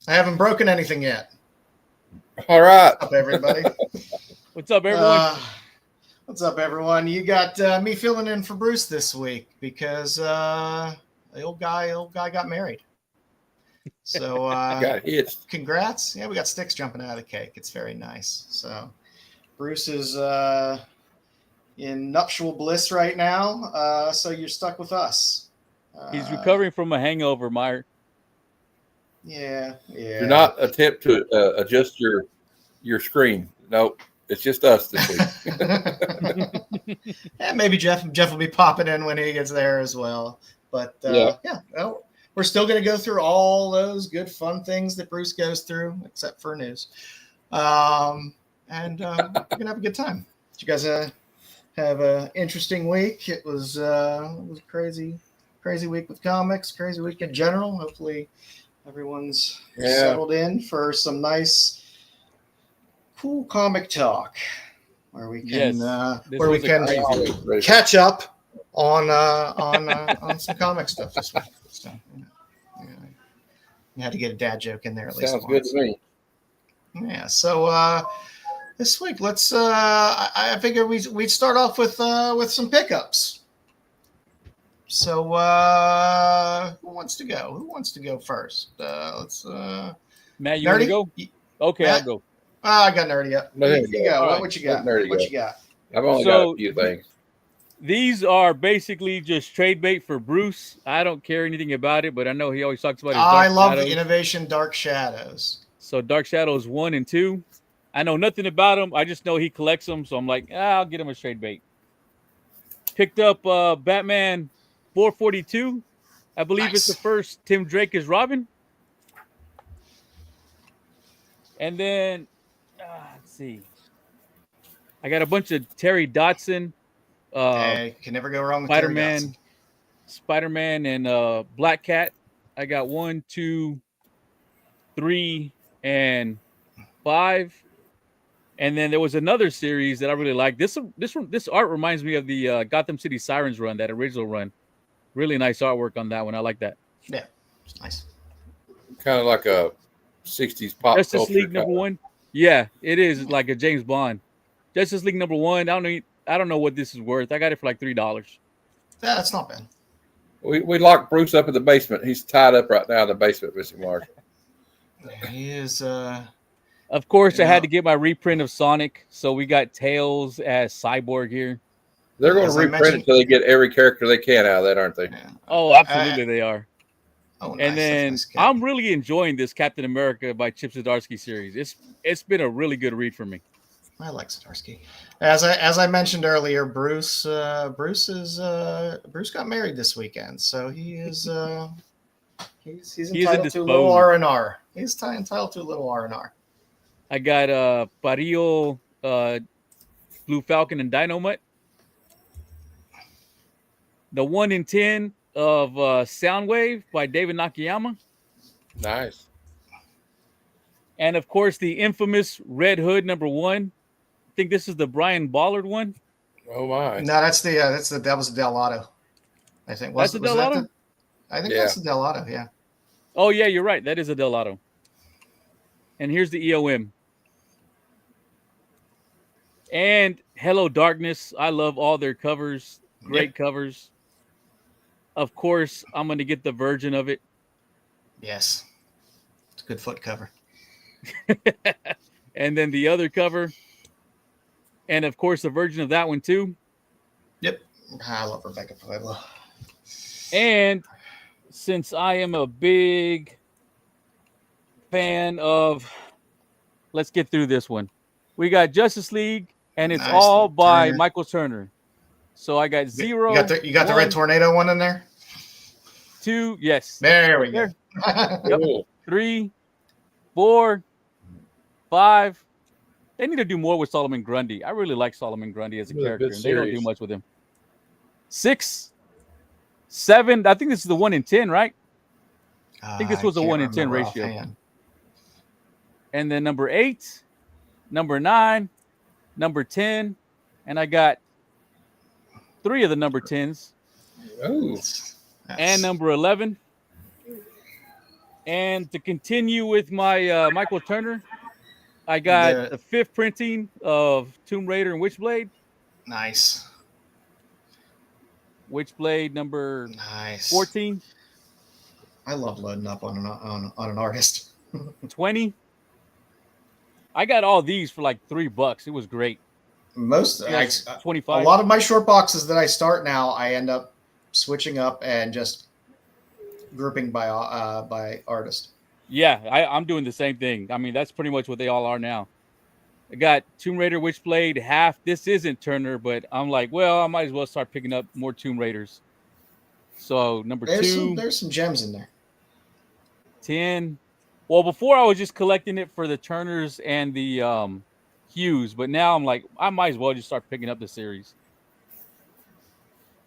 I haven't broken anything yet. All right. What's up, everybody? What's up, everyone? What's up, everyone? You got me filling in for Bruce this week because the old guy got married. So Got hitched. congrats! Yeah, we got sticks jumping out of the cake. It's very nice. So Bruce is in nuptial bliss right now. So you're stuck with us. He's recovering from a hangover, Meyer. Yeah. Do not attempt to adjust your screen. Nope. It's just us this week. Yeah, maybe Jeff will be popping in when he gets there as well. But yeah, well, we're still going to go through all those good, fun things that Bruce goes through, except for news. And we're going to have a good time. Did you guys have an interesting week? It was a crazy week with comics, crazy week in general. Hopefully everyone's settled in for some nice, cool comic talk where we can catch up on some comic stuff this week. So, you had to get a dad joke in there at least. Sounds good to me. Yeah. So this week, let's. I figure we'd start off with some pickups. So who wants to go? Who wants to go first? Let's. Matt, you want to go? Okay, Matt? I'll go. I got nerdy up. No, you go. Right. What you got? Nerdy What go. you got? I've only got a few things. These are basically just trade bait for Bruce. I don't care anything about it, but I know he always talks about his I Dark love Shadows. the Innovation Dark Shadows. So Dark Shadows 1 and 2. I know nothing about him. I just know he collects them, so I'm like, I'll get him a trade bait. Picked up Batman 442. I believe it's the first Tim Drake as Robin. And then, let's see. I got a bunch of Terry Dodson. Hey, can never go wrong with Terry Dodson. Spider-Man and Black Cat. I got 1, 2, 3, and 5. And then there was another series that I really liked. This art reminds me of the Gotham City Sirens run, that original run. Really nice artwork on that one. I like that. Yeah, it's nice. Kind of like a 60s pop Justice culture League #1. Yeah, it is. It's like a James Bond. Justice League #1. I don't know what this is worth. I got it for like $3. Yeah, that's not bad. We locked Bruce up in the basement. He's tied up right now in the basement, Mr. Mark. He is. Of course, I had to get my reprint of Sonic, so we got Tails as Cyborg here. They're going to reprint it until they get every character they can out of that, aren't they? Yeah. Oh, absolutely, they are. Oh, and then I'm really enjoying this Captain America by Chip Zdarsky series. It's been a really good read for me. I like Zdarsky. As I mentioned earlier, Bruce got married this weekend, so he is he's entitled to a little R&R. He's entitled to a little R&R. I got Parillo, Blue Falcon, and Dynamite. The 1 in 10 of Soundwave by David Nakayama. Nice. And of course, the infamous Red Hood #1. I think this is the Brian Ballard one. Oh my! No, that was the Delato. I think that's the Delato. I think that's the Delato. Yeah. Oh yeah, you're right. That is a Delato. And here's the EOM. And Hello Darkness. I love all their covers. Great covers. Of course, I'm going to get the version of it. Yes. It's a good foot cover. And then the other cover. And, of course, the version of that one, too. Yep. I love Rebecca Pueblo. And since I am a big fan of... Let's get through this one. We got Justice League, and it's all by Michael Turner. So I got 0. You got the Red Tornado one in there? 2, yes. There we go. Yep. 3, 4, 5. They need to do more with Solomon Grundy. I really like Solomon Grundy as a character, and they don't do much with him. 6, 7. I think this is the 1 in 10, right? I think this was a 1 in 10 ratio. Offhand. And then number 8, number 9, number 10, and I got 3 of the number 10s. Oh. And number 11. And to continue with my Michael Turner, I got the 5th printing of Tomb Raider and Witchblade. Nice. Witchblade number Nice. 14. I love loading up on an artist. 20. I got all these for like $3. It was great. 25. A lot of my short boxes that I start now, I end up switching up and just grouping by artist. Yeah, I'm doing the same thing. I mean, that's pretty much what they all are now. I got Tomb Raider, Witchblade, half. This isn't Turner, but I'm like, well, I might as well start picking up more Tomb Raiders. So number 2. There's some gems in there. 10. Well, before I was just collecting it for the Turners and the Hughes, but now I'm like, I might as well just start picking up the series.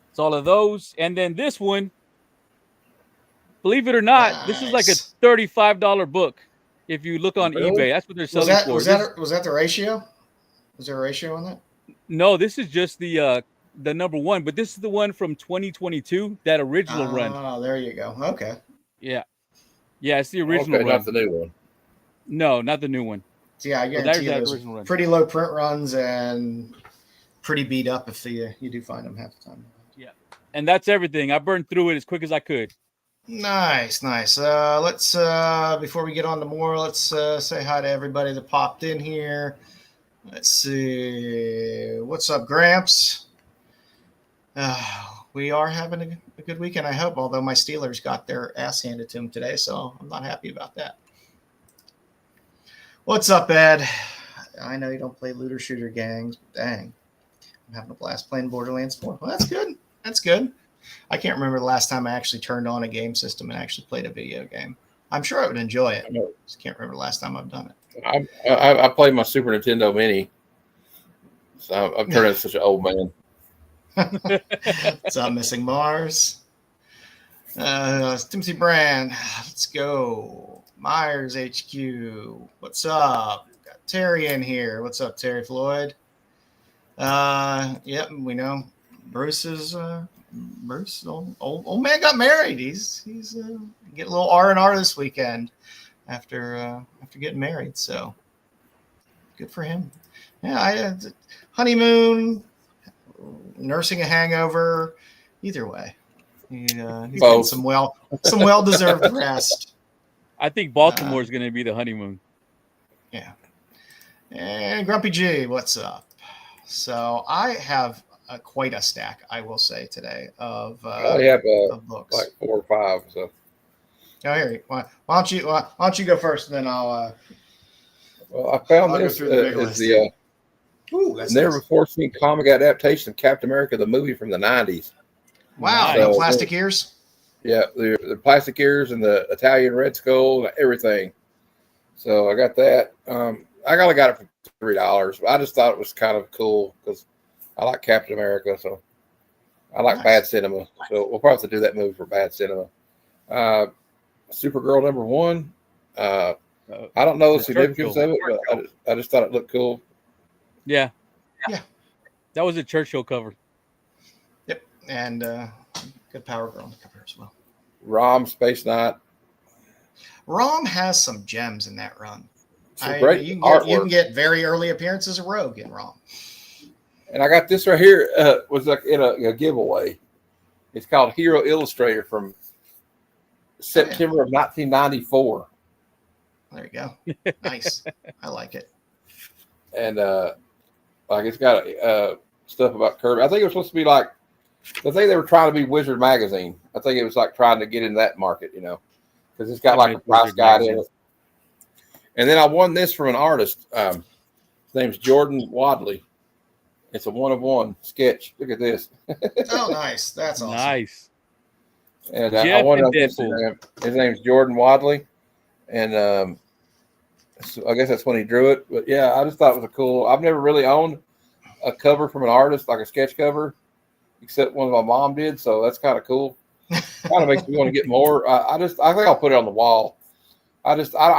It's all of those. And then this one, believe it or not, This is like a $35 book. If you look on eBay, that's what they're selling for. Was that the ratio? Was there a ratio on that? No, this is just the number 1, but this is the one from 2022, that original run. Oh, there you go. Okay. Yeah, it's the original run. Not the new one. No, not the new one. So yeah, I guarantee you those pretty low print runs and pretty beat up if you do find them half the time. Yeah, and that's everything. I burned through it as quick as I could. Nice. Let's before we get on to more, let's say hi to everybody that popped in here. Let's see. What's up, Gramps? We are having a good weekend, I hope, although my Steelers got their ass handed to them today, so I'm not happy about that. What's up, Ed? I know you don't play looter shooter gangs, but dang. I'm having a blast playing Borderlands 4. Well, that's good. I can't remember the last time I actually turned on a game system and actually played a video game. I'm sure I would enjoy it. I just can't remember the last time I've done it. I played my Super Nintendo Mini, so I'm turning into such an old man. What's up, Missing Mars? Timothy Brand. Let's go. Myers HQ. What's up? Got Terry in here. What's up, Terry Floyd? Yep, we know Bruce is Bruce. Old man got married. He's getting a little R&R this weekend after getting married. So good for him. Yeah, honeymoon, nursing a hangover. Either way, he's getting some well-deserved rest. I think Baltimore is going to be the honeymoon. Yeah. And Grumpy G, what's up? So I have quite a stack, I will say, today of books. Like 4 or 5. So. Oh, here. Why don't you go first, and then I'll. Well, I found this is the never before seen comic adaptation of Captain America, the movie from the 90s. Wow, so, plastic ears. Yeah, the plastic ears and the Italian Red Skull and everything. So I got that. I got it for $3. But I just thought it was kind of cool because I like Captain America, so I like bad cinema. So we'll probably have to do that movie for bad cinema. Supergirl number 1. I don't know the significance of it, but I just thought it looked cool. Yeah. That was a Churchill cover. Yep, and good Power Girl on the cover as well. Rom Space Knight. Rom has some gems in that run. You can get very early appearances of Rogue in Rom. And I got this right here. Was like in a giveaway. It's called Hero Illustrator from September of 1994. There you go. Nice. I like it. And like it's got stuff about Kirby. I think it was supposed to be like. I think they were trying to be Wizard Magazine. I think it was like trying to get in that market, because it's got like a price guide in it. And then I won this from an artist. His name's Jordan Wadley. It's a 1-of-1 sketch. Look at this. Oh, nice. That's awesome. Nice. And I won on Instagram. His name's Jordan Wadley. And so I guess that's when he drew it. But yeah, I just thought it was a cool. I've never really owned a cover from an artist, like a sketch cover, except one my mom did. So that's kind of cool. Kind of makes me want to get more. I think I'll put it on the wall. I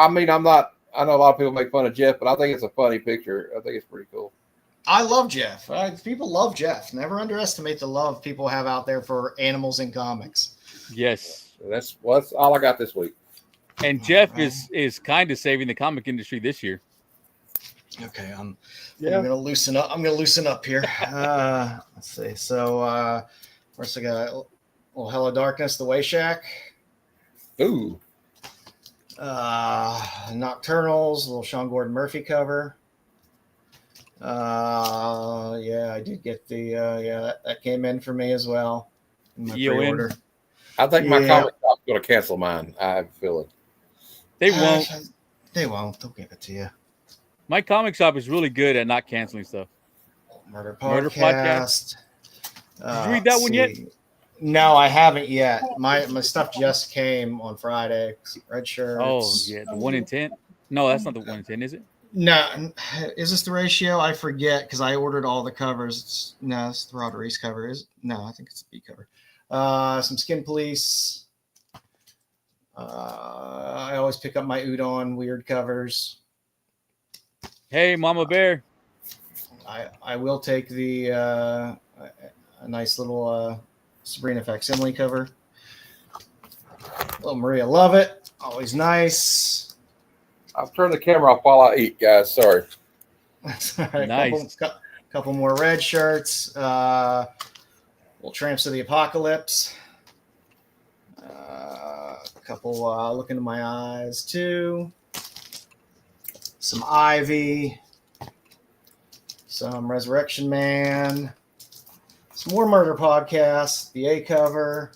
mean, I'm not. I know a lot of people make fun of Jeff, but I think it's a funny picture. I think it's pretty cool. I love Jeff. People love Jeff. Never underestimate the love people have out there for animals in comics. Yes. So that's all I got this week. And Jeff is kind of saving the comic industry this year. Okay, I'm gonna loosen up. I'm gonna loosen up here. Let's see. So first I got a little Hello Darkness, The Way Shack. Ooh. Nocturnals, a little Sean Gordon Murphy cover. Yeah, I did get the that came in for me as well. In my pre-order. I think my comic shop's going to cancel mine. I have a feeling. They won't. They won't. They'll give it to you. My comic shop is really good at not canceling stuff. Murder Podcast. Did you read that one yet? No, I haven't yet. My stuff just came on Friday. Red shirts. Oh, yeah. The 1 in 10? No, that's not the 1 in 10, is it? No. Is this the ratio? I forget because I ordered all the covers. It's the Rod Reese cover. No, I think it's the B cover. Some Skin Police. I always pick up my Udon weird covers. Hey, Mama Bear. I will take the a nice little Sabrina facsimile cover. Little Maria Lovett, always nice. I'll turn the camera off while I eat, guys. Sorry. That's all right. Nice. Couple more red shirts. Little Tramps of the Apocalypse. A couple Look Into My Eyes too. Some Ivy. Some Resurrection Man. Some more Murder Podcasts. The A cover.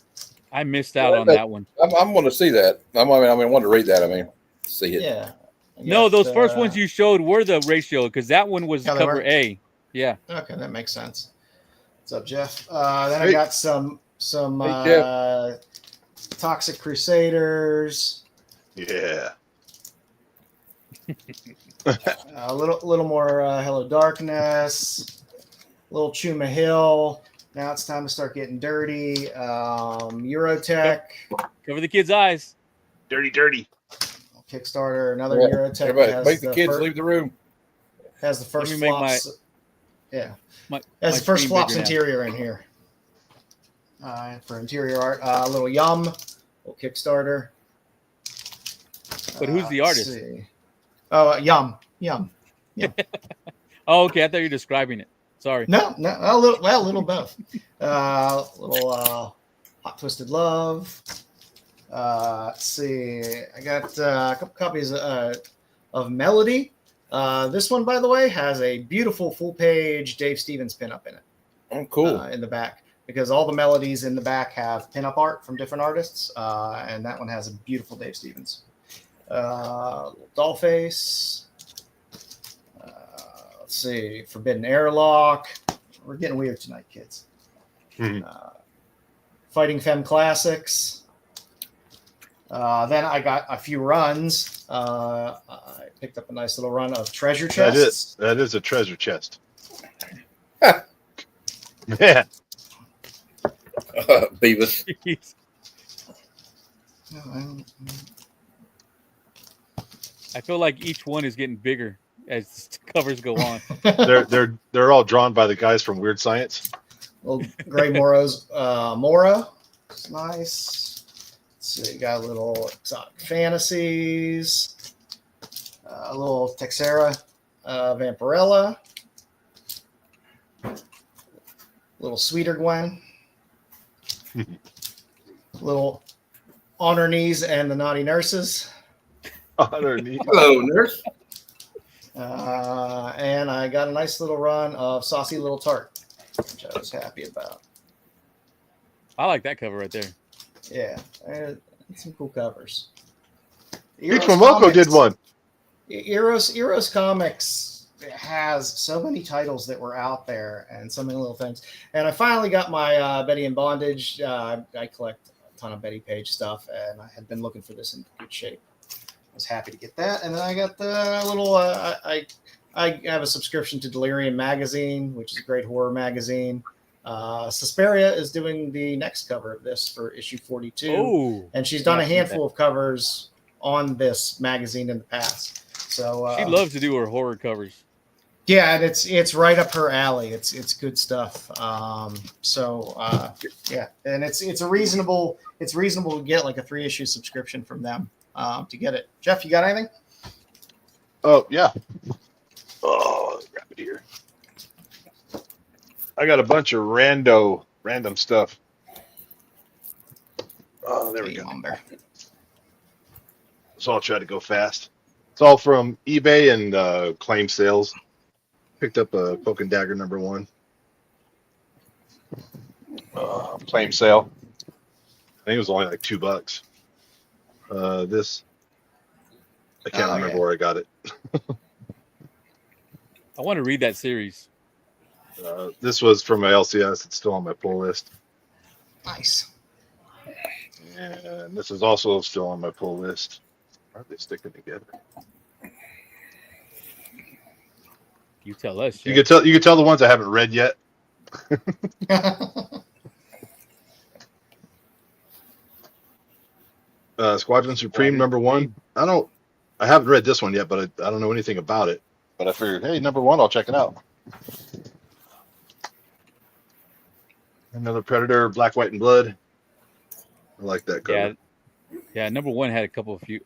I missed out on that one. I'm going to see that. I want to read that. See it. Yeah. No, those first ones you showed were the ratio because that one was cover A. Yeah. Okay, that makes sense. What's up, Jeff? Then I got some Toxic Crusaders. Yeah. A little more Hello Darkness. Little Chuma Hill. Now it's time to start getting dirty. Eurotech. Cover the kids' eyes. Dirty. Eurotech. Another Eurotech. Everybody, make the kids leave the room. Has the first flops. Has the first flops interior in here. For interior art. A little Yum. Little Kickstarter. But who's the artist? Oh, Yum. Oh, okay. I thought you were describing it. Sorry. No, a little both. Little Hot Twisted Love. Let's see. I got a couple copies of Melody. This one, by the way, has a beautiful full-page Dave Stevens pinup in it. Oh, cool. In the back, because all the melodies in the back have pinup art from different artists, and that one has a beautiful Dave Stevens. Dollface. Let's see. Forbidden Airlock. We're getting weird tonight, kids. Fighting Femme Classics. Then I got a few runs. I picked up a nice little run of treasure chests. That is a treasure chest. Yeah. Beavis. I feel like each one is getting bigger as covers go on. they're all drawn by the guys from Weird Science. Little Gray Moro's Mora. It's nice. Let's see, got a little Exotic Fantasies. A little Texera Vampirella. Little Sweeter Gwen. Little On Her Knees and the Naughty Nurses. Hello, nurse. And I got a nice little run of Saucy Little Tart, which I was happy about. I like that cover right there. Yeah, some cool covers. Pete Momoko did one. Eros Comics has so many titles that were out there and so many little things. And I finally got my Betty in Bondage. I collect a ton of Betty Page stuff, and I had been looking for this in good shape. I was happy to get that. And then I got the little, I have a subscription to Delirium Magazine, which is a great horror magazine. Suspiria is doing the next cover of this for issue 42. Oh, and she's done a handful of covers on this magazine in the past. So she loves to do her horror covers. Yeah, and it's right up her alley. It's good stuff. Yeah, and it's reasonable to get like a 3-issue subscription from them. to get it. Jeff, you got anything? Oh, yeah. Oh, grab it here. I got a bunch of random stuff. Oh, there we go. So I'll try to go fast. It's all from eBay and claim sales. Picked up a Cloak and Dagger #1. Claim sale. I think it was only like $2. This, I can't remember where I got it. I want to read that series. This was from my LCS. It's still on my pull list. Nice. And this is also still on my pull list. Why are they sticking together? You tell us. Jeff. You could tell the ones I haven't read yet. Squadron Supreme #1. I haven't read this one yet, but I don't know anything about it. But I figured, hey, #1, I'll check it out. Another Predator, Black, White, and Blood. I like that cover. Yeah. #1 had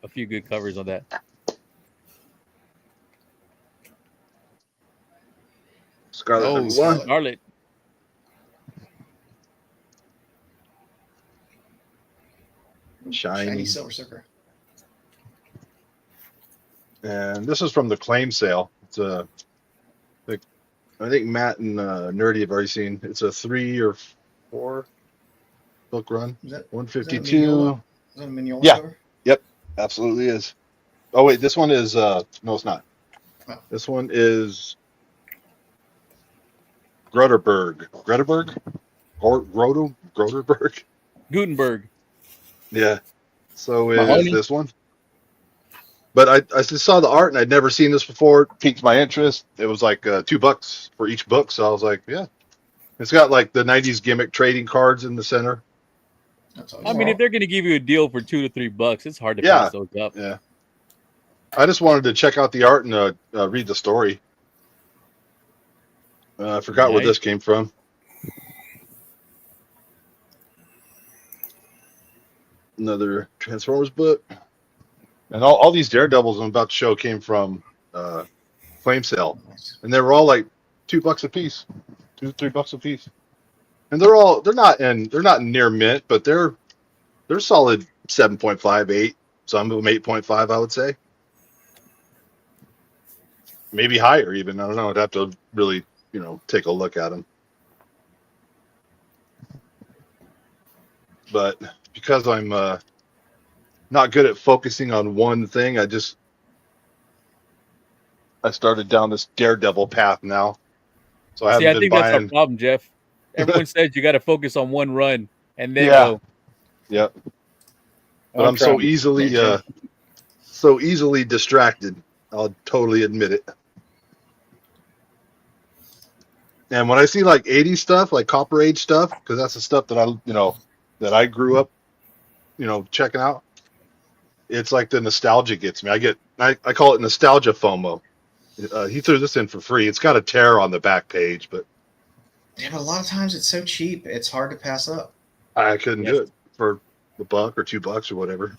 a few good covers on that. Scarlet #1. Scarlet. Shiny Silver Surfer. And this is from the claim sale. It's I think Matt and Nerdy have already seen. It's a 3 or 4 book run. Is that 152? Is that a Mignola Yeah. cover? Yep. Absolutely is. Oh wait, this one is no, it's not. Oh. This one is Groderberg. Groderberg. Gutenberg. Yeah. So is Mahoney? this one. But I just saw the art and I'd never seen this before. It piqued my interest. It was like $2 for each book. So I was like, yeah. It's got like the 90s gimmick trading cards in the center. I mean, if they're going to give you a deal for $2 to $3, it's hard to pass those up. Yeah. I just wanted to check out the art and read the story. I forgot where this came from. Another Transformers book. And all these Daredevils I'm about to show came from Flame Sale. And they were all like $2 a piece. $2 to $3 a piece. And they're not near mint, but they're solid 7.5, 8. Some of them 8.5, I would say. Maybe higher even. I don't know. I'd have to really, take a look at them. But because I'm not good at focusing on one thing, I started down this Daredevil path now. So I think that's our problem, Jeff. Everyone says you got to focus on one run and then go. Yep. But I'm so easily distracted. I'll totally admit it. And when I see like 80s stuff, like Copper Age stuff, because that's the stuff that I grew up, checking out. It's like the nostalgia gets me. I call it nostalgia FOMO. He threw this in for free. It's got a tear on the back page, but a lot of times it's so cheap, it's hard to pass up. I couldn't do it for $1 or $2 or whatever.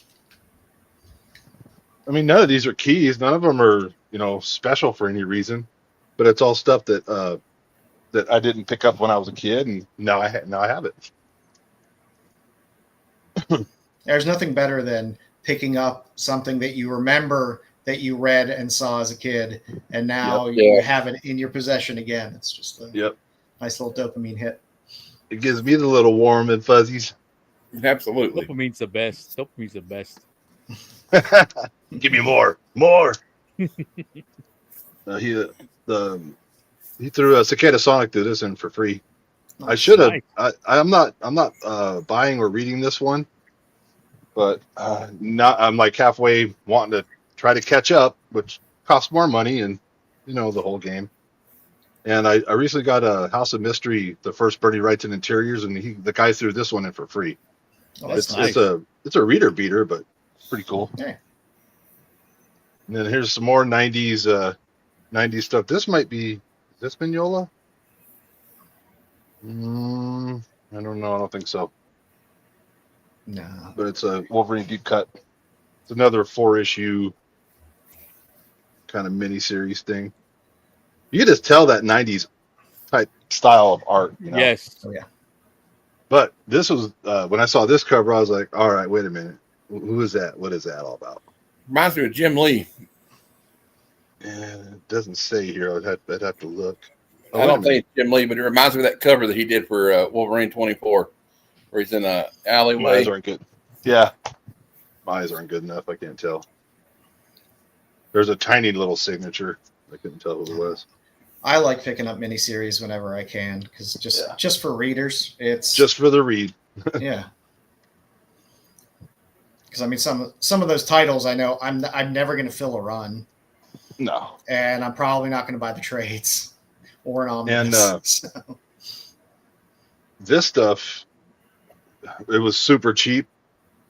I mean, none of these are keys. None of them are, special for any reason. But it's all stuff that I didn't pick up when I was a kid, and now I have it. There's nothing better than picking up something that you remember that you read and saw as a kid, and now you have it in your possession again. It's just a nice little dopamine hit. It gives me the little warm and fuzzies. Absolutely. Dopamine's the best. Dopamine's the best. Give me more. He threw a Cicada Sonic through this in for free. Nice. I should have. Nice. I'm not buying or reading this one, but I'm like halfway wanting to try to catch up, which costs more money and the whole game. And I recently got a House of Mystery, the first Bernie Wrights and Interiors, and the guy threw this one in for free. Oh, it's nice. It's a reader beater, but pretty cool. Yeah. And then here's some more 90s stuff. This might be, is this Mignola? I don't know. I don't think so. No. But it's a Wolverine deep cut. It's another 4-issue kind of miniseries thing. You can just tell that 90s type style of art. Yes. Oh, yeah. But this was when I saw this cover, I was like, all right, wait a minute. Who is that? What is that all about? Reminds me of Jim Lee. And it doesn't say here. I'd have to look. I don't think it's Jim Lee, but it reminds me of that cover that he did for Wolverine 24, where he's in an alleyway. My eyes aren't good. Yeah. My eyes aren't good enough. I can't tell. There's a tiny little signature. I couldn't tell who it was. I like picking up miniseries whenever I can because just for readers, it's just for the read. Yeah. Because I mean, some of those titles, I know I'm never going to fill a run. No. And I'm probably not going to buy the trades or an omnibus. And this stuff, it was super cheap.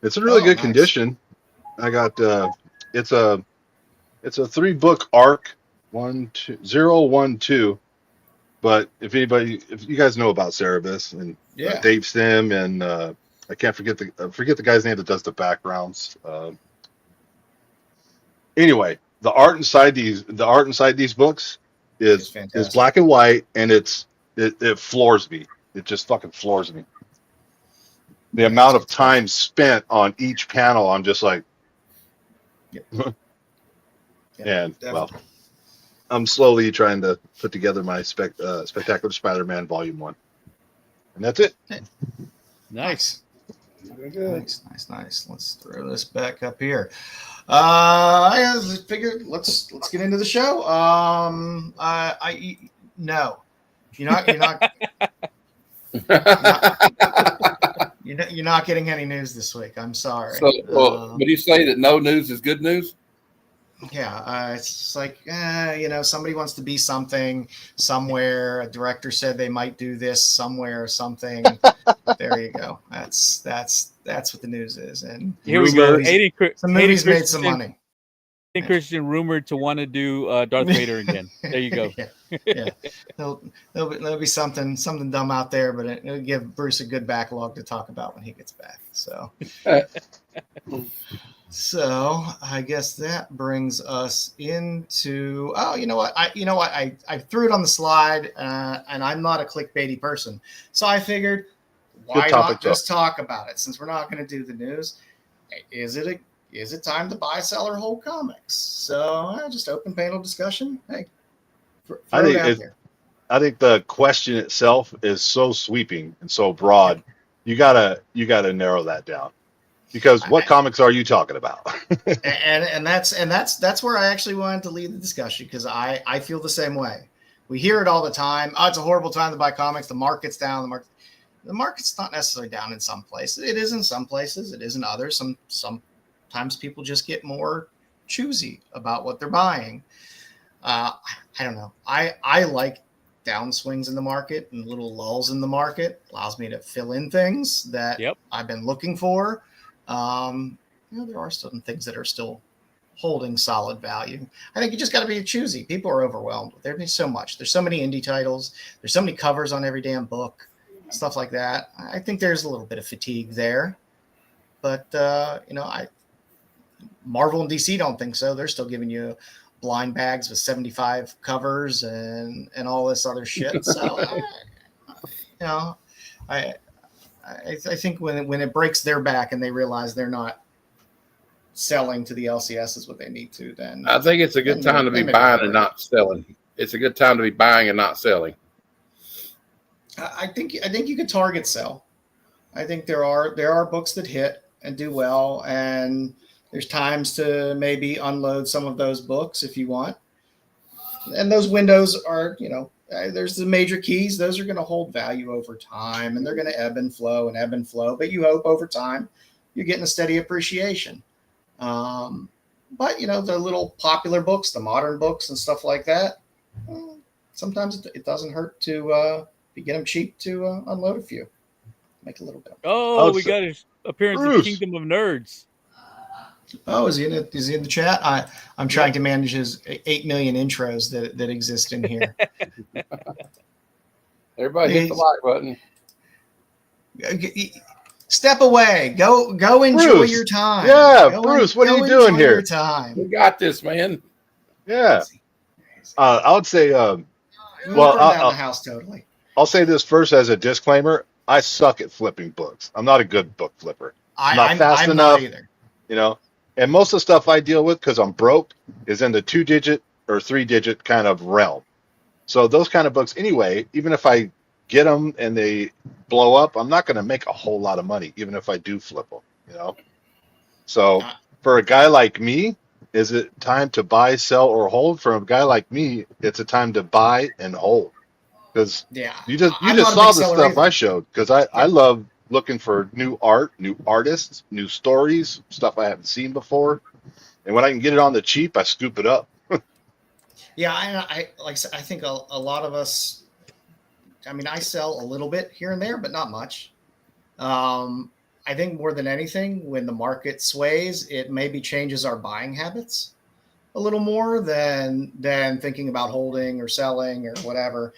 It's in really good condition. I got it's a 3-book arc, 012. But if you guys know about Cerebus and Dave Sim and I can't forget the guy's name that does the backgrounds. Anyway, the art inside these books is black and white, and it floors me. It just fucking floors me. The amount of time spent on each panel, I'm just like, and well, I'm slowly trying to put together my Spectacular Spider-Man Volume 1, and that's it. Nice. Nice. Let's throw this back up here. I figured let's get into the show. No, you're not getting any news this week. I'm sorry. So, would you say that no news is good news? Yeah, it's like somebody wants to be something somewhere. A director said they might do this somewhere or something. There you go. That's what the news is. And here we go. Some movies made some money. Hayden Christensen rumored to want to do Darth Vader again. There you go. Yeah. There'll be something dumb out there, but it'll give Bruce a good backlog to talk about when he gets back. So. So I guess that brings us into you know what I threw it on the slide and I'm not a clickbaity person, so I figured why not just talk about it since we're not going to do the news. Is it time to buy, sell, or hold comics? So just open panel discussion. Hey, I think the question itself is so sweeping and so broad. You gotta narrow that down. Because what comics are you talking about? and that's where I actually wanted to lead the discussion because I feel the same way. We hear it all the time. Oh, it's a horrible time to buy comics. The market's down. The market's not necessarily down in some places. It is in some places. It is in others. Sometimes people just get more choosy about what they're buying. I don't know. I like downswings in the market and little lulls in the market. Allows me to fill in things that I've been looking for. There are some things that are still holding solid value. I think you just got to be choosy. People are overwhelmed. There's so much. There's so many indie titles. There's so many covers on every damn book, stuff like that. I think there's a little bit of fatigue there, but Marvel and DC don't think so. They're still giving you blind bags with 75 covers and all this other shit. So, I think when it breaks their back and they realize they're not selling to the LCS what they need to, then I think it's a good time to be buying and not selling. It's a good time to be buying and not selling. I think you could target sell. I think there are books that hit and do well, and there's times to maybe unload some of those books if you want. And those windows are, there's the major keys. Those are going to hold value over time, and they're going to ebb and flow. But you hope over time you're getting a steady appreciation. But the little popular books, the modern books and stuff like that, sometimes it doesn't hurt to get them cheap to unload a few, make a little bit. Oh, we got his appearance in Kingdom of Nerds. Oh, is he in the chat? I'm trying to manage his 8 million intros that exist in here. Everybody hit the like button. Step away. Go enjoy Bruce. your time. Yeah, Bruce, what are you doing here? Your time. We got this, man. Yeah. I would say, we'll burn down the house totally. I'll say this first as a disclaimer. I suck at flipping books. I'm not a good book flipper. I'm not fast enough. Not either. You know, and most of the stuff I deal with, because I'm broke, is in the 2-digit or 3-digit kind of realm. So those kind of books, anyway, even if I get them and they blow up, I'm not going to make a whole lot of money, even if I do flip them, you know? So for a guy like me, is it time to buy, sell, or hold? For a guy like me, it's a time to buy and hold. Because you just saw the stuff either. I showed, because I love looking for new art, new artists, new stories, stuff I haven't seen before. And when I can get it on the cheap, I scoop it up. Yeah, I think a lot of us, I mean, I sell a little bit here and there, but not much. I think more than anything, when the market sways, it maybe changes our buying habits a little more than thinking about holding or selling or whatever.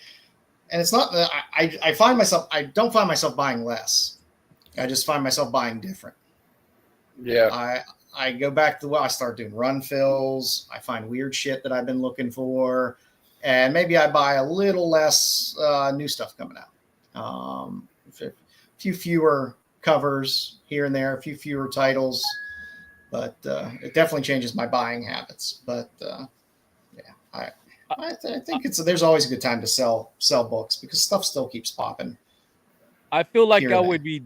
And it's not that I find myself, I don't find myself buying less. I just find myself buying different. Yeah. I go back to I start doing run fills. I find weird shit that I've been looking for. And maybe I buy a little less new stuff coming out. A few fewer covers here and there, a few fewer titles. But it definitely changes my buying habits. But I think there's always a good time to sell books because stuff still keeps popping. I feel like I would be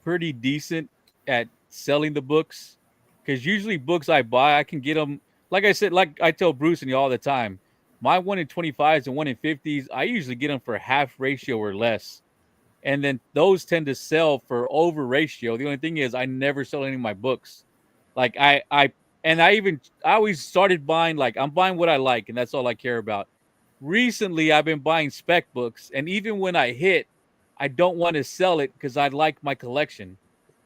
pretty decent at selling the books, because usually books I buy, I can get them. Like I said, like I tell Bruce and you all the time, my 1 in 25s and 1 in 50s, I usually get them for half ratio or less, and then those tend to sell for over ratio. The only thing is, I never sell any of my books. Like I always started buying, like, I'm buying what I like, and that's all I care about. Recently, I've been buying spec books, and even when I hit, I don't want to sell it because I like my collection.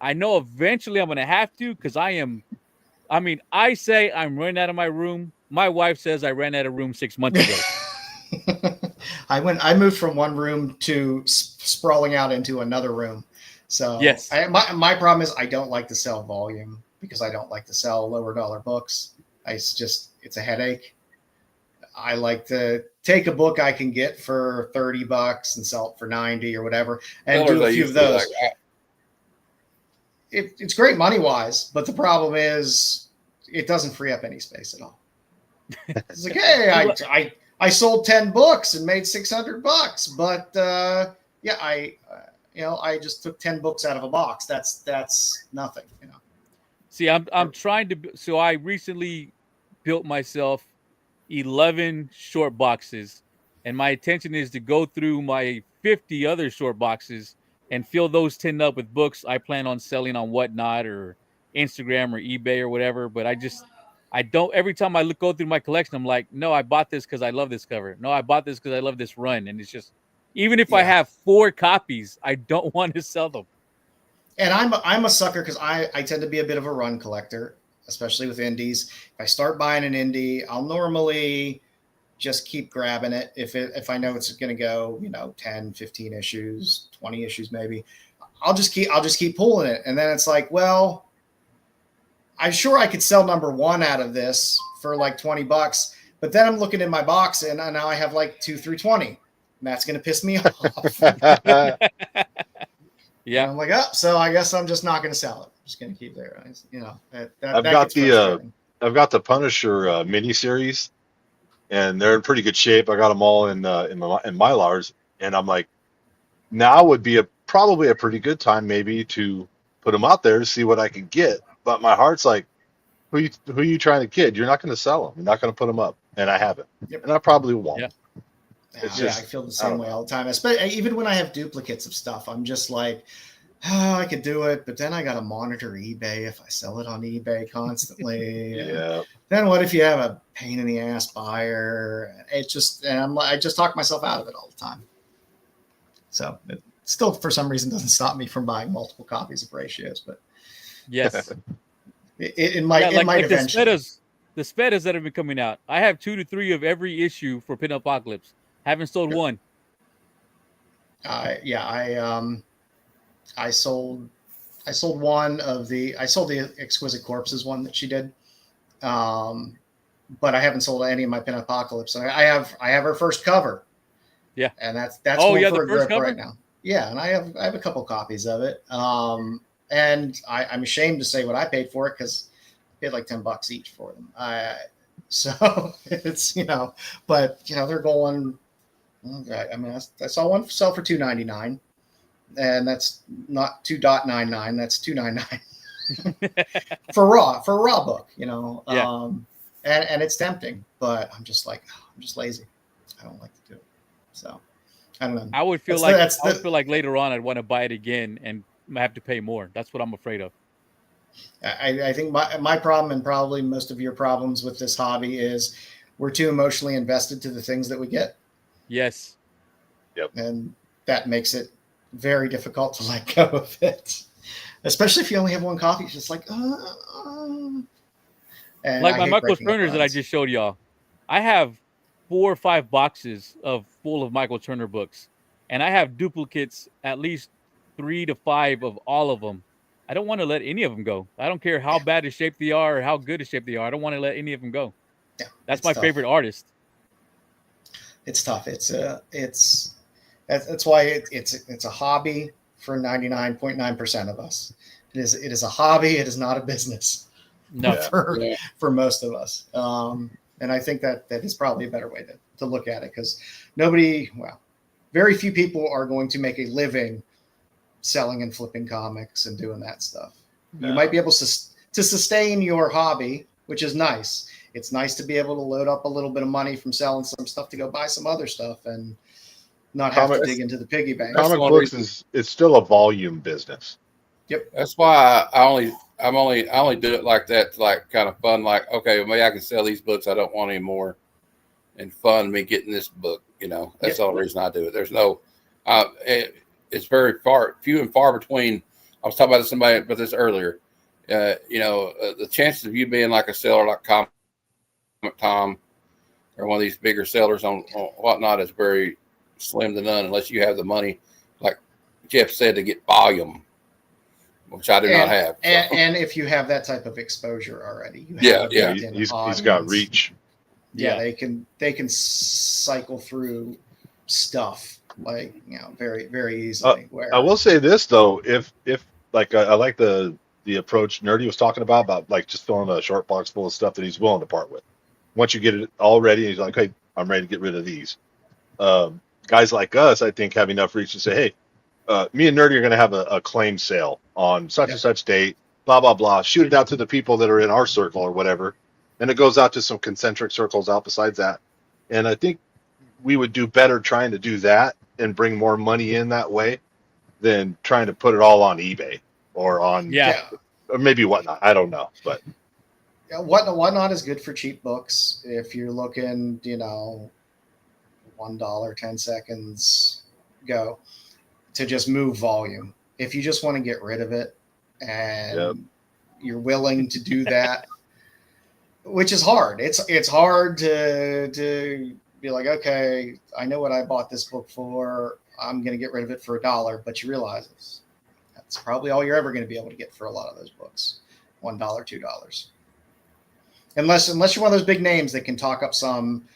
I know eventually I'm going to have to, because I say I'm running out of my room. My wife says I ran out of room 6 months ago. I moved from one room to sprawling out into another room. So yes, my problem is I don't like to sell volume because I don't like to sell lower dollar books. It's a headache. I like to take a book I can get for $30 and sell it for $90 or whatever, and do a few of those. It's great money wise, but the problem is it doesn't free up any space at all. It's like, hey, I sold 10 books and made $600, but I just took 10 books out of a box. That's nothing, you know. See, I'm trying to. So I recently built myself 11 short boxes, and my intention is to go through my 50 other short boxes and fill those 10 up with books I plan on selling on Whatnot or Instagram or eBay or whatever. But I don't, every time I go through my collection, I'm like, no, I bought this because I love this cover. No, I bought this because I love this run. And it's just, even if I have 4 copies, I don't want to sell them. And I'm a sucker because I tend to be a bit of a run collector, especially with indies. If I start buying an indie, I'll normally just keep grabbing it. If I know it's going to go, 10, 15 issues, 20 issues, maybe, I'll just keep pulling it. And then it's like, well, I'm sure I could sell number 1 out of this for like $20, but then I'm looking in my box and now I have like 2 through 20, and that's going to piss me off. Yeah, and I'm like, so I guess I'm just not going to sell it. I'm just going to keep there. I've got the Punisher miniseries, and they're in pretty good shape. I got them all in Mylars, and I'm like, now would be probably a pretty good time maybe to put them out there to see what I can get. But my heart's like, who are you trying to kid? You're not going to sell them. You're not going to put them up, and I haven't, and I probably won't. Yep. I feel the same way all the time. Especially even when I have duplicates of stuff, I'm just like, I could do it, but then I got to monitor eBay if I sell it on eBay constantly. Yeah. Then what if you have a pain in the ass buyer? It's just, and I just talk myself out of it all the time. So it still, for some reason, doesn't stop me from buying multiple copies of Ratios. But yes, it might eventually. The Spedas that have been coming out, I have 2 to 3 of every issue for Pin Apocalypse. Haven't sold one. I sold sold the Exquisite Corpses one that she did. But I haven't sold any of my Pin Apocalypse. I have her first cover. Yeah. And that's going for a grip cover? right now. Yeah, and I have a couple copies of it. And I'm ashamed to say what I paid for it because I paid like $10 each for them. So it's, but they're going. I mean, I saw one sell for $2.99, and that's not $2.99. That's $2.99 for a raw book. Yeah. And it's tempting, but I'm just lazy. I don't like to do it. So I don't know. I would feel like later on I'd want to buy it again and have to pay more. That's what I'm afraid of. I think my problem, and probably most of your problems with this hobby, is we're too emotionally invested to the things that we get. Yes. Yep. And that makes it very difficult to let go of it, especially if you only have one copy. It's just like, and like my Michael Turners that I just showed y'all. I have 4 or 5 boxes full of Michael Turner books, and I have duplicates, at least 3 to 5 of all of them. I don't want to let any of them go. I don't care how bad a shape they are or how good a shape they are. I don't want to let any of them go. Yeah, that's my favorite artist. It's tough. That's why it's a hobby for 99.9% of us. It is a hobby. It is not a business. No, for most of us. And I think that is probably a better way to look at it, because very few people are going to make a living selling and flipping comics and doing that stuff. No. You might be able to sustain your hobby, which is nice. It's nice to be able to load up a little bit of money from selling some stuff to go buy some other stuff and not have to dig into the piggy bank. Comic books it's still a volume business. Yep. That's why I only do it like that, to like kind of fun. Like, okay, well, maybe I can sell these books I don't want anymore, and fun me getting this book. That's the only reason I do it. There's no, it's very few and far between. I was talking about somebody about this earlier. The chances of you being like a seller like Comic Tom or one of these bigger sellers on whatnot is very slim to none, unless you have the money, like Jeff said, to get volume, which I do not have. So. And if you have that type of exposure already, he's got reach. Yeah, they can cycle through stuff very, very easily. I will say this though, if like I like the approach Nerdy was talking about like just filling a short box full of stuff that he's willing to part with. Once you get it all ready, he's like, hey, I'm ready to get rid of these. Guys like us, I think, have enough reach to say, hey, me and Nerdy are going to have a claim sale on such and such date, blah, blah, blah. Shoot it out to the people that are in our circle or whatever. And it goes out to some concentric circles out besides that. And I think we would do better trying to do that and bring more money in that way than trying to put it all on eBay or on or maybe Whatnot. I don't know. But Whatnot is good for cheap books. If you're looking, $1, 10 seconds, go to just move volume. If you just want to get rid of it and you're willing to do that, which is hard. It's hard to be like, okay, I know what I bought this book for. I'm going to get rid of it for $1, but you realize that's probably all you're ever going to be able to get for a lot of those books. $1, $2. Unless you're one of those big names that can talk up some,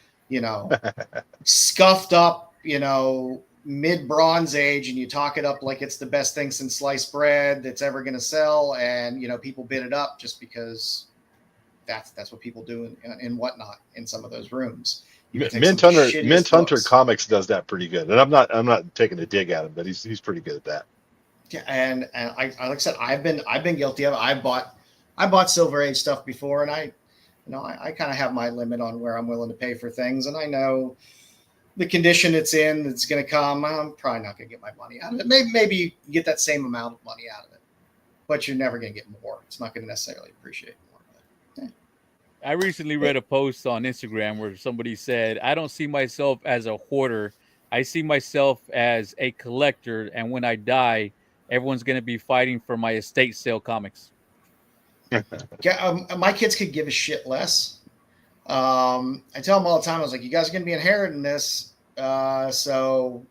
scuffed up, mid Bronze Age, and you talk it up like it's the best thing since sliced bread that's ever going to sell, and people bid it up just because that's what people do in Whatnot in some of those rooms. Mint Hunter Comics does that pretty good, and I'm not taking a dig at him, but he's pretty good at that. Yeah, and I like I said, I've been guilty of it. I bought Silver Age stuff before, and I kind of have my limit on where I'm willing to pay for things, and I know the condition it's in that's going to come. I'm probably not going to get my money out of it. Maybe you get that same amount of money out of it, but you're never going to get more. It's not going to necessarily appreciate more. I recently read a post on Instagram where somebody said, I don't see myself as a hoarder. I see myself as a collector. And when I die, everyone's going to be fighting for my estate sale comics. My kids could give a shit less. I tell them all the time, I was like, you guys are going to be inheriting this. So,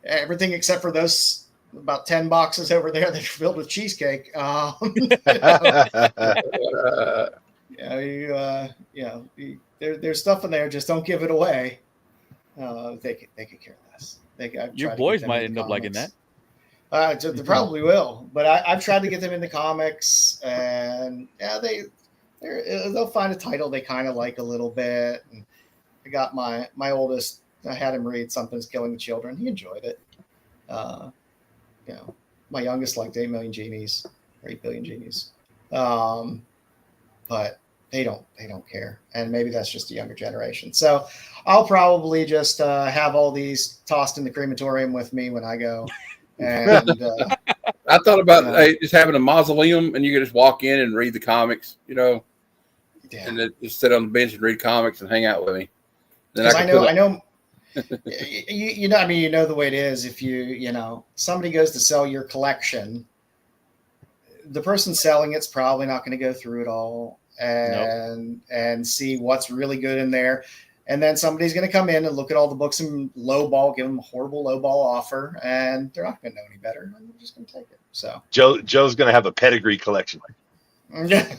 everything except for those about 10 boxes over there that are filled with cheesecake. There's stuff in there. Just don't give it away. They could care less. Your boys might end up liking that. They probably will, but I've tried to get them into comics, and yeah, they'll find a title they kind of like a little bit. And I got my oldest. I had him read Something's Killing the Children. He enjoyed it. My youngest liked 8 Million Genies or 8 Billion Genies, but they don't care, and maybe that's just a younger generation. So I'll probably just have all these tossed in the crematorium with me when I go. And I thought about just having a mausoleum, and you could just walk in and read the comics, and then just sit on the bench and read comics and hang out with me. Because I know. you know the way it is. If somebody goes to sell your collection, the person selling it's probably not going to go through it all and see what's really good in there. And then somebody's going to come in and look at all the books and lowball, give them a horrible lowball offer, and they're not going to know any better. And they're just going to take it. So Joe's going to have a pedigree collection. Yeah.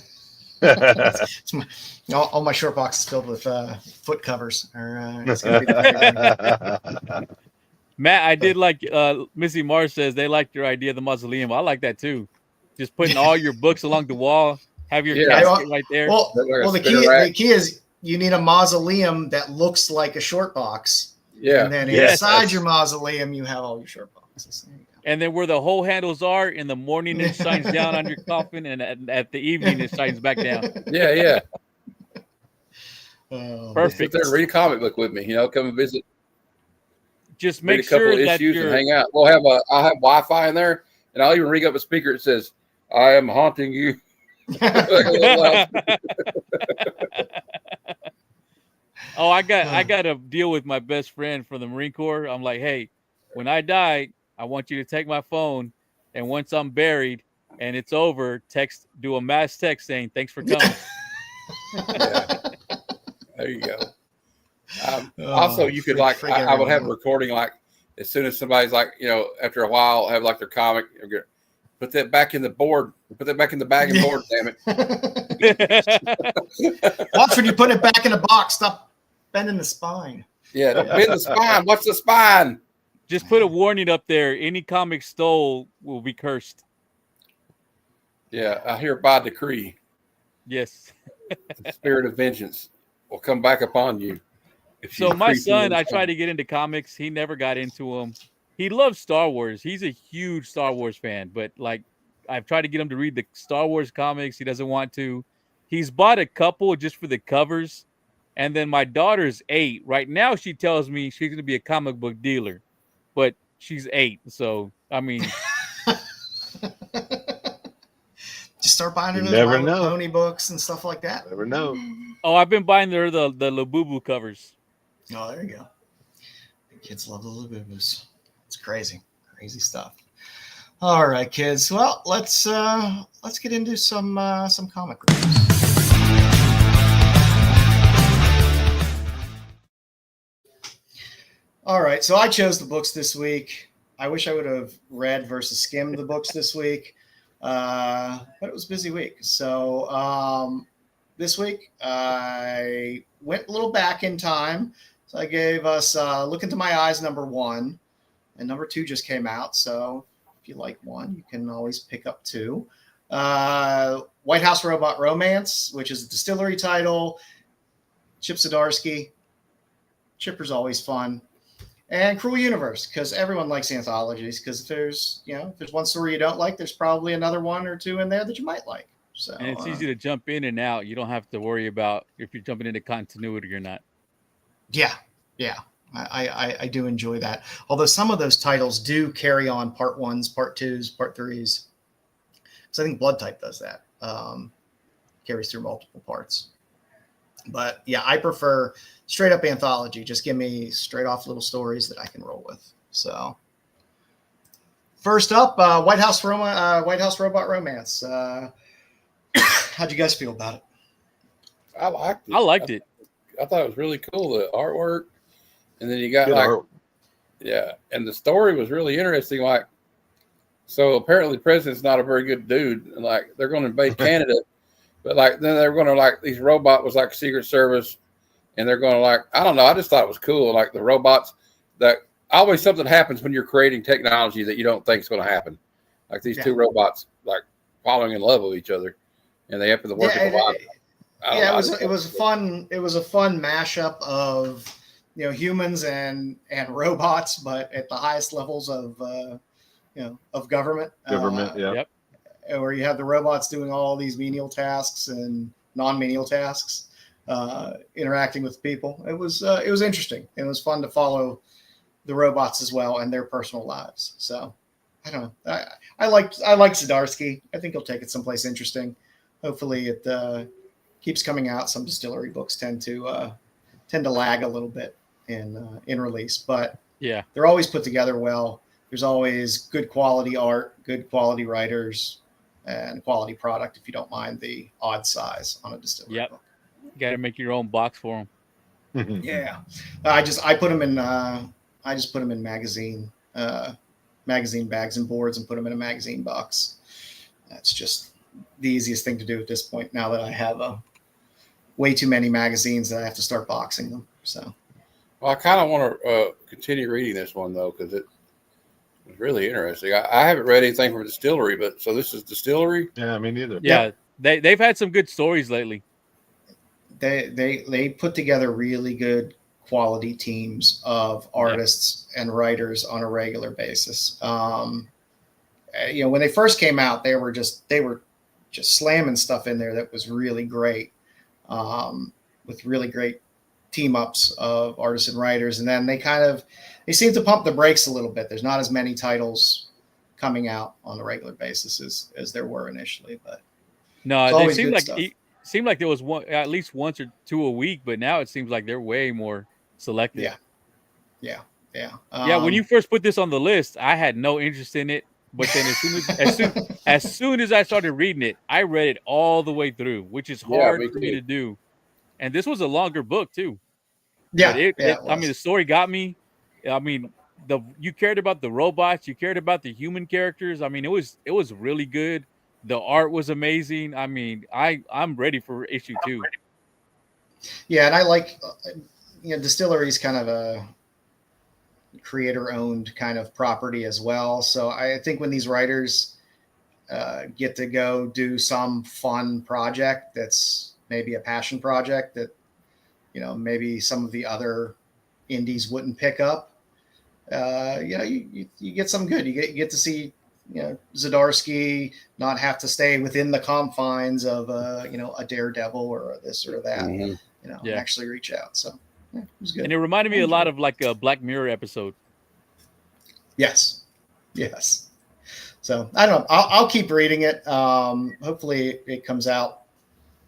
All my short boxes filled with foot covers. It's gonna be the Matt, I did like Missy Mars says they liked your idea of the mausoleum. I like that too. Just putting all your books along the wall, have your casket right there. Well, the key is you need a mausoleum that looks like a short box. Yeah. And then inside your mausoleum, you have all your short boxes. There you go. And then where the hole handles are, in the morning it shines down on your coffin, and at the evening it shines back down. Yeah. Perfect. Sit there and read a comic book with me. Come and visit. Just make sure that you're hang out. I'll have Wi-Fi in there, and I'll even ring up a speaker that says, "I am haunting you." Oh, I got a deal with my best friend from the Marine Corps. I'm like, hey, when I die, I want you to take my phone, and once I'm buried and it's over, do a mass text saying thanks for coming. Yeah. There you go. Also, you could I would have a recording as soon as somebody's after a while have their comic, put that back in the board, put that back in the bag and board, damn it. Watch when you put it back in a box, stop bending the spine. Yeah, don't bend the spine. What's the spine? Just put a warning up there. Any comic stole will be cursed. Yeah, I hereby decree. Yes. The spirit of vengeance will come back upon you. So my son, I tried to get into comics. He never got into them. He loves Star Wars. He's a huge Star Wars fan, but I've tried to get him to read the Star Wars comics. He doesn't want to. He's bought a couple just for the covers. And then my daughter's 8. Right now, she tells me she's going to be a comic book dealer, but she's 8. So, I mean, just start buying her those pony books and stuff like that. Never know. Oh, I've been buying her the Labubu covers. Oh, there you go. The kids love the Labubus. It's crazy stuff. All right, kids. Well, let's get into some comic reviews. All right, so I chose the books this week. I wish I would have read versus skimmed the books this week, but it was a busy week. So this week I went a little back in time. So I gave us Look Into My Eyes #1, and #2 just came out. So if you like 1, you can always pick up 2. White House Robot Romance, which is a distillery title. Chip Zdarsky. Chipper's always fun. And Cruel Universe, because everyone likes anthologies. Because if there's one story you don't like, there's probably another 1 or 2 in there that you might like. So and it's easy to jump in and out. You don't have to worry about if you're jumping into continuity or not. Yeah. I do enjoy that. Although some of those titles do carry on part 1s, part 2s, part 3s. So I think Blood Type does that. Carries through multiple parts. But yeah, I prefer straight up anthology. Just give me straight off little stories that I can roll with. So first up, White House Robot Romance. How'd you guys feel about it? I liked it. I liked it. I thought it was really cool, the artwork. And then you got and the story was really interesting. So apparently the president's not a very good dude. Like they're going to invade Canada, but like then they're going to like these robot was like Secret Service, and they're going to like I don't know. I just thought it was cool. Like the robots that always something happens when you're creating technology that you don't think is going to happen. Like these two robots like falling in love with each other, and they happen to work at the lab. It was fun. It was a fun mashup of humans and robots, but at the highest levels of of government. Yep. Where you have the robots doing all these menial tasks and non-menial tasks, interacting with people. It was interesting. It was fun to follow the robots as well and their personal lives. So I don't know. I like Zdarsky. I think he'll take it someplace interesting. Hopefully it keeps coming out. Some distillery books tend to lag a little bit in release, but they're always put together well. There's always good quality art, good quality writers, and quality product. If you don't mind the odd size on a distillery book, you got to make your own box for them. Yeah, I put them in. I just put them in magazine bags and boards and put them in a magazine box. That's just the easiest thing to do at this point. Now that I have way too many magazines that I have to start boxing them. So, well, I kind of want to continue reading this one though because it was really interesting. I haven't read anything from a distillery, but so this is distillery. Yeah, me neither. Yeah, they've had some good stories lately. They put together really good quality teams of artists and writers on a regular basis. When they first came out, they were just slamming stuff in there that was really great, with really great team ups of artists and writers. And then they seem to pump the brakes a little bit. There's not as many titles coming out on a regular basis as there were initially, but no, they seemed like there was at least once or two a week, but now it seems like they're way more selective. Yeah. When you first put this on the list, I had no interest in it. But then as soon as I started reading it, I read it all the way through, which is hard for me to do. And this was a longer book too. Yeah, I mean, the story got me. I mean, you cared about the robots, you cared about the human characters. I mean, it was really good. The art was amazing. I mean, I'm ready for issue 2. Yeah, and I like Distillery is kind of a creator-owned kind of property as well. So I think when these writers get to go do some fun project that's maybe a passion project that maybe some of the other indies wouldn't pick up, you get some good. You get to see Zdarsky not have to stay within the confines of a Daredevil or a this or that. Mm-hmm. Actually reach out. So it was good. And it reminded me a lot of like a Black Mirror episode. Yes. So I don't know. I'll keep reading it. Hopefully it comes out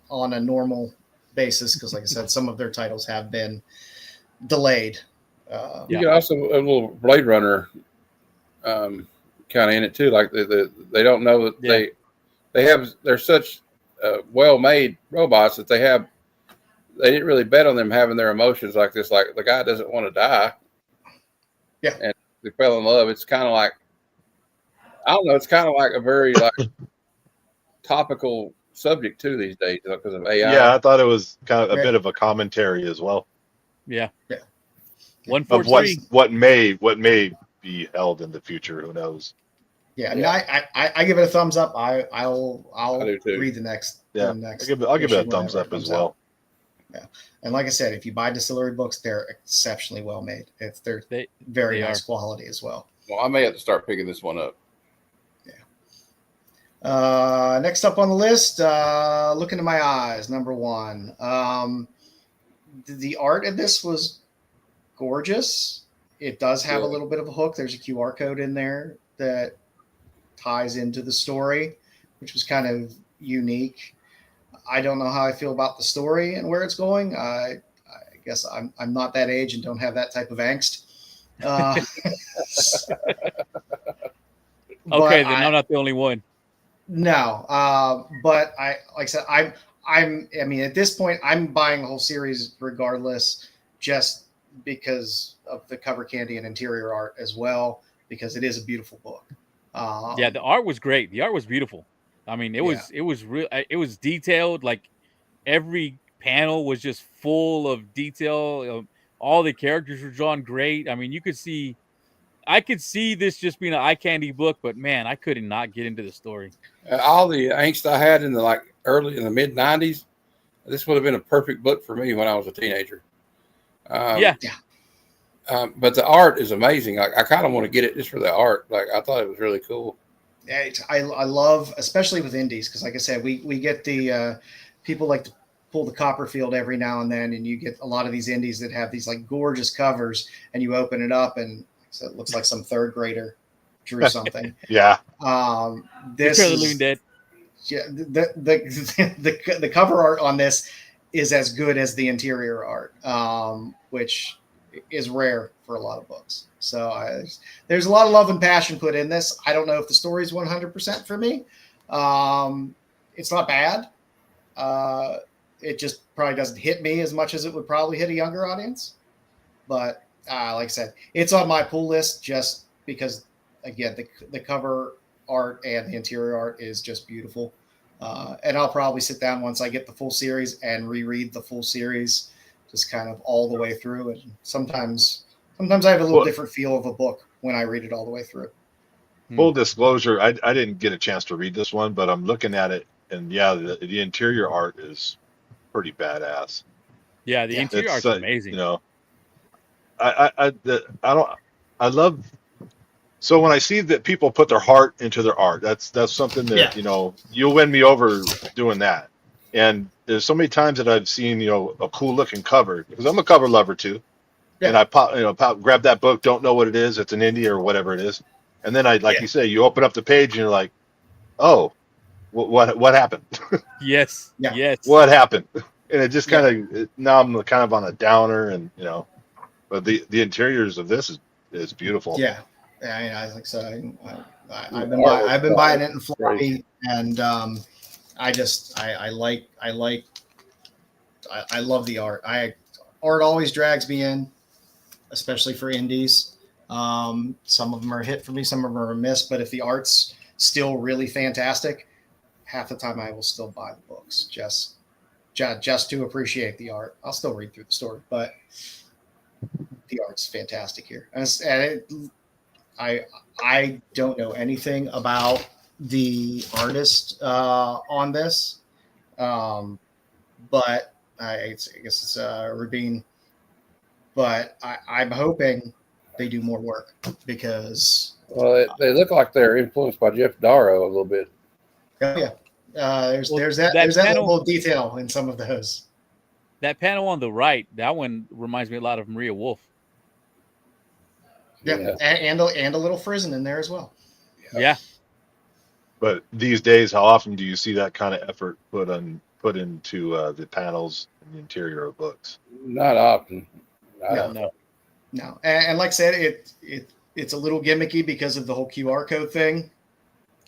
on a normal basis because, like I said, some of their titles have been delayed. You got also a little Blade Runner kind of in it too. Like they don't know that they're such well-made robots that they didn't really bet on them having their emotions like this. Like the guy doesn't want to die. Yeah. And they fell in love. It's kind of like, I don't know. It's kind of like a very like topical subject too these days because of AI. Yeah, I thought it was kind of a bit of a commentary as well. Yeah. 143. Of what may be held in the future. Who knows? Yeah. No, I give it a thumbs up. I'll read the next. Yeah. I'll give it a thumbs up as well. Yeah. And like I said, if you buy Distillery books, they're exceptionally well made. They're very nice quality as well. Well, I may have to start picking this one up. Yeah. Next up on the list, Look Into My Eyes, number 1. The art in this was gorgeous. It does have a little bit of a hook. There's a QR code in there that ties into the story, which was kind of unique. I don't know how I feel about the story and where it's going. I guess I'm not that age and don't have that type of angst. Okay, then I'm not the only one. No, but like I said, I mean, at this point, I'm buying the whole series regardless, just because of the cover candy and interior art as well, because it is a beautiful book. Yeah, the art was great. The art was beautiful. I mean, it was real. It was detailed. Like every panel was just full of detail. All the characters were drawn great. I mean, I could see this just being an eye candy book, but man, I could not get into the story. All the angst I had in the mid '90s, this would have been a perfect book for me when I was a teenager. Yeah. But the art is amazing. I kind of want to get it just for the art. Like I thought it was really cool. Yeah, I love, especially with indies, because like I said, we get the people like to pull the Copperfield every now and then, and you get a lot of these indies that have these like gorgeous covers, and you open it up and so it looks like some third grader drew something. Yeah. This is Living Dead. Yeah, the cover art on this is as good as the interior art, which is rare for a lot of books. So there's a lot of love and passion put in this. I don't know if the story is 100% for me. It's not bad. It just probably doesn't hit me as much as it would probably hit a younger audience. But like I said, it's on my pull list just because, again, the cover art and the interior art is just beautiful. And I'll probably sit down once I get the full series and reread the full series, just kind of all the way through. And sometimes I have a little different feel of a book when I read it all the way through. Full disclosure, I didn't get a chance to read this one, but I'm looking at it, and yeah, the interior art is pretty badass. Yeah, the interior art's amazing. You know, I love. So when I see that people put their heart into their art, that's something that you'll win me over doing that. And there's so many times that I've seen a cool looking cover, because I'm a cover lover too. Yeah. And I grab that book, don't know what it is, it's an indie or whatever it is, and then you say, you open up the page and you're like, oh, what happened? Yes. What happened? And it just kind of now I'm kind of on a downer, and but the interiors of this is beautiful. Yeah. Yeah, I think so. I've been buying it in floppy, and I love the art. Art always drags me in, especially for indies. Some of them are a hit for me, some of them are a miss. But if the art's still really fantastic, half the time I will still buy the books just to appreciate the art. I'll still read through the story, but the art's fantastic here. I don't know anything about the artist on this, but I guess it's Rabin. But I'm hoping they do more work, because they look like they're influenced by Jeff Darrow a little bit. Oh yeah, there's that level of detail in some of those. That panel on the right, that one reminds me a lot of Maria Wolf. Yeah. And a little Frizen in there as well. Yeah. But these days, how often do you see that kind of effort put into the panels and the interior of books? Not often. No. And like I said, it's a little gimmicky because of the whole QR code thing,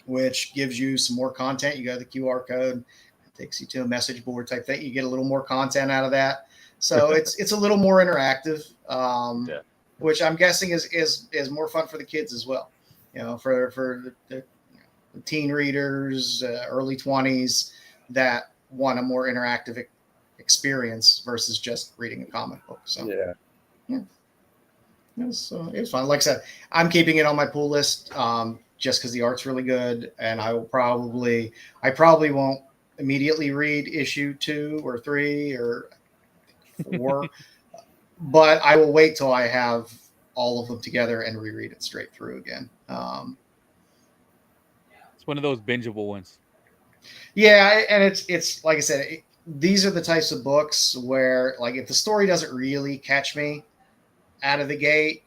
which gives you some more content. You go to the QR code, it takes you to a message board type thing. You get a little more content out of that. So it's a little more interactive. Which I'm guessing is more fun for the kids as well. For the teen readers, early 20s that want a more interactive experience versus just reading a comic book. So yeah. It was fun. Like I said, I'm keeping it on my pull list just because the art's really good, and I probably won't immediately read issue 2 or 3 or 4. But I will wait till I have all of them together and reread it straight through again. It's one of those bingeable ones. Yeah, and it's like I said, these are the types of books where, like, if the story doesn't really catch me out of the gate,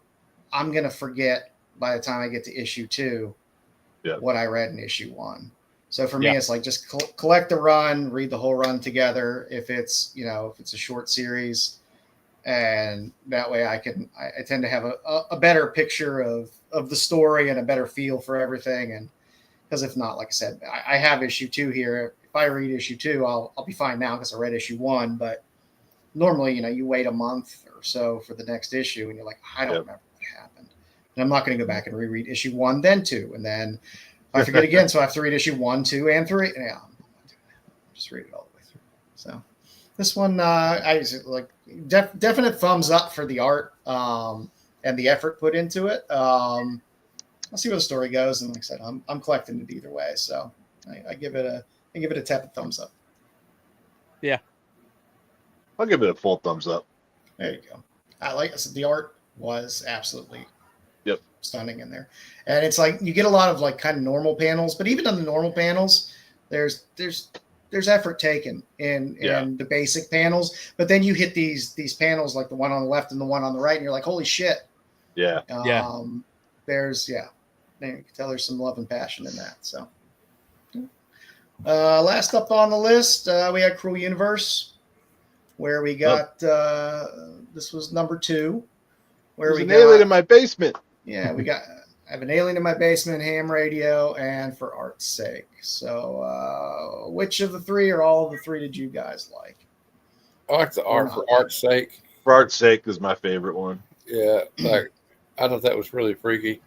I'm gonna forget by the time I get to issue 2 what I read in issue 1. So for me, it's like just collect the run, read the whole run together. If it's a short series. And that way I tend to have a better picture of the story and a better feel for everything. And because if not, like I said, I have issue 2 here. If I read issue 2, I'll be fine now because I read issue 1. But normally, you wait a month or so for the next issue, and you're like, I don't remember what happened. And I'm not going to go back and reread issue 1, then 2, and then I forget again. So I have to read issue 1, 2, and 3. Yeah, just read it all the way through. So this one, I like definite thumbs up for the art and the effort put into it. I'll see where the story goes, and like I said, I'm collecting it either way. So I give it a tepid thumbs up. Yeah, I'll give it a full thumbs up. There you go. I said, the art was absolutely stunning in there, and it's like you get a lot of like kind of normal panels, but even on the normal panels, there's effort taken in the basic panels, but then you hit these panels like the one on the left and the one on the right, and you're like, holy shit. Yeah. There's you can tell there's some love and passion in that. So last up on the list, we had Cruel Universe, where we got this was number 2, where we got an alien in my basement. Yeah, I have an alien in my basement, ham radio, and For Art's Sake. So which of the 3 or all of the 3 did you guys like? I like the art For Art's Sake. For Art's Sake is my favorite one. Yeah, like I thought that was really freaky.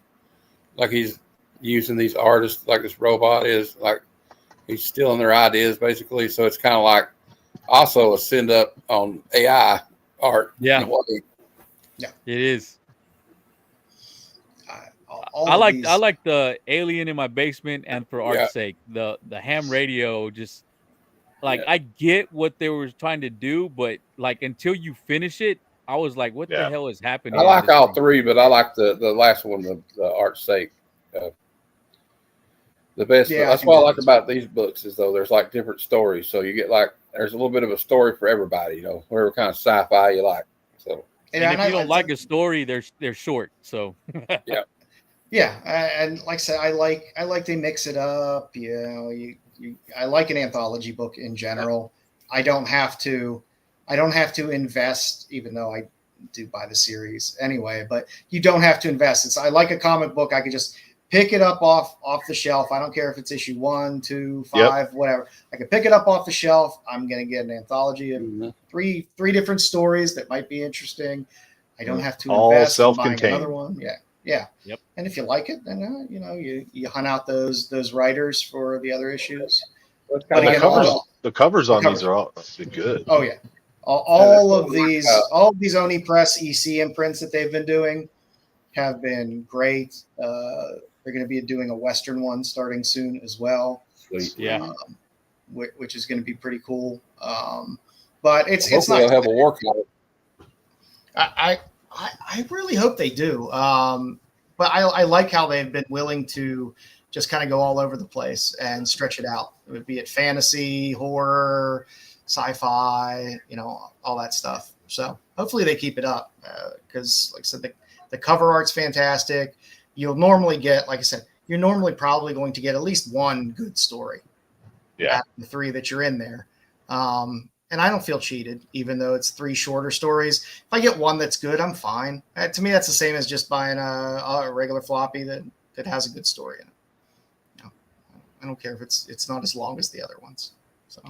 Like he's using these artists, like this robot is, like he's stealing their ideas basically. So it's kind of like also a send up on AI art. Yeah, yeah, it is. I like the alien in my basement and For Art's Sake. The ham radio, just like I get what they were trying to do, but like until you finish it, I was like, what the hell is happening? I like all 3, but I like the last one, the Art's Sake. The best. Yeah, that's what I like about these books is though there's like different stories, so you get like there's a little bit of a story for everybody. Whatever kind of sci-fi you like. So and if you don't like a story, they're short. So yeah. Yeah, and like I said, I like they mix it up. I like an anthology book in general. I don't have to invest, even though I do buy the series anyway. But you don't have to invest. I like a comic book. I could just pick it up off the shelf. I don't care if it's issue 1, 2, 5, whatever. I can pick it up off the shelf. I'm going to get an anthology of three different stories that might be interesting. I don't have to invest in buying another one. Yeah. Yep. And if you like it, then you hunt out those writers for the other issues. But again, the covers on these are all good. Oh yeah, all of these Oni Press EC imprints that they've been doing have been great. They're going to be doing a Western one starting soon as well. Sweet. Yeah, which is going to be pretty cool. But it's not. They'll have a war comic. I really hope they do. But I like how they've been willing to just kind of go all over the place and stretch it out. It would be it fantasy, horror, sci-fi, all that stuff. So hopefully they keep it up because, like I said, the cover art's fantastic. You'll normally get, like I said, you're normally probably going to get at least one good story. Yeah, out of the 3 that you're in there. And I don't feel cheated, even though it's 3 shorter stories. If I get one that's good, I'm fine. To me, that's the same as just buying a regular floppy that has a good story in it. I don't care if it's not as long as the other ones. So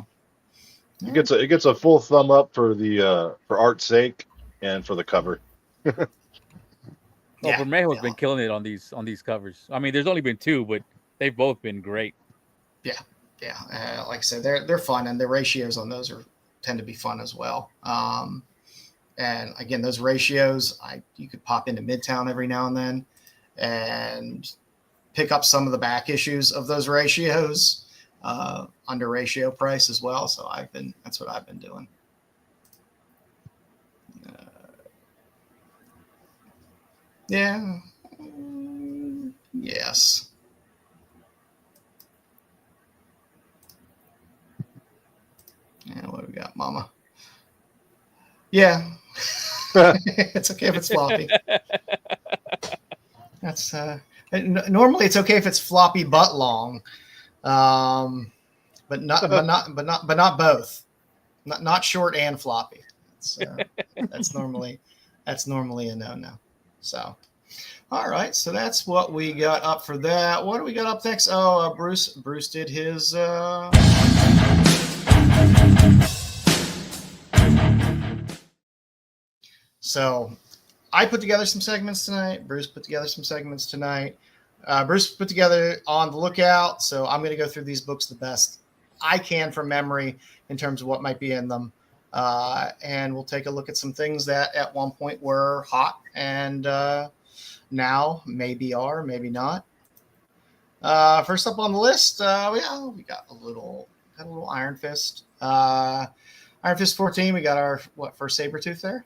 it gets a full thumb up for the for Art's Sake and for the cover. Vermejo's been killing it on these covers. I mean, there's only been 2, but they've both been great. Yeah. Like I said, they're fun, and the ratios on those tend to be fun as well. And again, those ratios, you could pop into Midtown every now and then and pick up some of the back issues of those ratios under ratio price as well. So that's what I've been doing. Yeah. Yes. Yeah, what do we got, Mama? Yeah. It's okay if it's floppy. That's normally it's okay if it's floppy but long. But not both. Not short and floppy. That's normally a no. So all right, so that's what we got up for that. What do we got up next? Oh, Bruce did his So I put together some segments tonight. Bruce put together some segments tonight. Bruce put together On the Lookout. So I'm going to go through these books the best I can from memory in terms of what might be in them. And we'll take a look at some things that at one point were hot and now maybe are, maybe not. First up on the list, we got a little Iron Fist. Iron Fist 14, we got our first Sabretooth there.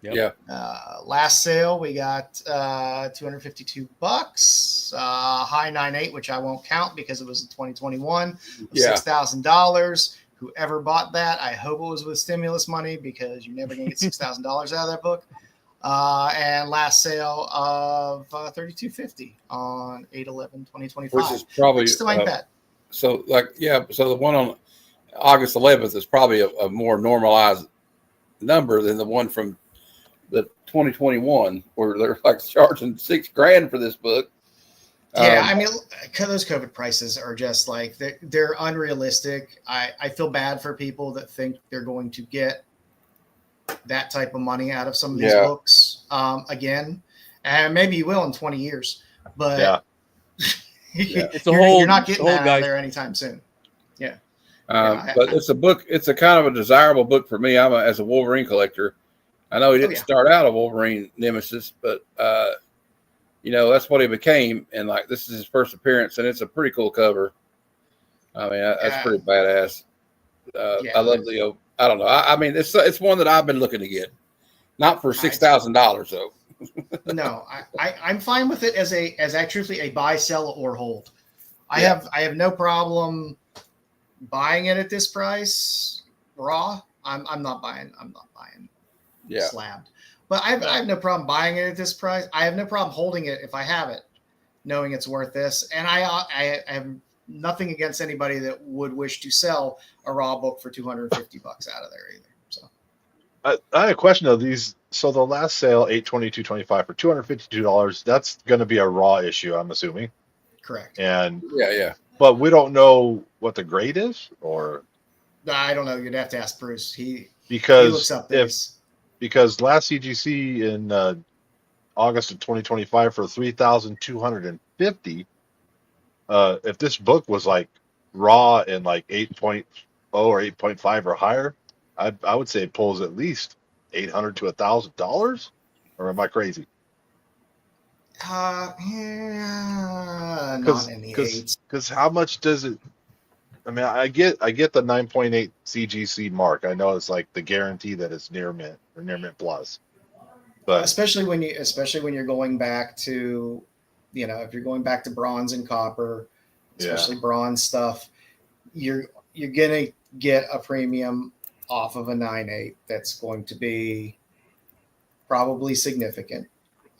Yep. Yeah. Last sale, we got $252. High 9.8, which I won't count because it was in 2021. $6,000. Whoever bought that, I hope it was with stimulus money because you're never gonna get $6,000 out of that book. And last sale of $32.50 on 8/11/2025, which is probably still ain't bad. So the one on August 11th is probably a more normalized number than the one from the 2021 where they're like charging $6,000 for this book. Yeah, I mean, those COVID prices are just like they're unrealistic. I feel bad for people that think they're going to get that type of money out of some of these books again, and maybe you will in 20 years. But it's you're not getting that out of there anytime soon. Yeah. But it's a book. It's a kind of a desirable book for me. As a Wolverine collector. I know he didn't start out a Wolverine nemesis, but that's what he became. And like, this is his first appearance, and it's a pretty cool cover. I mean, that's pretty badass. I love the. I don't know. I mean, it's one that I've been looking to get, not for $6,000 though. No, I'm fine with it as truthfully a buy, sell, or hold. I have no problem buying it at this price raw. I'm not buying. Slabbed. But I have no problem buying it at this price. I have no problem holding it if I have it, knowing it's worth this. And I have nothing against anybody that would wish to sell a raw book for $250 out of there either. So I had a question of these. So the last sale, $822.25 for $252. That's going to be a raw issue, I'm assuming. Correct. And but we don't know what the grade is, or I don't know. You'd have to ask Bruce. He looks up this. Because last CGC in August of 2025 for $3,250. If this book was like raw and like 8.0 or 8.5 or higher, I would say it pulls at least $800 to $1,000. Or am I crazy? Not in the eights. Because how much does it? I mean, I get the 9.8 CGC mark. I know it's like the guarantee that it's near mint or near mint plus. But especially when you're going back to, if you're going back to bronze and copper, especially bronze stuff, you're gonna get a premium off of a 9.8 that's going to be probably significant.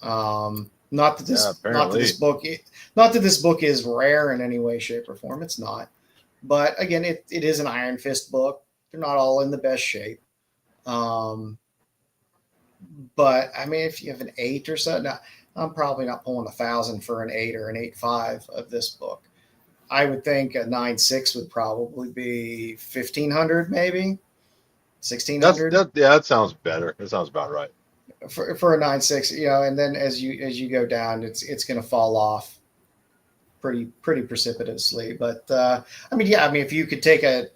Not that this book is rare in any way, shape, or form. It's not. But again, it is an Iron Fist book. They're not all in the best shape. But I mean, if you have an 8 or so, now, I'm probably not pulling $1,000 for an 8 or an 8.5 of this book. I would think a 9.6 would probably be $1,500, maybe $1,600. That sounds better. That sounds about right for a 9.6. And then as you go down, it's going to fall off pretty precipitously. But if you could take a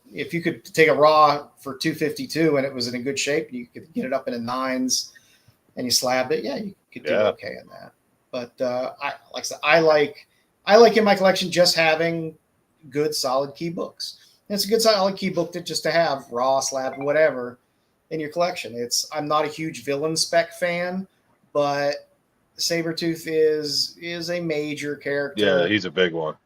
raw for $252 and it was in good shape, you could get it up in a 9s and you slabbed it. Yeah, you could do okay in that. But I like in my collection just having good solid key books. And it's a good solid key book to have raw, slab, whatever in your collection. I'm not a huge villain spec fan, but Sabretooth is a major character. Yeah, he's a big one.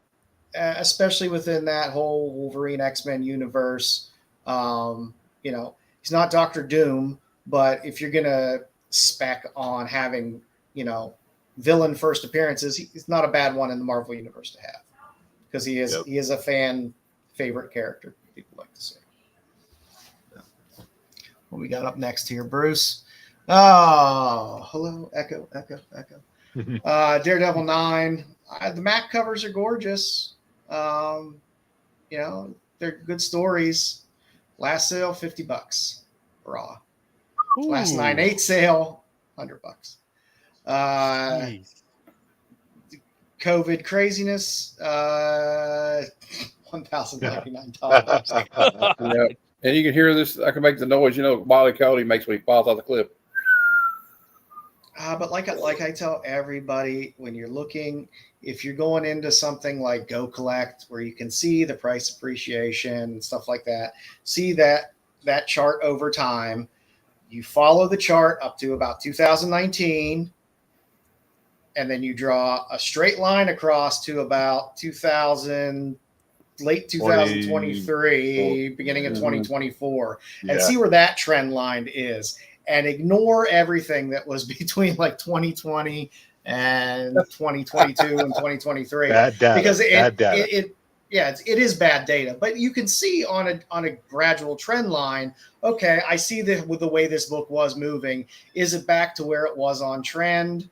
Especially within that whole Wolverine X-Men universe. He's not Doctor Doom, but if you're going to spec on having, villain first appearances, he's not a bad one in the Marvel universe to have. Because he is a fan favorite character, people like to say. What we got up next here, Bruce? Oh, hello, Echo. Daredevil 9. The Mac covers are gorgeous. They're good stories. Last sale, $50 raw. Ooh. Last 9.8 sale, $100. COVID craziness, $1,099. Yeah. And you can hear this. I can make the noise, Wile E. Coyote makes when he falls off the cliff. But like I tell everybody, when you're looking, if you're going into something like Go Collect, where you can see the price appreciation and stuff like that, see that chart over time, you follow the chart up to about 2019, and then you draw a straight line across to about late 2023, beginning of 2024, and see where that trend line is. And ignore everything that was between like 2020 and 2022 and 2023. Bad data. Because it is bad data. But you can see on a gradual trend line, okay, I see with the way this book was moving. Is it back to where it was on trend?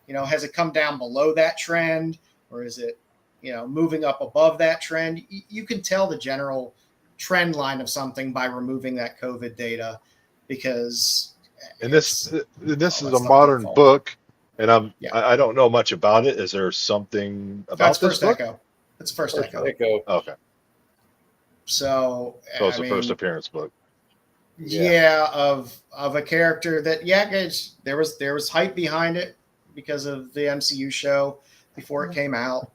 Has it come down below that trend? Or is it, moving up above that trend? You can tell the general trend line of something by removing that COVID data, because this is a modern book, and I don't know much about it. Is there something about this book? Echo. It's first Echo. Okay. So it's a first appearance book. Yeah, of a character that there was hype behind it because of the MCU show before it came out.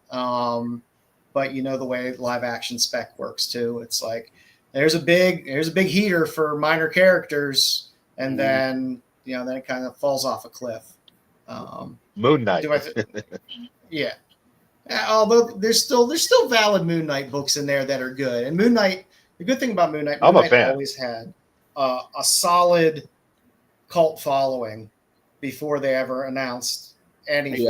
But the way live action spec works too, it's like there's a big heater for minor characters, and then then it kind of falls off a cliff. Moon Knight. Yeah. Although there's still valid Moon Knight books in there that are good. And Moon Knight, the good thing about Moon Knight, I'm a fan. Always had a solid cult following before they ever announced anything.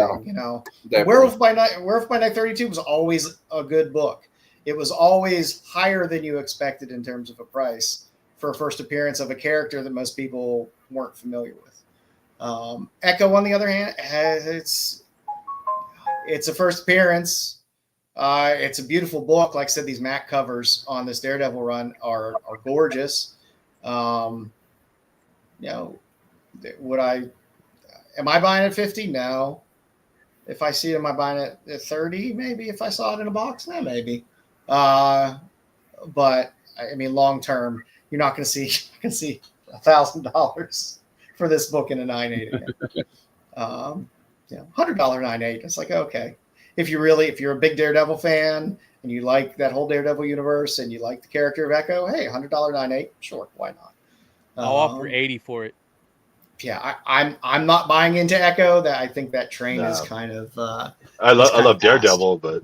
Werewolf by Night 32 was always a good book. It was always higher than you expected in terms of a price for a first appearance of a character that most people weren't familiar with. Echo, on the other hand, it's a first appearance. It's a beautiful book. Like I said, these MAC covers on this Daredevil run are gorgeous. Am I buying it at 50? No. If I see it, am I buying it at 30? Maybe. If I saw it in a box, maybe. But I mean, long term, you're not going to see $1,000 for this book in a 9.8 again. $100 9.8. It's like, okay, if you're a big Daredevil fan and you like that whole Daredevil universe and you like the character of Echo, hey, $100 9.8, sure, why not? I'll offer 80 for it. Yeah, I'm not buying into Echo. That I think that train is kind of. I love Daredevil, but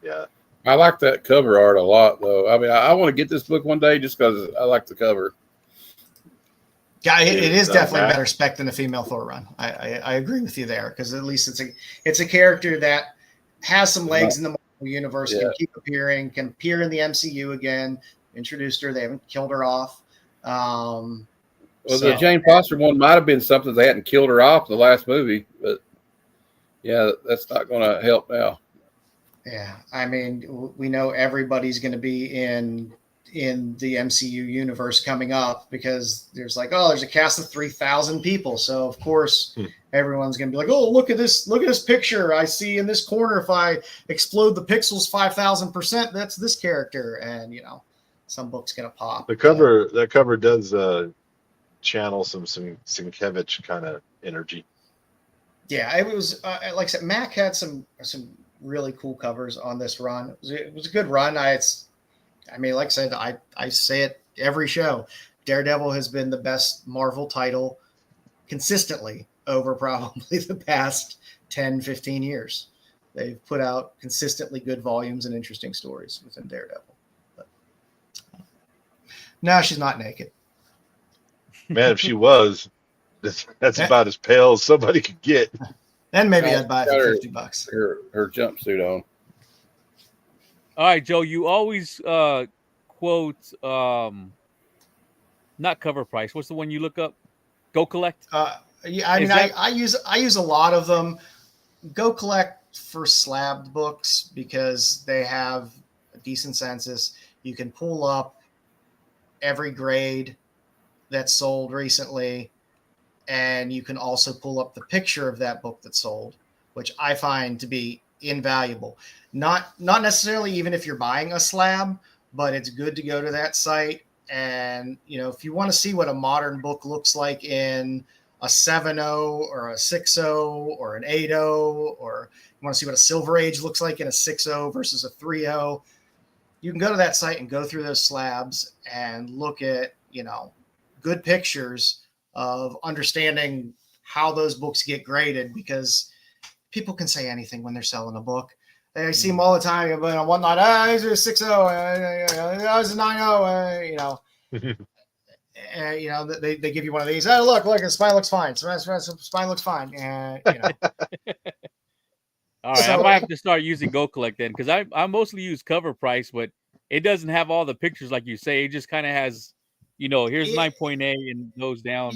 yeah, I like that cover art a lot, though. I mean, I want to get this book one day just because I like the cover. Yeah, it is definitely better spec than a female Thor run. I agree with you there, because at least it's a character that has some legs in the Marvel universe, can keep appearing, can appear in the MCU again. Introduced her, they haven't killed her off. The Jane Foster one might have been something they hadn't killed her off the last movie, but yeah, that's not going to help now. Yeah, I mean, we know everybody's going to be in the MCU universe coming up, because there's a cast of 3,000 people. So of course everyone's going to be like, oh, look at this picture I see in this corner. If I explode the pixels 5,000%, that's this character. And some book's going to pop. That cover does channel some Sienkiewicz kind of energy. Yeah, it was like I said, Mac had some really cool covers on this run. It was a good run. I mean, like I said, I say it every show. Daredevil has been the best Marvel title consistently over probably the past 10, 15 years. They've put out consistently good volumes and interesting stories within Daredevil. But no, she's not naked. Man, if she was, that's about as pale as somebody could get. Then maybe I'd buy it for $50. Her jumpsuit on. All right, Joe, you always quote not cover price. What's the one you look up? Go Collect? Yeah, I mean, I use a lot of them. Go Collect for slabbed books because they have a decent census. You can pull up every grade that's sold recently. and you can also pull up the picture of that book that sold, which I find to be invaluable. Not necessarily even if you're buying a slab, but it's good to go to that site. And, if you want to see what a modern book looks like in a 7.0 or a 6.0 or an 8.0, or you want to see what a Silver Age looks like in a 6.0 versus a 3.0, you can go to that site and go through those slabs and look at, good pictures of understanding how those books get graded, because people can say anything when they're selling a book. I see them all the time. But on one night, this is a 6.0, this is a 9.0, they give you one of these. Oh, look, the spine looks fine. Spine looks fine. And, All right, I might have to start using Go Collect then, because I mostly use Cover Price, but it doesn't have all the pictures like you say. It just kind of has, here's 9.8 and goes down.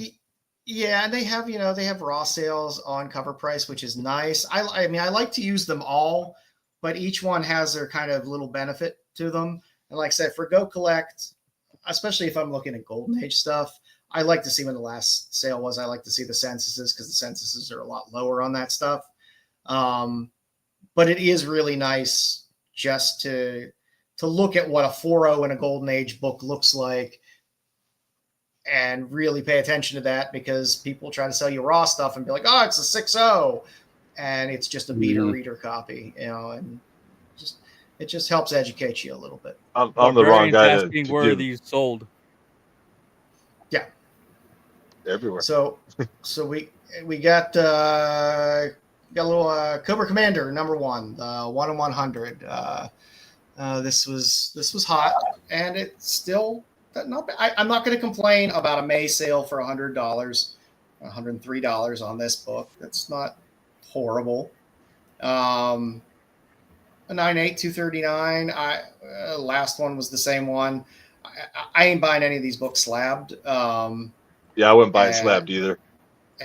Yeah, and they have raw sales on Cover Price, which is nice. I mean, I like to use them all, but each one has their kind of little benefit to them. And like I said, for Go Collect, especially if I'm looking at Golden Age stuff, I like to see when the last sale was. I like to see the censuses, because the censuses are a lot lower on that stuff. But it is really nice just to look at what a 4.0 in a Golden Age book looks like, and really pay attention to that, because people try to sell you raw stuff and be like, oh, it's a 6.0, and it's just a beta reader copy, and it just helps educate you a little bit. I'm the wrong guy to where these sold. Yeah, everywhere. So we got a little Cobra Commander #1, 1 in 100. This was hot, and it's still not bad. I'm not going to complain about a May sale for $100, $103 on this book. That's not horrible. A 9.8, $239. Last one was the same one. I ain't buying any of these books slabbed. Yeah, I wouldn't buy it slabbed either.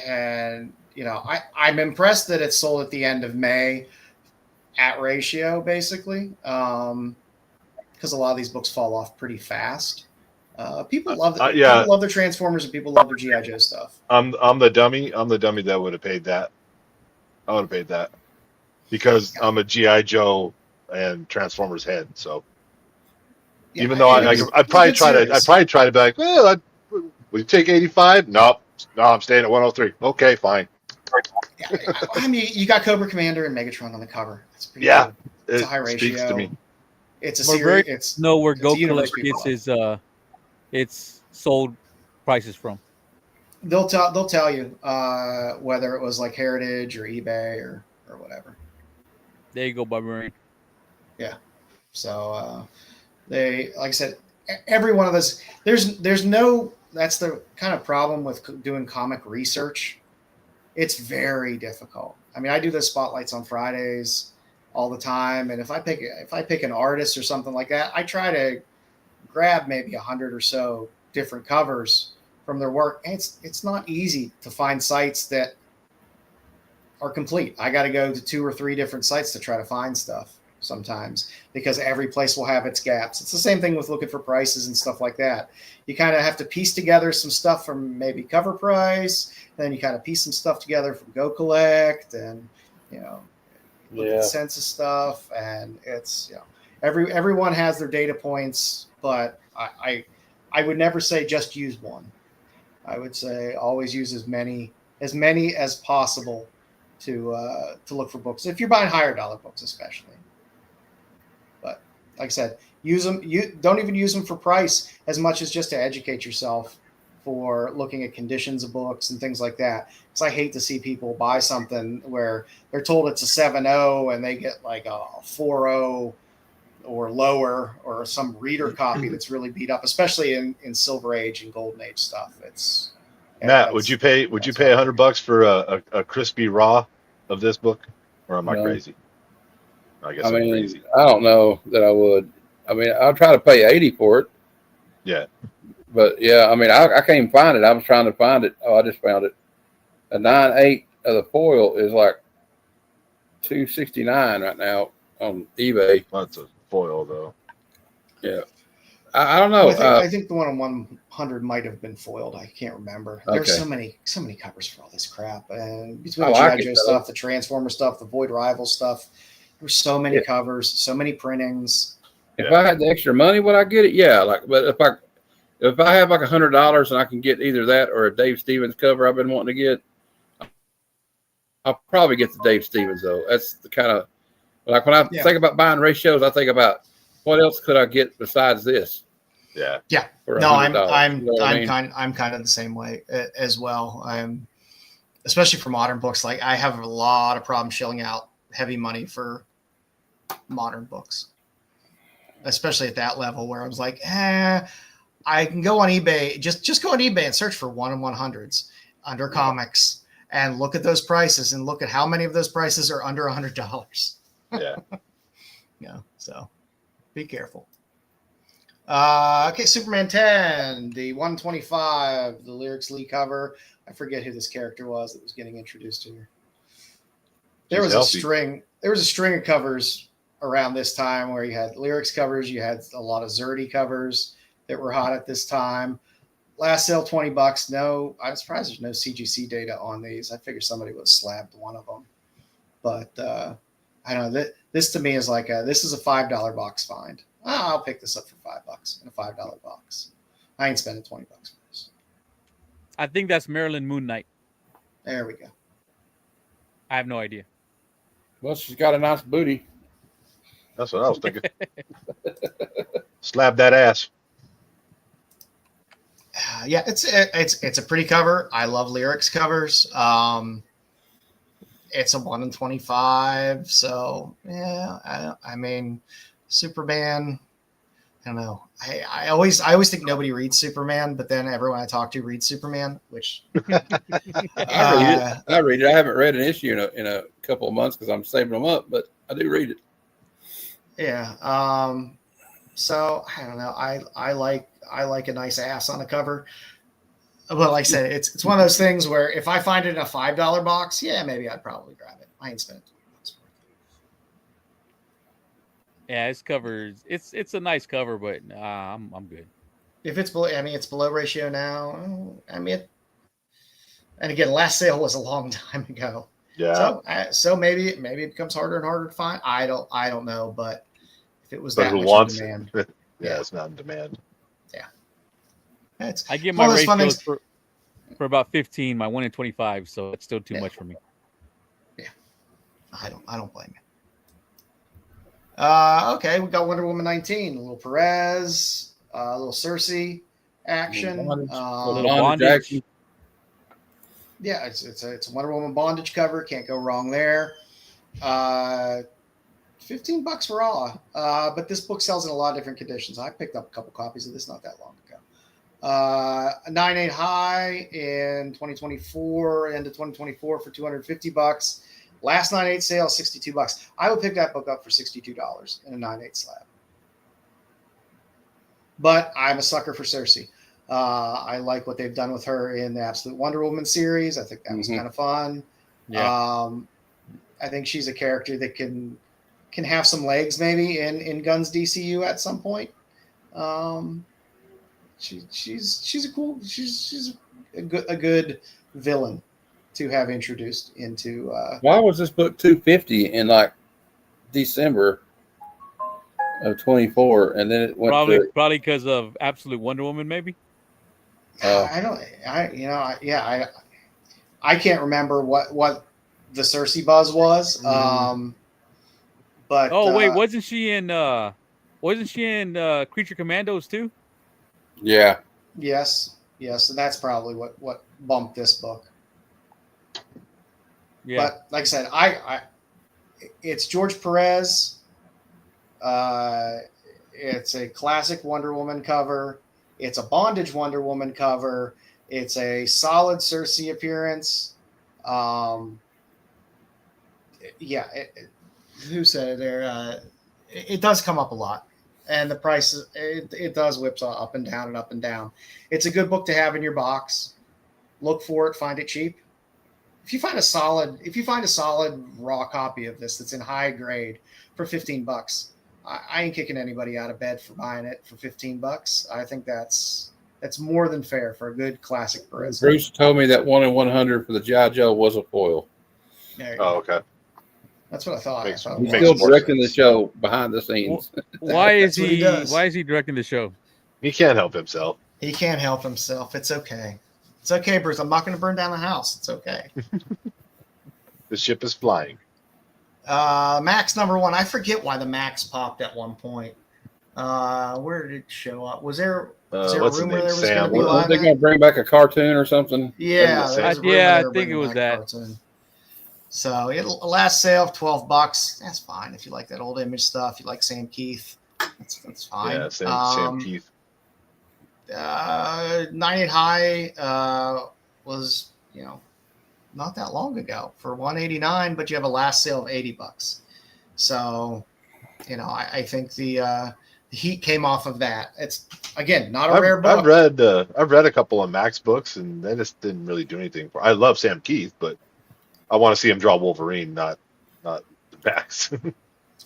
And I'm impressed that it's sold at the end of May at ratio, basically, because a lot of these books fall off pretty fast. People love people love their Transformers, and people love their G.I. Joe stuff. I'm the dummy. I'm the dummy that would have paid that. I would have paid that because I'm a G.I. Joe and Transformers head. So even though I'd probably try to be like, well, will you take 85? No, I'm staying at 103. Okay, fine. I mean, you got Cobra Commander and Megatron on the cover. It's pretty cool. It's a high ratio. Speaks to me. It's a series. It's where Go Collect gets his its sold prices from. They'll tell you whether it was like Heritage or eBay or whatever. There you go, Barbarian. Yeah. So they, like I said, every one of those. There's no. That's the kind of problem with doing comic research. It's very difficult. I mean, I do those spotlights on Fridays all the time, and if I pick an artist or something like that, I try to grab maybe 100 or so different covers from their work. And it's not easy to find sites that are complete. I got to go to 2 or 3 different sites to try to find stuff sometimes, because every place will have its gaps. It's the same thing with looking for prices and stuff like that. You kind of have to piece together some stuff from maybe Cover Price, then you kind of piece some stuff together from Go Collect, and look at the census stuff, and it's everyone has their data points, but I would never say just use one. I would say always use as many as possible to look for books, if you're buying higher dollar books especially. But like I said, use them. You don't even use them for price as much as just to educate yourself for looking at conditions of books and things like that. Because I hate to see people buy something where they're told it's a 7.0 and they get like a 4.0 or lower, or some reader copy that's really beat up, especially in Silver Age and Golden Age stuff. Matt, would you pay $100 for a crispy raw of this book, or am I crazy? I guess I'm crazy. I don't know that I would. I mean, I'll try to pay 80 for it. Yeah. But yeah, I mean, I can't even find it. I was trying to find it. Oh, I just found it. A 9.8 of the foil is like $269 right now on eBay. That's a foil though. Yeah. I don't know. I think the one on 100 might have been foiled. I can't remember. Okay. There's so many covers for all this crap. And between the G.I. Joe stuff, the Transformer stuff, the Void Rival stuff, there's so many covers, so many printings. If I had the extra money, would I get it? Yeah. But if I have like $100 and I can get either that or a Dave Stevens cover I've been wanting to get, I'll probably get the Dave Stevens though. That's the kind of like when I think about buying ratios, I think about what else could I get besides this. Yeah. No, I'm kind of the same way as well. I'm especially for modern books. Like I have a lot of problems shelling out heavy money for modern books, especially at that level where I was like, I can go on eBay, just go on eBay and search for 1/100s under comics and look at those prices and look at how many of those prices are under $100. Yeah. So be careful. Okay, Superman 10, the 125, the Lyrics Lee cover. I forget who this character was that was getting introduced here. There was a string of covers around this time where you had Lyrics covers, you had a lot of Zerdy covers that were hot at this time. Last sale $20. No, I'm surprised there's no CGC data on these. I figured somebody would have slabbed one of them. But I don't know. This to me is like this is a $5 box find. I'll pick this up for $5 in a $5 box. I ain't spending $20 for this. I think that's Marilyn Moon Knight. There we go. I have no idea. Well, she's got a nice booty. That's what I was thinking. Slap that ass. Yeah, it's a pretty cover. I love Lyrics covers. It's a 1/25. So yeah, I mean, Superman. I don't know. I always think nobody reads Superman, but then everyone I talk to reads Superman, which I read it. I haven't read an issue in a couple of months because I'm saving them up, but I do read it. Yeah. So I don't know. I like a nice ass on a cover. But like I said, it's one of those things where if I find it in a $5 box, maybe I'd probably grab it. I ain't spending $20 for it. Yeah, it's covers. It's a nice cover, but I'm good. If it's below, it's below ratio now. And again, last sale was a long time ago. Yeah. So maybe it becomes harder and harder to find. I don't know, but if it was but that who much wants in demand, it? Yeah, it's not in demand. Yeah. I get my ratios for about 15, my 1/25, so it's still too much for me. Yeah. I don't blame you. Okay, we got Wonder Woman 19, a little Perez, a little Cersei action, a little bondage. Yeah, it's a Wonder Woman bondage cover. Can't go wrong there. $15 raw. But this book sells in a lot of different conditions. I picked up a couple copies of this not that long ago. A 9.8 high in 2024, end of 2024 for $250. Last 9.8 sale, $62. I would pick that book up for $62 in a 9.8 slab. But I'm a sucker for Cersei. I like what they've done with her in the Absolute Wonder Woman series. I think that was kind of fun. Yeah. I think she's a character that can have some legs maybe in Gunn's DCU at some point. She's a good villain to have introduced into. Why was this book $250 in like December of 24, and then it went probably because of Absolute Wonder Woman, maybe. I can't remember what the Cersei buzz was. But wait, wasn't she in Creature Commandos too? Yeah. Yes, and that's probably what bumped this book. Yeah. But like I said, it's George Perez. It's a classic Wonder Woman cover. It's a bondage Wonder Woman cover. It's a solid Cersei appearance. Who said it there? It does come up a lot. And the price, it does whips up and down and up and down. It's a good book to have in your box. Look for it, find it cheap. If you find a solid raw copy of this that's in high grade for $15, I ain't kicking anybody out of bed for buying it for $15. I think that's That's more than fair for a good classic Perez. Bruce told me that 1 in 100 for the G.I. Joe was a foil. Oh, okay. That's what I thought. He's still directing the show behind the scenes. Why is he directing the show? He can't help himself. He can't help himself. It's okay. It's okay, Bruce. I'm not going to burn down the house. It's okay. The ship is flying. Max number 1. I forget why the Max popped at one point. Where did it show up? Was there a rumor there was going to be live? They're going to bring back a cartoon or something? Yeah, I think it was that. Cartoon. So last sale of $12. That's fine if you like that old Image stuff. You like Sam Keith. That's fine. Yeah, Sam Keith. 98 High was not that long ago for $189, but you have a last sale of $80. So I think the heat came off of that. It's again not a rare book. I've read a couple of Max books, and they just didn't really do anything for. I love Sam Keith, but I want to see him draw Wolverine, not the Max.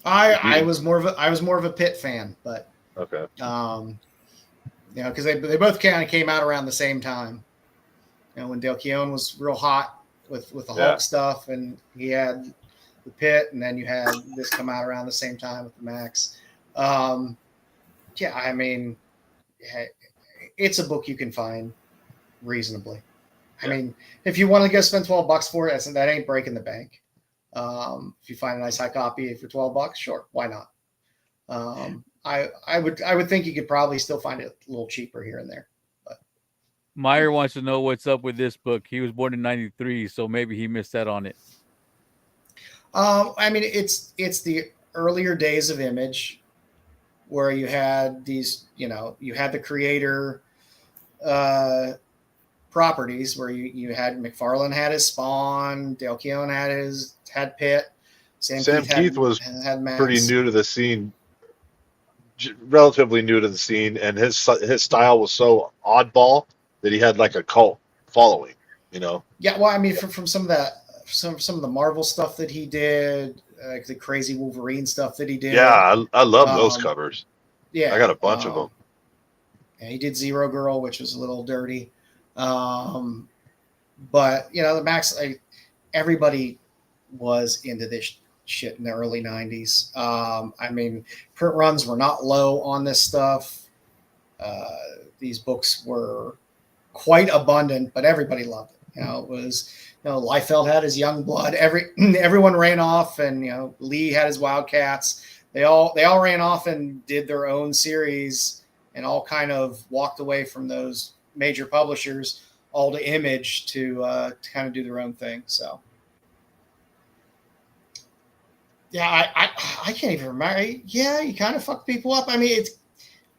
I was more of a Pitt fan, but okay. Because they both kind of came out around the same time. When Dale Keown was real hot with the Hulk stuff, and he had the Pitt, and then you had this come out around the same time with the Max. It's a book you can find reasonably. I mean, if you want to go spend $12 for it, that ain't breaking the bank. If you find a nice high copy for $12, sure, why not? I would think you could probably still find it a little cheaper here and there. But Meyer wants to know what's up with this book. He was born in '93, so maybe he missed that on it. It's the earlier days of Image, where you had these, you had the creator properties where you had McFarlane had his Spawn, Dale Keown had Pitt, Sam Keith was pretty new to the scene, relatively new to the scene, and his style was so oddball that he had like a cult following. Yeah, well, from some of that, some of the Marvel stuff that he did, the crazy Wolverine stuff that he did. Yeah, I love those covers. Yeah, I got a bunch of them. Yeah, he did Zero Girl, which was a little dirty. But the Max, everybody was into this shit in the early 90s. Print runs were not low on this stuff. These books were quite abundant, but everybody loved it. It was, Liefeld had his Young Blood. Everyone ran off, and Lee had his Wildcats. They all ran off and did their own series, and all kind of walked away from those major publishers, all to Image to kind of do their own thing. So, yeah, I can't even remember. Yeah, you kind of fuck people up. It's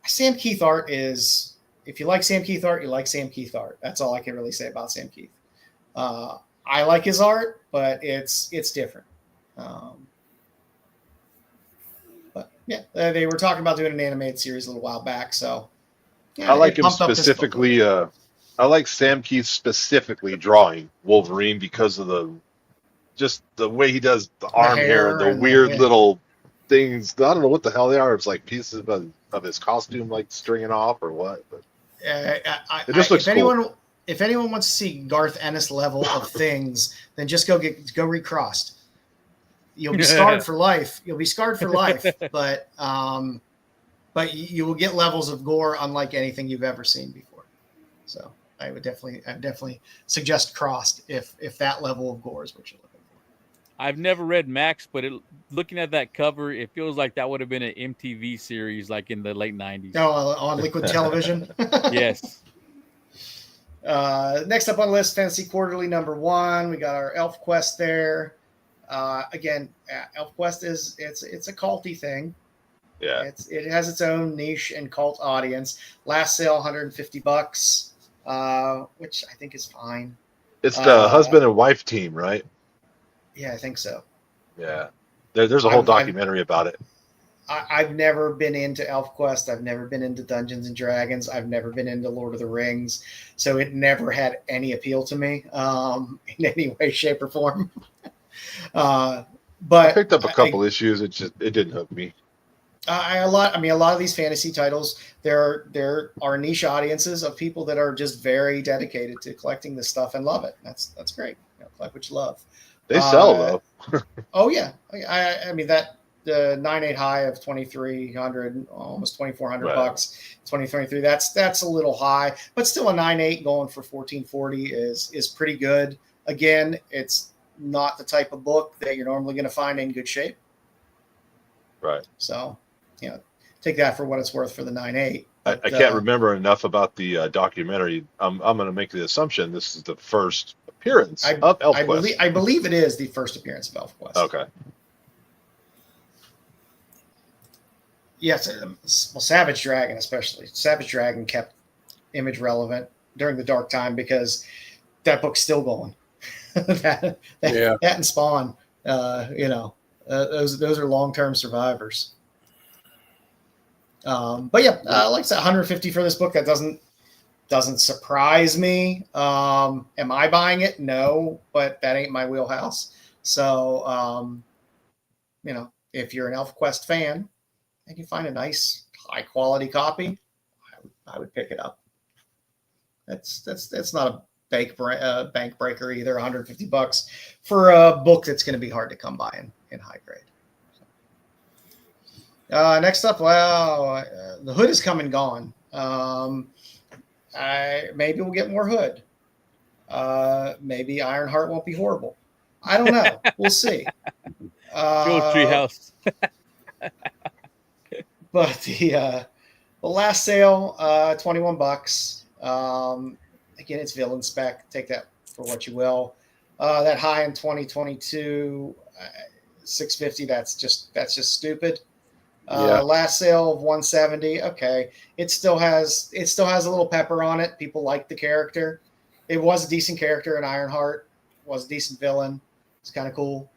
Sam Keith art is. If you like Sam Keith art, you like Sam Keith art. That's all I can really say about Sam Keith. I like his art, but it's different. But yeah, they were talking about doing an animated series a little while back. So yeah, I like him specifically. I like Sam Keith specifically drawing Wolverine because of the way he does the arm hair, the weird little things. I don't know what the hell they are. It's like pieces of his costume, like stringing off or what. But it just looks cool. If anyone wants to see Garth Ennis level of things, then just go recrossed. You'll be scarred for life. But you will get levels of gore unlike anything you've ever seen before. So I would definitely suggest crossed if that level of gore is what you're looking for. I've never read Max, but looking at that cover, it feels like that would have been an MTV series like in the late 90s. Oh, on Liquid Television? Yes. Next up on the list, Fantasy Quarterly #1. We got our Elf Quest there. Again, Elf Quest it's a culty thing. Yeah, it has its own niche and cult audience. Last sale $150, which I think is fine. It's the husband and wife team, right? Yeah, I think so. Yeah, there's a whole documentary about it. I've never been into ElfQuest. I've never been into Dungeons and Dragons. I've never been into Lord of the Rings. So it never had any appeal to me in any way, shape, or form. But I picked up a couple issues. It didn't hook me. A lot of these fantasy titles, there are niche audiences of people that are just very dedicated to collecting this stuff and love it. That's great. Collect what you love. They sell though. Oh yeah, I mean that the 9.8 high of 2,300, almost 2,400 bucks, 2023. That's a little high, but still a 9.8 going for 1,440 is pretty good. Again, it's not the type of book that you're normally going to find in good shape. Right. So, take that for what it's worth for the 9.8. I can't remember enough about the documentary. I'm going to make the assumption this is the first appearance of ElfQuest. I believe it is the first appearance of ElfQuest. Okay. Yes, well, Savage Dragon especially. Savage Dragon kept Image relevant during the dark time because that book's still going. that and Spawn, those are long-term survivors. But yeah, like I said, 150 for this book. That doesn't surprise me. Am I buying it? No, but that ain't my wheelhouse. So, if you're an ElfQuest fan and you find a nice, high-quality copy, I would pick it up. That's not a bank breaker either. 150 bucks for a book that's going to be hard to come by in high grade. Next up, the Hood is come and gone. Maybe we'll get more Hood. Maybe Ironheart won't be horrible. I don't know. We'll see. Joe Treehouse. But the last sale, 21 bucks. Again, it's villain spec. Take that for what you will. That high in 2022, 650. That's just stupid. Last sale of 170. Okay, it still has a little pepper on it. People like the character. It was a decent character in Ironheart. Was a decent villain. It's kind of cool.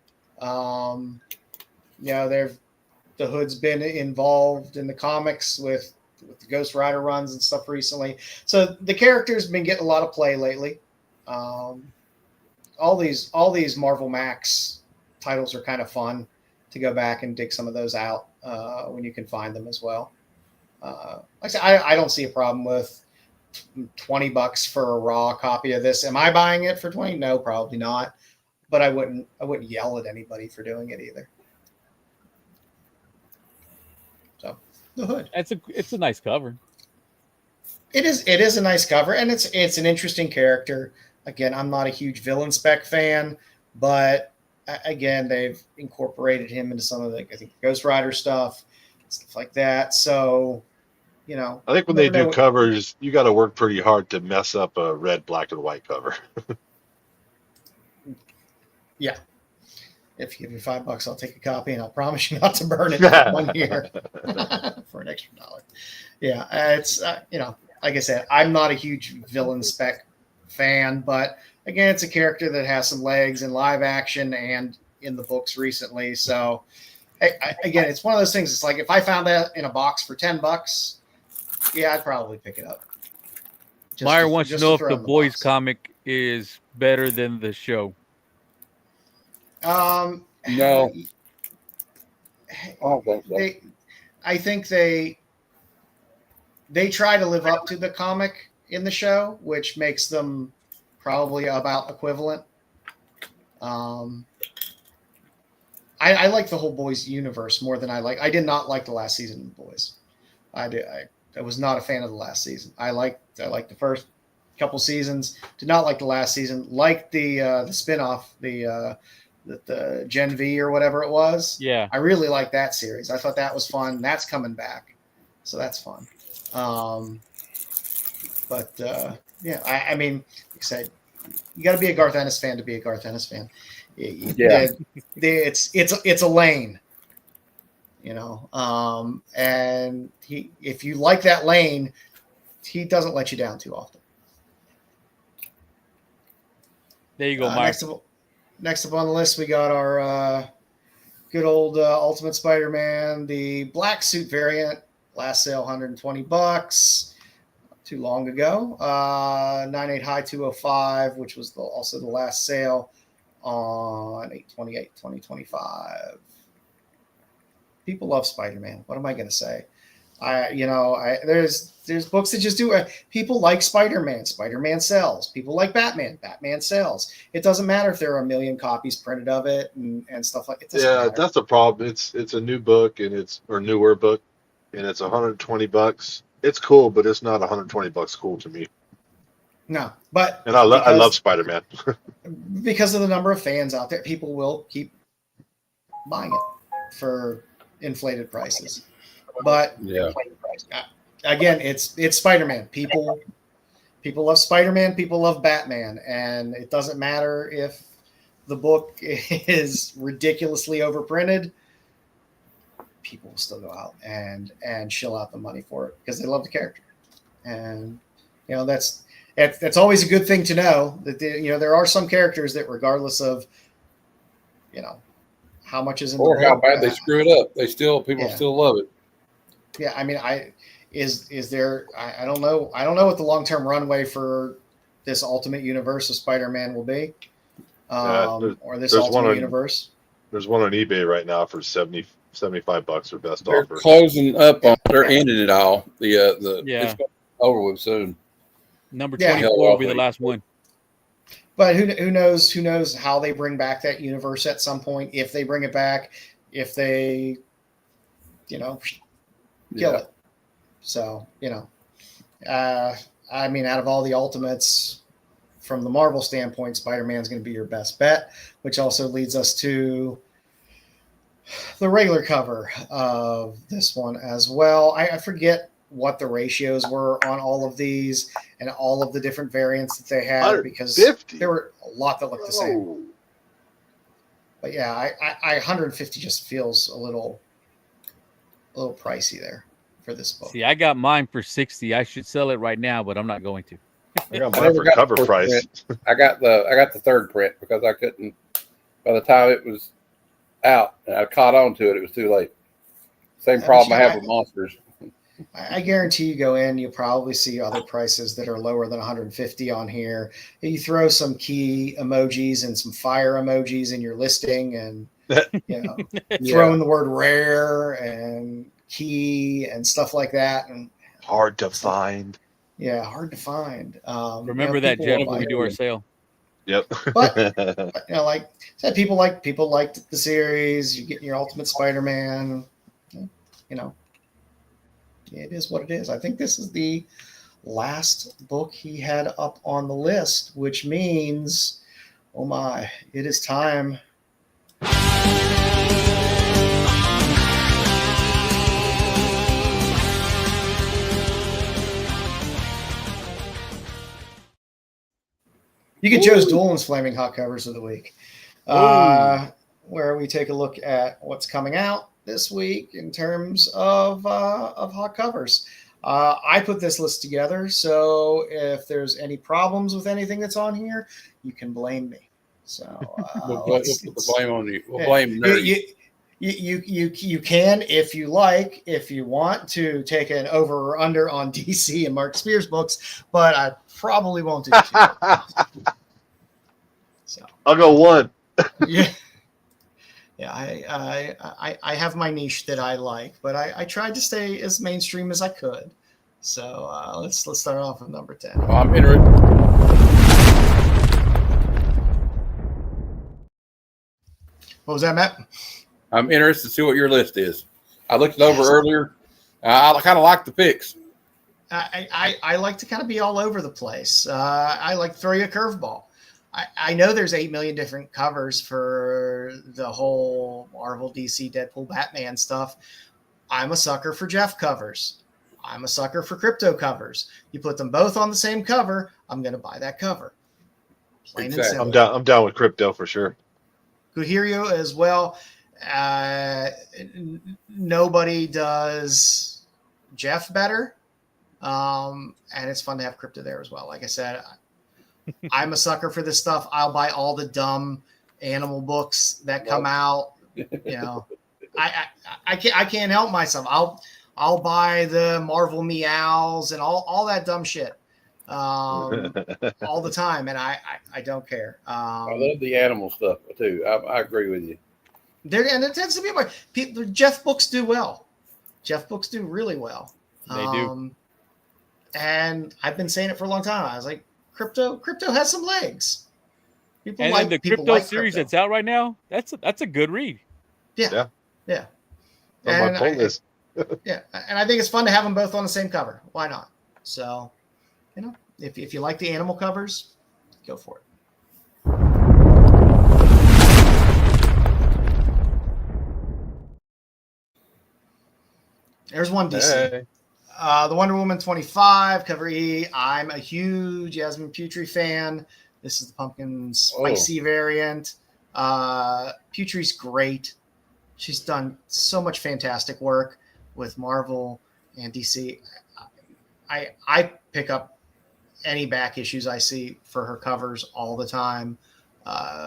The Hood's been involved in the comics with the Ghost Rider runs and stuff recently. So the character's been getting a lot of play lately. All these Marvel Max titles are kind of fun to go back and dig some of those out when you can find them as well. Like I said, I don't see a problem with $20 for a raw copy of this. Am I buying it for 20? No, probably not. But I wouldn't yell at anybody for doing it either. So the Hood. It's a nice cover. It is a nice cover, and it's an interesting character. Again, I'm not a huge villain spec fan, but again, they've incorporated him into some of the Ghost Rider stuff like that. So, I think when they do covers, you got to work pretty hard to mess up a red, black, and white cover. Yeah. If you give me $5, I'll take a copy, and I'll promise you not to burn it for 1 year for an extra $1. Yeah, it's like I said, I'm not a huge villain spec fan, but again, it's a character that has some legs in live action and in the books recently. So, again, it's one of those things. It's like if I found that in a box for $10, yeah, I'd probably pick it up. Meyer wants to know if the boys comic is better than the show. No. I think they try to live up to the comic in the show, which makes them probably about equivalent. I like the whole Boys universe more than I did not like the last season of Boys. I was not a fan of the last season. I liked the first couple seasons. Did not like the last season. Liked the spinoff, the Gen V or whatever it was. Yeah, I really liked that series. I thought that was fun. That's coming back, so that's fun. I mean, like I said, you got to be a Garth Ennis fan to be a Garth Ennis fan. Yeah, it's a lane, and if you like that lane, he doesn't let you down too often. There you go, Mike. Next up on the list, we got our good old Ultimate Spider-Man, the black suit variant. Last sale, $120. Too long ago. 9.8 high, 205, which was also the last sale on 8/28/2025. People love Spider-Man. What am I going to say? There's books that just do. People like Spider-Man. Spider-Man sells. People like Batman. Batman sells. It doesn't matter if there are 1 million copies printed of it and stuff like it. Yeah, matter. that's the problem. It's a new book or newer book, and it's $120. It's cool, but it's not $120 cool to me. No, but and I love Spider-Man because of the number of fans out there. People will keep buying it for inflated prices. But again, it's Spider-Man. People love Spider-Man. People love Batman, and it doesn't matter if the book is ridiculously overprinted. People will still go out and shell out the money for it because they love the character, and that's always a good thing to know that there are some characters that regardless of how much is in or the book, how bad they screw it up, people still love it. Yeah, I mean, is there? I don't know. I don't know what the long-term runway for this Ultimate Universe of Spider-Man will be, or this Ultimate Universe. There's one on eBay right now for $75 for best They're offer. closing up on. They're ending it all. It's over with soon. Number 24 will be the last one. But who knows how they bring back that universe at some point, if they bring it back, if they kill it. So, I mean, out of all the Ultimates, from the Marvel standpoint, Spider-Man's going to be your best bet, which also leads us to the regular cover of this one as well. I forget what the ratios were on all of these and all of the different variants that they had, because there were a lot that looked the same. But yeah, I 150 just feels a little pricey there for this book. See, I got mine for 60. I should sell it right now, but I'm not going to. I got mine for cover price. I got the third print because I couldn't. By the time it was out and I caught on to it, it was too late. Same problem I have with Monsters. I guarantee you go in, you'll probably see other prices that are lower than 150 on here. You throw some key emojis and some fire emojis in your listing, and throw in the word rare and key and stuff like that, and hard to find. Yeah, hard to find. Remember that, Jeff, when we do our sale. Yep. But like I said, people liked the series. You get your Ultimate Spider-Man. It is what it is. I think this is the last book he had up on the list, which means, oh my, it is time. You get Joe's Dolan's Flaming Hot Covers of the Week, where we take a look at what's coming out this week in terms of hot covers. I put this list together, so if there's any problems with anything that's on here, you can blame me. So we'll put the blame on you. We'll blame Nerdy. You can, if you like, if you want to take an over or under on DC and Mark Spears books, but I probably won't do that. So I'll go one. Yeah. Yeah, I have my niche that I like, but I tried to stay as mainstream as I could. So let's start off with number 10. Well, I'm interested. What was that, Matt? I'm interested to see what your list is. I looked it over earlier. I kind of like the picks. I like to kind of be all over the place. I like to throw you a curveball. I know there's 8 million different covers for the whole Marvel, DC, Deadpool, Batman stuff. I'm a sucker for Jeff covers. I'm a sucker for crypto covers. You put them both on the same cover, I'm going to buy that cover. Plain and simple. I'm down with crypto for sure. Guhirio as well. Nobody does Jeff better. And it's fun to have crypto there as well. Like I said, I'm a sucker for this stuff. I'll buy all the dumb animal books that come out. I can't help myself. I'll buy the Marvel meows and all that dumb shit all the time, and I don't care. I love the animal stuff too. I agree with you. And it tends to be about people. Jeff books do well. Jeff books do really well. They do. And I've been saying it for a long time. I was like, crypto has some legs. People and like the crypto series that's out right now. That's a good read. Yeah. On my playlist. Yeah, and I think it's fun to have them both on the same cover. Why not? So, if you like the animal covers, go for it. There's one DC. Hey. The Wonder Woman 25 cover E. I'm a huge Yasmin Putri fan. This is the pumpkin spicy variant. Putri's great. She's done so much fantastic work with Marvel and DC. I pick up any back issues I see for her covers all the time.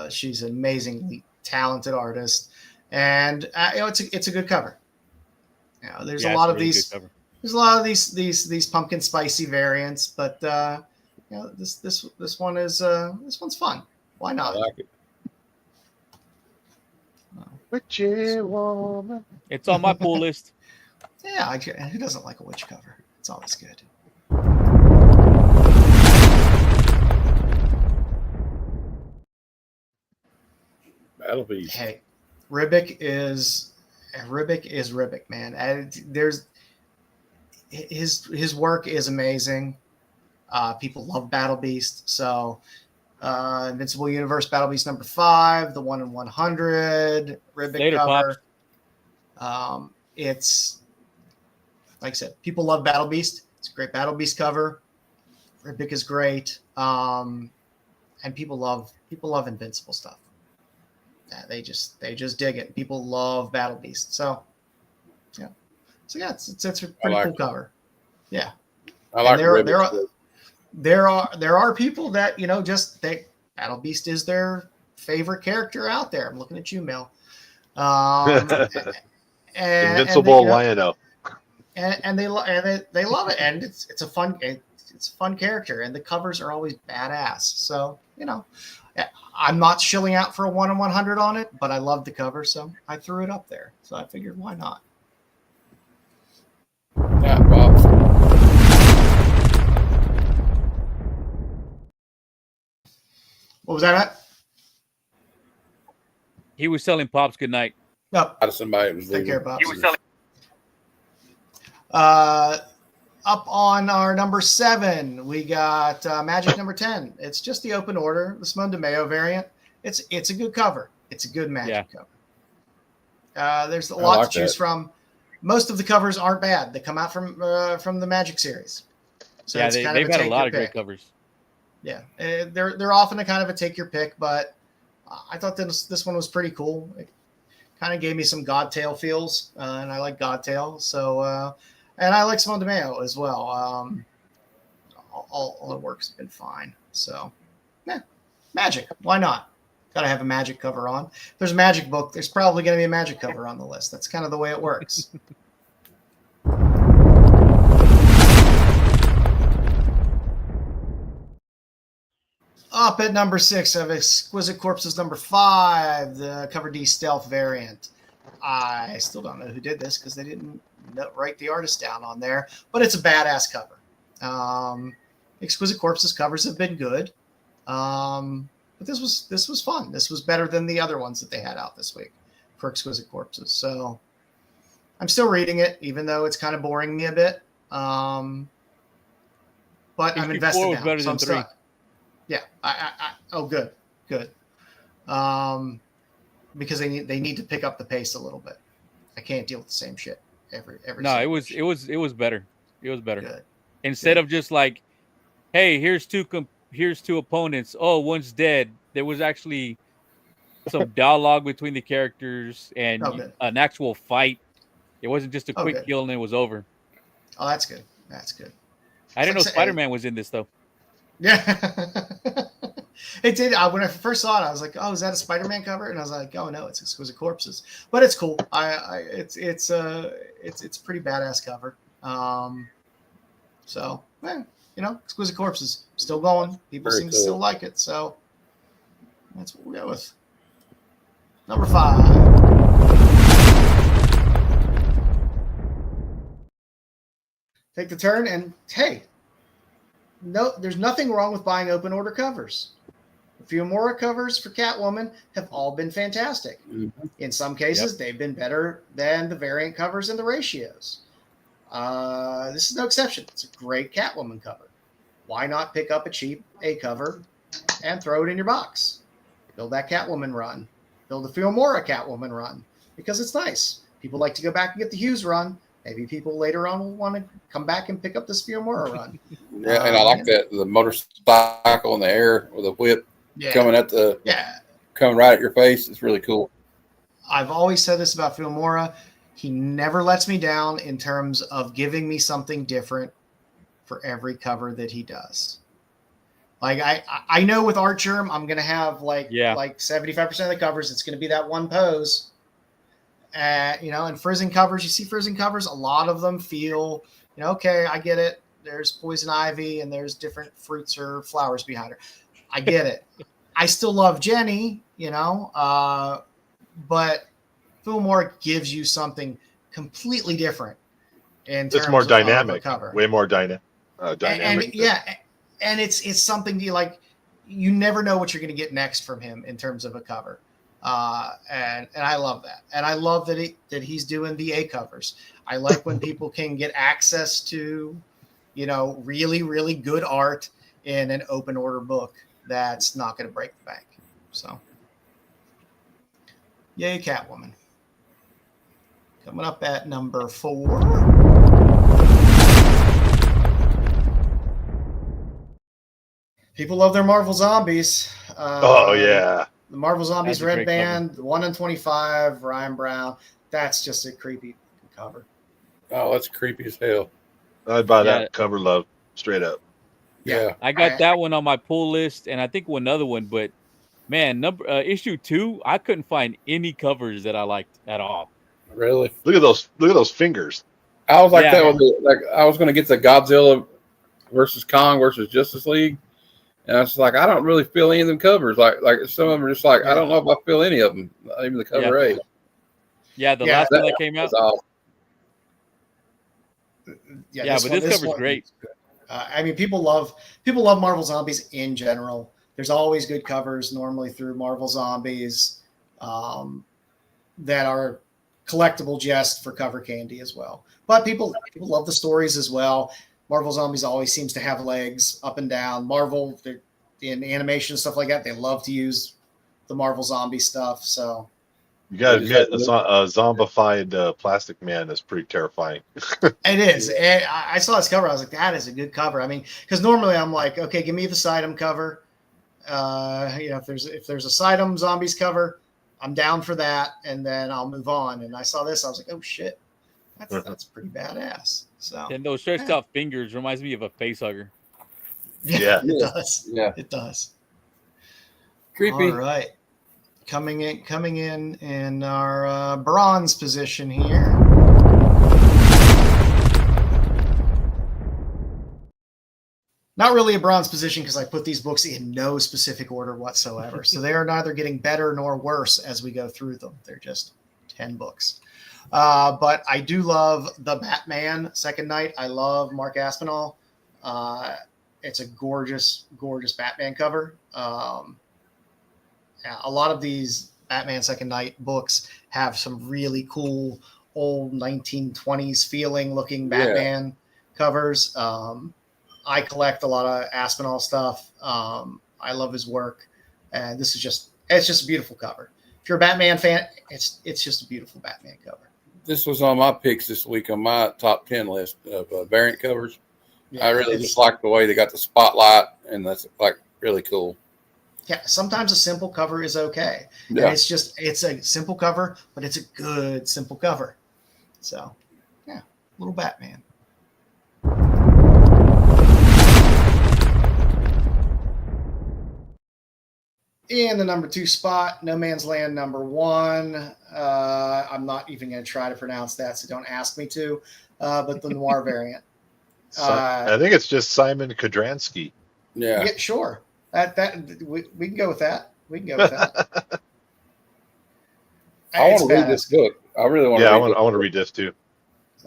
She's an amazingly talented artist, and it's a good cover. There's a lot of these. There's a lot of these pumpkin spicy variants, but this one is this one's fun. Why not? I like it. Witchy woman. It's on my pull list. Yeah, who doesn't like a witch cover? It's always good. Battle Beast. Hey, Ribic is Ribic, man. There's his work is amazing. People love Battle Beast, so Invincible Universe Battle Beast number 5, the 1 in 100 Ribic cover. It's like I said, people love Battle Beast. It's a great Battle Beast cover. Ribic is great, and people love Invincible stuff. Yeah, they just dig it. People love Battle Beast, so yeah. So yeah, it's a pretty cool cover. Yeah, I like there are people that just think Battle Beast is their favorite character out there. I'm looking at you, Mel. Invincible Lion-O. And they love it, and it's a fun character, and the covers are always badass. So I'm not shilling out for a 1 in 100 on it, but I love the cover, so I threw it up there. So I figured, why not? Yeah, Bob. What was that at? He was selling Pops goodnight. No. Out of somebody was Take care, Pops. He was selling. Up on our number 7, we got Magic number 10. It's just the open order, the Simone DeMeo variant. It's a good cover. It's a good Magic cover. There's a lot to choose from. Most of the covers aren't bad. They come out from the Magic series. So yeah, they've had a lot of great covers. Yeah, they're often a kind of a take your pick, but I thought this one was pretty cool. It kind of gave me some Godtail feels, and I like Godtail. So, and I like Simone DeMeo as well. All the work's been fine. So, yeah, Magic. Why not? Got to have a Magic cover on. If there's a Magic book, there's probably going to be a Magic cover on the list. That's kind of the way it works. Up at number 6 of Exquisite Corpses number 5, the Cover D Stealth variant. I still don't know who did this because they didn't write the artist down on there, but it's a badass cover. Exquisite Corpses covers have been good, but this was fun. This was better than the other ones that they had out this week for Exquisite Corpses. So I'm still reading it, even though it's kind of boring me a bit. But I'm invested now, so I'm stuck. Yeah. Good. Because they need to pick up the pace a little bit. I can't deal with the same shit every. No, it was better. It was better. Good. Instead of just like, hey, here's two opponents. Oh, one's dead. There was actually some dialogue between the characters and an actual fight. It wasn't just a quick kill and it was over. Oh, that's good. That's good. I didn't know Spider-Man was in this though. Yeah, it did. When I first saw it, I was like, "Oh, is that a Spider-Man cover?" And I was like, "Oh no, it's Exquisite Corpses." But it's cool. It's a pretty badass cover. So Exquisite Corpses still going. People seem to still like it. So that's what we go with. Number 5. take the turn, and hey, no, there's nothing wrong with buying open order covers. The Fiumara covers for Catwoman have all been fantastic. Mm-hmm. In some cases, they've been better than the variant covers and the ratios. This is no exception. It's a great Catwoman cover. Why not pick up a cheap A cover and throw it in your box? Build that Catwoman run. Build a Fiumara Catwoman run because it's nice. People like to go back and get the Hughes run. Maybe people later on will want to come back and pick up this Fiumara run. Yeah, and I like that the motorcycle in the air with a whip coming right at your face. It's really cool. I've always said this about Fiumara. He never lets me down in terms of giving me something different for every cover that he does. Like I know with Artgerm, I'm going to have like 75% of the covers. It's going to be that one pose. And frizzing covers, you see frizzing covers, a lot of them feel, okay, I get it. There's poison ivy and there's different fruits or flowers behind her. I get it. I still love Jenny, but Fiumara gives you something completely different. It's more dynamic, cover. Way more dynamic. And it's something you like. You never know what you're going to get next from him in terms of a cover. And I love that. And I love that he's doing the A covers. I like when people can get access to, really, really good art in an open order book that's not going to break the bank. So, yay, Catwoman. Coming up at number 4. People love their Marvel Zombies. The Marvel Zombies Red Band, 1 in 25, Ryan Brown. That's just a creepy cover. Oh, that's creepy as hell. I'd buy that cover, love, straight up. Yeah. I got that one on my pull list, and I think one other one, but man, issue 2, I couldn't find any covers that I liked at all. Really? Look at those fingers. I was like that with I was going to get the Godzilla versus Kong versus Justice League. And I was like, I don't really feel any of them covers. Like some of them are just like, I don't know if I feel any of them. Not even the cover A. Yeah, the last one that came out. Awesome. But this cover's great. People love Marvel Zombies in general. There's always good covers normally through Marvel Zombies that are collectible just for cover candy as well. But people love the stories as well. Marvel Zombies always seems to have legs up and down. Marvel, in animation and stuff like that, they love to use the Marvel Zombie stuff. So you got to admit, a zombified plastic man is pretty terrifying. It is. I saw this cover. I was like, that is a good cover. I mean, because normally I'm like, okay, give me the Sidem cover. If there's a Sidem Zombies cover, I'm down for that, and then I'll move on. And I saw this, I was like, oh shit, that's pretty badass. So and those stretched out fingers reminds me of a face hugger. Yeah, it does. Yeah, it does. Creepy. All right, coming in our bronze position here. Not really a bronze position because I put these books in no specific order whatsoever. So they are neither getting better nor worse as we go through them. They're just 10 books. But I do love the Batman Second Night. I love Mark Aspinall. It's a gorgeous, gorgeous Batman cover. A lot of these Batman Second Night books have some really cool old 1920s feeling looking Batman covers. I collect a lot of Aspinall stuff. I love his work. And it's just a beautiful cover. If you're a Batman fan, it's just a beautiful Batman cover. This was on my picks this week on my top 10 list of variant covers. Yeah, I really just like the way they got the spotlight, and that's like really cool. Yeah, sometimes a simple cover is okay. Yeah. And it's a simple cover, but it's a good simple cover. So, yeah, little Batman. In the number 2 spot, No Man's Land number 1. I'm not even going to try to pronounce that, so don't ask me to. But the noir variant. I think it's just Simon Kodransky. Yeah, sure. We can go with that. We can go with that. I want to read this book. I really want to. Yeah, I want to read this too.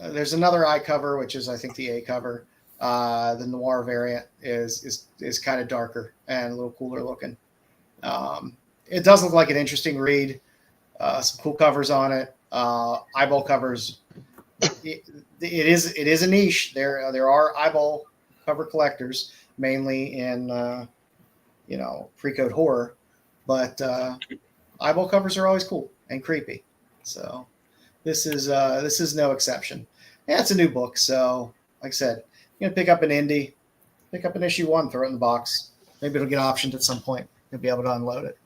There's another I cover, which is I think the A cover. The noir variant is kind of darker and a little cooler looking. It does look like an interesting read. Some cool covers on it. Eyeball covers. It is a niche. There are eyeball cover collectors, mainly in pre-code horror, but eyeball covers are always cool and creepy. So this is no exception. Yeah, it's a new book, so like I said, you're gonna pick up an indie, pick up an issue 1, throw it in the box. Maybe it'll get optioned at some point. You'll be able to unload it.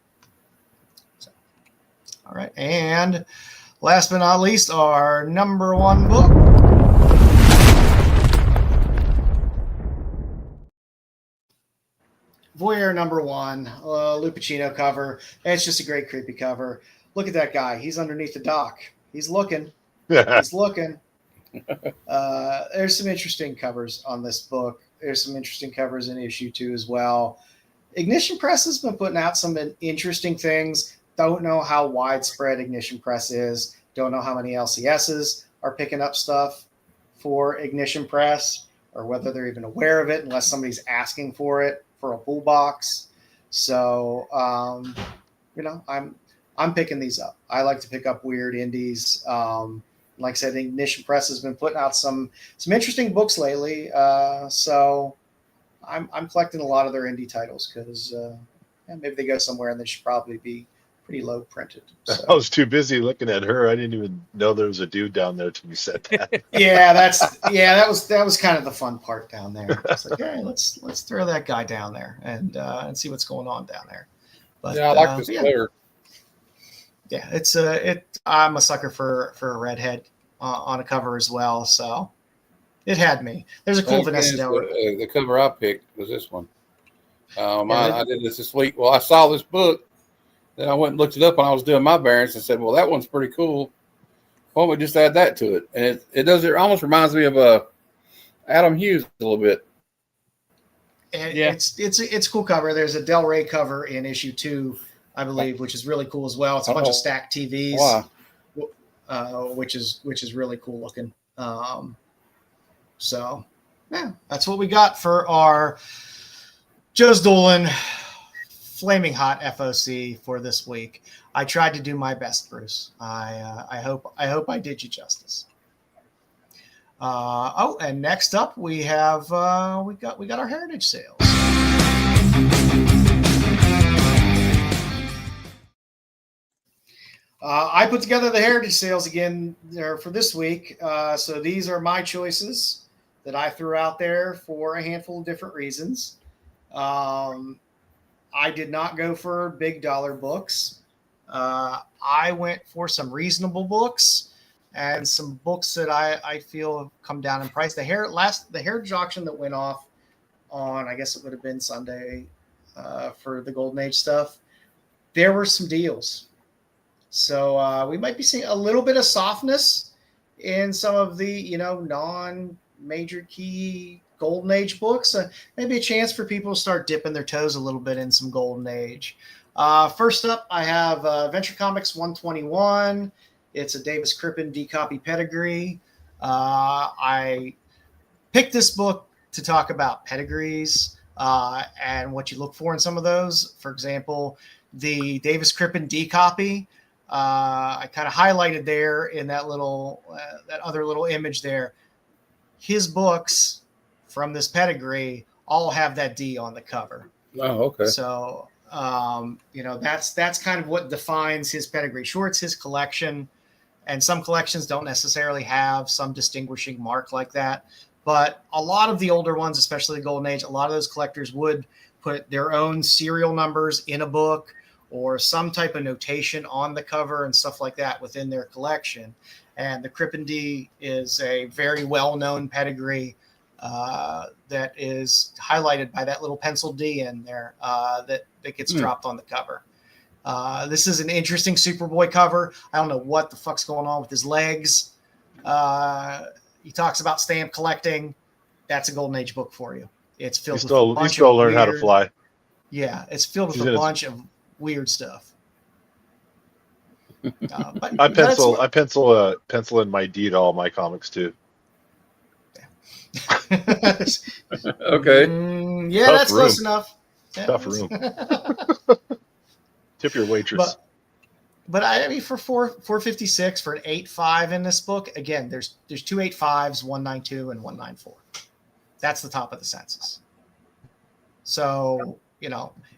So, all right, and last but not least, our number 1 book. Voyeur number 1, Lupacino cover. It's just a great creepy cover. Look at that guy. He's underneath the dock. He's looking. He's looking. There's some interesting covers on this book. There's some interesting covers in issue 2 as well. Ignition Press has been putting out some interesting things. Don't know how widespread Ignition Press is. Don't know how many LCSs are picking up stuff for Ignition Press, or whether they're even aware of it unless somebody's asking for it for a pull box. So, I'm picking these up. I like to pick up weird indies. Like I said, Ignition Press has been putting out some interesting books lately. So I'm collecting a lot of their indie titles because maybe they go somewhere and they should probably be pretty low printed. So. I was too busy looking at her. I didn't even know there was a dude down there till you said that. that was kind of the fun part down there. It's like, hey, let's throw that guy down there and see what's going on down there. But I like this player. Yeah, I'm a sucker for a redhead on a cover as well, so it had me. There's a cool Vanessa Del Rey. The cover I picked was this one. I did this week. Well, I saw this book, then I went and looked it up when I was doing my variants and said, well, that one's pretty cool. Why don't we just add that to it? And it almost reminds me of Adam Hughes a little bit. And it's a cool cover. There's a Del Rey cover in issue 2, I believe, which is really cool as well. It's a bunch of stacked TVs, which is really cool looking. So yeah, that's what we got for our Joe's Dolan Flaming Hot FOC for this week. I tried to do my best, Bruce. I hope I did you justice. And next up we have we got our heritage sales. I put together the heritage sales again there for this week. So these are my choices that I threw out there for a handful of different reasons. I did not go for big dollar books. I went for some reasonable books and some books that I feel have come down in price. The heritage auction that went off on, I guess it would have been Sunday for the Golden Age stuff. There were some deals. So we might be seeing a little bit of softness in some of the, non-major key Golden Age books. Maybe a chance for people to start dipping their toes a little bit in some Golden Age. First up, I have Venture Comics 121. It's a Davis Crippen D-copy pedigree. I picked this book to talk about pedigrees and what you look for in some of those. For example, the Davis Crippen D-copy. I kind of highlighted there in that other little image there. His books from this pedigree all have that D on the cover. Oh, okay. So, that's kind of what defines his pedigree. Sure, it's his collection, and some collections don't necessarily have some distinguishing mark like that. But a lot of the older ones, especially the Golden Age, a lot of those collectors would put their own serial numbers in a book or some type of notation on the cover and stuff like that within their collection. And the Crippen D is a very well-known pedigree that is highlighted by that little pencil D in there that gets dropped on the cover. This is an interesting Superboy cover. I don't know what the fuck's going on with his legs. He talks about stamp collecting. That's a Golden Age book for you. It's filled with a bunch He still learn weird, how to fly. Yeah, it's filled with a bunch of weird stuff. I pencil in my D to all my comics too. Okay. Yeah, Tough that's room. close enough. Yeah, Tough room. Tip your waitress. But I mean, for 456 for an 8.5 in this book, again, there's 2 8.5s, 192 and 194. That's the top of the census. So,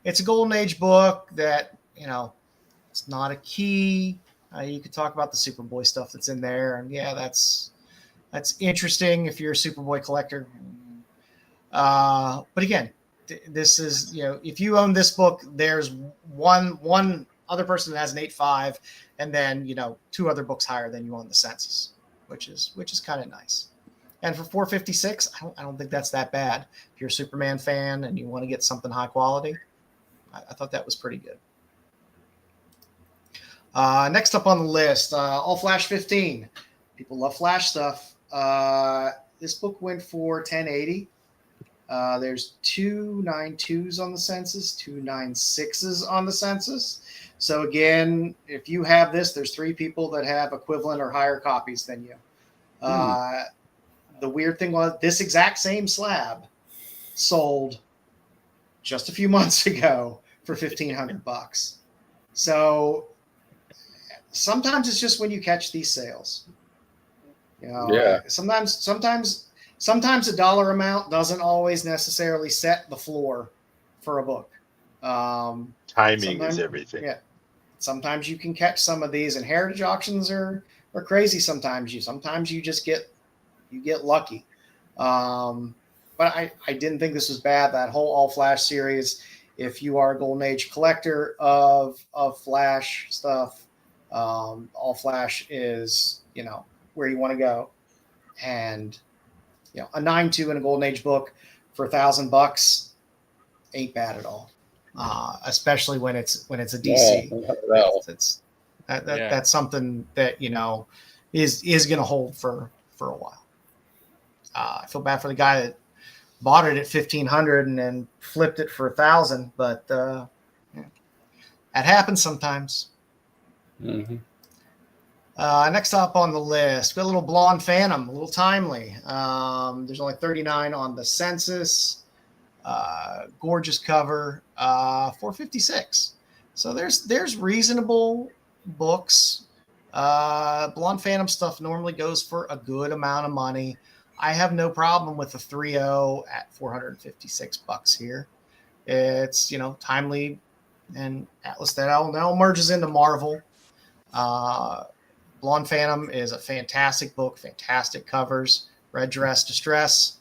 it's a golden age book that, it's not a key. You could talk about the Superboy stuff that's in there, and yeah, that's interesting if you're a Superboy collector. But again, this is, if you own this book, there's one other person that has an 8.5, and then 2 other books higher than you on the census, which is kind of nice. And for 456, I don't think that's that bad. If you're a Superman fan and you want to get something high quality, I thought that was pretty good. Next up on the list, All Flash 15. People love Flash stuff. This book went for $10.80. There's 2 9.2s on the census, 2 9.6s on the census. So again, if you have this, there's 3 people that have equivalent or higher copies than you. The weird thing was this exact same slab sold just a few months ago for $1,500. So sometimes it's just when you catch these sales. Sometimes a dollar amount doesn't always necessarily set the floor for a book. Timing is everything. Yeah. Sometimes you can catch some of these, and heritage auctions are crazy. Sometimes you just get lucky. But I didn't think this was bad. That whole All Flash series, if you are a golden age collector of Flash stuff, All Flash is, where you want to go. And, a 9.2 in a golden age book for $1,000 ain't bad at all. Especially when it's a DC. No. That's something that, is going to hold for a while. I feel bad for the guy that bought it at $1,500 and then flipped it for $1,000, but that happens sometimes. Mm-hmm. Next up on the list, we got a little Blonde Phantom, a little timely. There's only 39 on the census. Gorgeous cover, $4.56. So there's reasonable books. Blonde Phantom stuff normally goes for a good amount of money. I have no problem with the 3.0 at $456 here. It's, timely, and Atlas that now merges into Marvel. Blonde Phantom is a fantastic book, fantastic covers, red dress distress,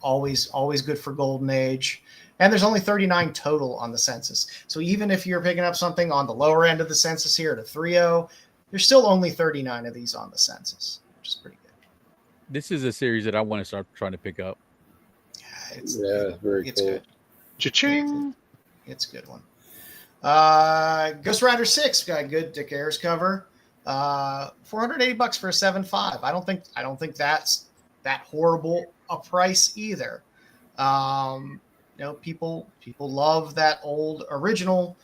always good for golden age. And there's only 39 total on the census. So even if you're picking up something on the lower end of the census here at a 3.0, there's still only 39 of these on the census, which is pretty good. This is a series that I want to start trying to pick up. It's very cool. Good. Cha-ching. It's a good one. Ghost Rider 6 got a good Dick Ayers cover. $480 for a 7.5. I don't think that's that horrible a price either. People love that old original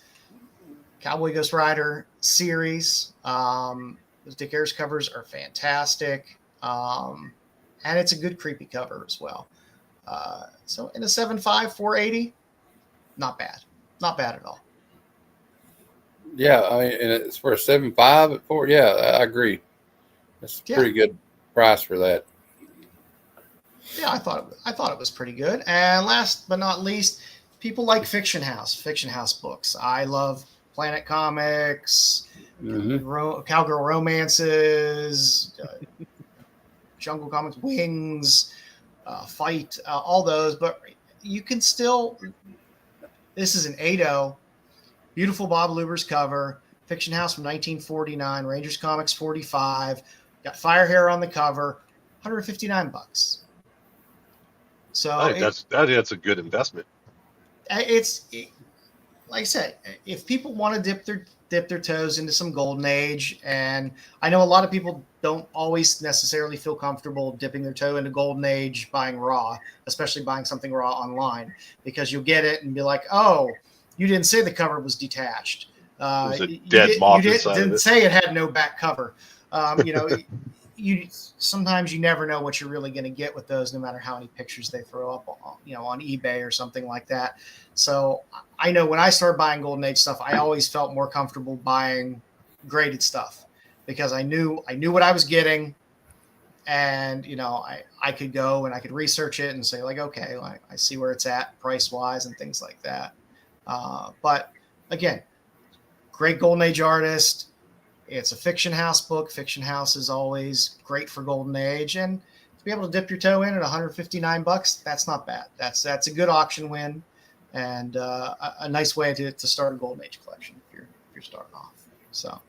Cowboy Ghost Rider series. Those Dick Ayers covers are fantastic. And it's a good creepy cover as well. So in a 7.5, $480, not bad at all. Yeah, I mean, and it's for a 7.5 at 4. Yeah, I agree. That's a pretty good price for that. Yeah, I thought it was pretty good. And last but not least, people like Fiction House books. I love Planet Comics, Cowgirl Romances, Jungle Comics, Wings, Fight, all those. But you can still. This is an 8.0. Beautiful Bob Lubers cover. Fiction House from 1949. Rangers Comics 45. Got Fire Hair on the cover. $159. So that's a good investment. It's like I said, if people want to dip their toes into some golden age, and I know a lot of people don't always necessarily feel comfortable dipping their toe into golden age buying raw, especially buying something raw online, because you'll get it and be like, oh, you didn't say the cover was detached. There's a dead moth inside of it. Didn't say it had no back cover. you sometimes you never know what you're really going to get with those, no matter how many pictures they throw up, on eBay or something like that. So I know when I started buying Golden Age stuff, I always felt more comfortable buying graded stuff because I knew what I was getting, and I could go and I could research it and say like, okay, I see where it's at price wise and things like that. But again, great Golden Age artist. It's a Fiction House book. Fiction House is always great for Golden Age, and to be able to dip your toe in at $159, that's not bad. That's a good auction win, and a nice way to start a Golden Age collection if you're starting off. So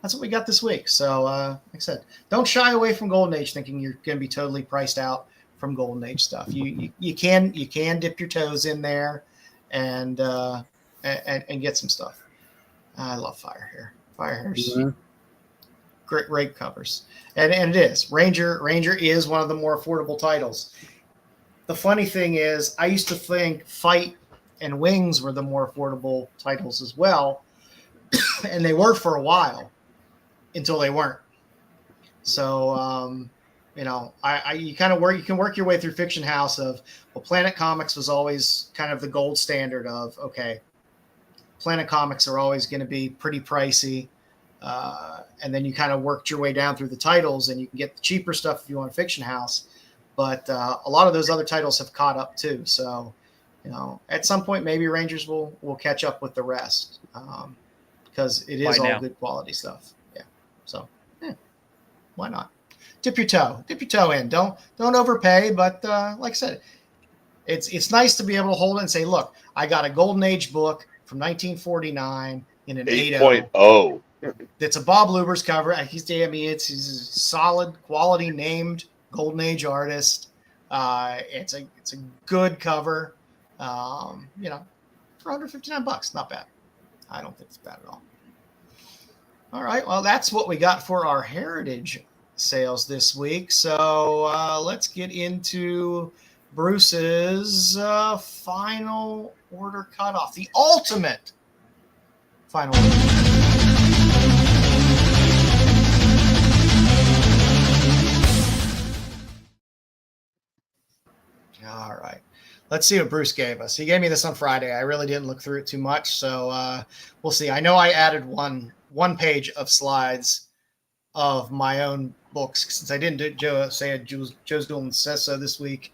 that's what we got this week. So like I said, don't shy away from Golden Age thinking you're going to be totally priced out from Golden Age stuff. You can dip your toes in there and get some stuff. I love Fire Hair. Fire Hair's great covers, and it is Ranger is one of the more affordable titles. The funny thing is, I used to think Fight and Wings were the more affordable titles as well, and they were for a while until they weren't. So you kind of you can work your way through Fiction House of, well, Planet Comics was always kind of the gold standard of, okay, Planet Comics are always going to be pretty pricey. And then you kind of worked your way down through the titles, and you can get the cheaper stuff if you want a Fiction House. But a lot of those other titles have caught up too. So, at some point, maybe Rangers will catch up with the rest, because it is all good quality stuff. Yeah. So, why not? Dip your toe in. Don't overpay. But like I said, it's nice to be able to hold it and say, look, I got a Golden Age book from 1949 in an 8.0. It's a Bob Lubers cover. He's a solid quality named Golden Age artist. It's a good cover. For $159, not bad. I don't think it's bad at all. All right, well, that's what we got for our Heritage sales this week. So let's get into Bruce's final order cutoff, the ultimate final order. All right. Let's see what Bruce gave us. He gave me this on Friday. I really didn't look through it too much, so we'll see. I know I added one page of slides of my own books since I didn't do Joe's doing Says So this week,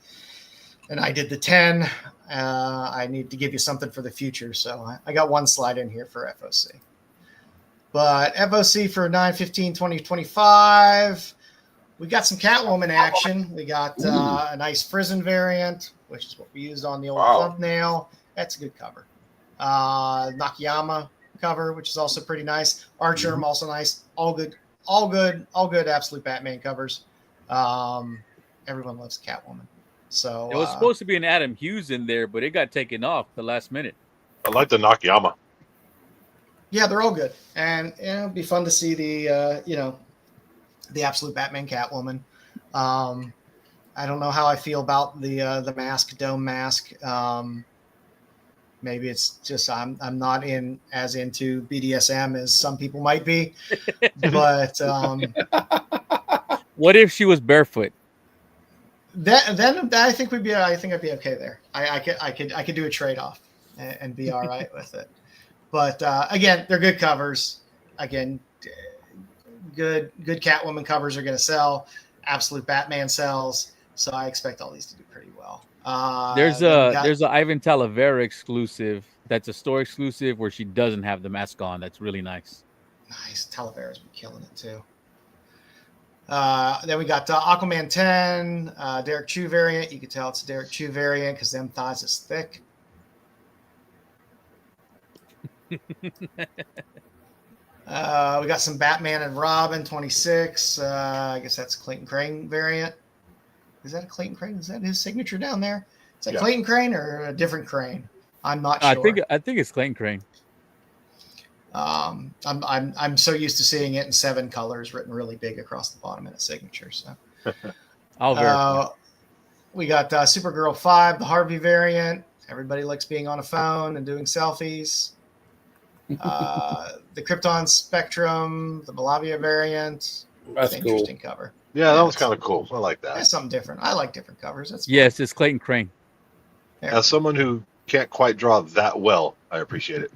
and I did the 10. I need to give you something for the future, so I got one slide in here for FOC. But FOC for 9/15/2025. We got some Catwoman action. We got a nice Prison variant, which is what we used on the old thumbnail. That's a good cover. Nakayama cover, which is also pretty nice. Archer, also nice. All good Absolute Batman covers. Everyone loves Catwoman. So it was supposed to be an Adam Hughes in there, but it got taken off the last minute. I like the Nakayama. Yeah, they're all good, and it'd be fun to see the the Absolute Batman Catwoman. I don't know how I feel about the mask, dome mask. Maybe it's just I'm not as into BDSM as some people might be. But what if she was barefoot? Then I think I'd be okay there. I could do a trade-off and be all right with it. But again, they're good covers. Again, good Catwoman covers are going to sell. Absolute Batman sells, so I expect all these to do pretty well. There's a Ivan Talavera exclusive that's a store exclusive where she doesn't have the mask on. That's really nice. Nice. Talavera's been killing it too. Then we got Aquaman 10, Derek Chu variant. You can tell it's a Derek Chu variant because them thighs is thick. We got some Batman and Robin 26. I guess that's Clayton Crane variant. Is that a Clayton Crane? Is that his signature down there? Is that Clayton Crane or a different Crane? I'm not sure. I think it's Clayton Crane. I'm so used to seeing it in 7 colors written really big across the bottom in a signature. So I'll verify. We got Supergirl 5, the Harvey variant. Everybody likes being on a phone and doing selfies. The Krypton Spectrum, the Malavia variant. That's cool. Interesting cover. Yeah, that was kind of cool. I like that. That's something different. I like different covers. That's fun. Yes, it's Clayton Crane. As someone who can't quite draw that well, I appreciate it.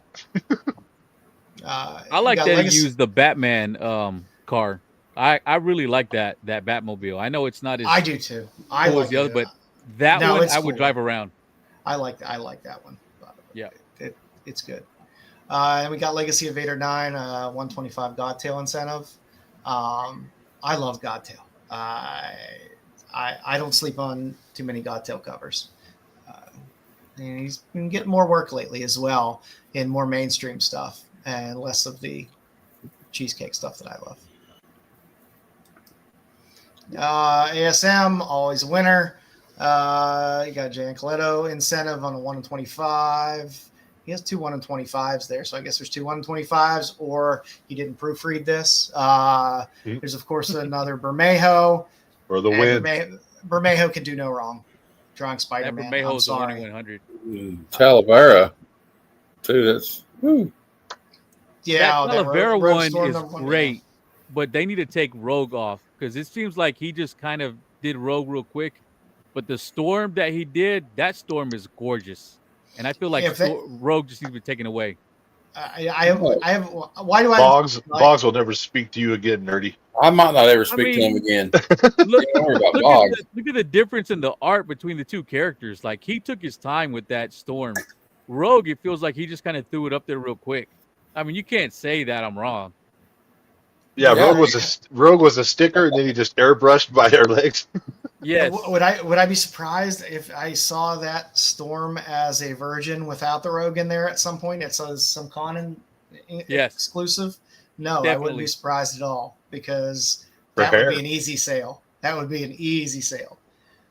I like that he used the Batman car. I really like that Batmobile. I know it's not as I do too. I cool like as the other, but that one I would drive around. I like that one. Yeah, it's good. And we got Legacy of Vader 9, 125 Godtail incentive. I love Godtail. I don't sleep on too many Godtail covers. And he's been getting more work lately as well in more mainstream stuff and less of the cheesecake stuff that I love. ASM, always a winner. You got Jan Coletto incentive on a 1 in 25. He has 2 1 in 25s there, so I guess there's 2 1 in 25s, or he didn't proofread this. There's, of course, another Bermejo. For the win. Bermejo can do no wrong. Drawing Spider-Man. I'm sorry. 100. Talavera, too. That's yeah. That Talavera one is great, but they need to take Rogue off because it seems like he just kind of did Rogue real quick. But the Storm that he did, that Storm is gorgeous. And I feel like Rogue just needs to be taken away. I have. Why do Boggs will never speak to you again, nerdy. I might not ever speak to him again. Look at the difference in the art between the two characters. Like he took his time with that Storm. Rogue, it feels like he just kind of threw it up there real quick. I mean, you can't say that I'm wrong. Yeah, Rogue was a sticker, and then he just airbrushed by their legs. Yes. Would I be surprised if I saw that Storm as a virgin without the Rogue in there at some point? It says some con exclusive. No, definitely. I wouldn't be surprised at all because that would be an easy sale. That would be an easy sale.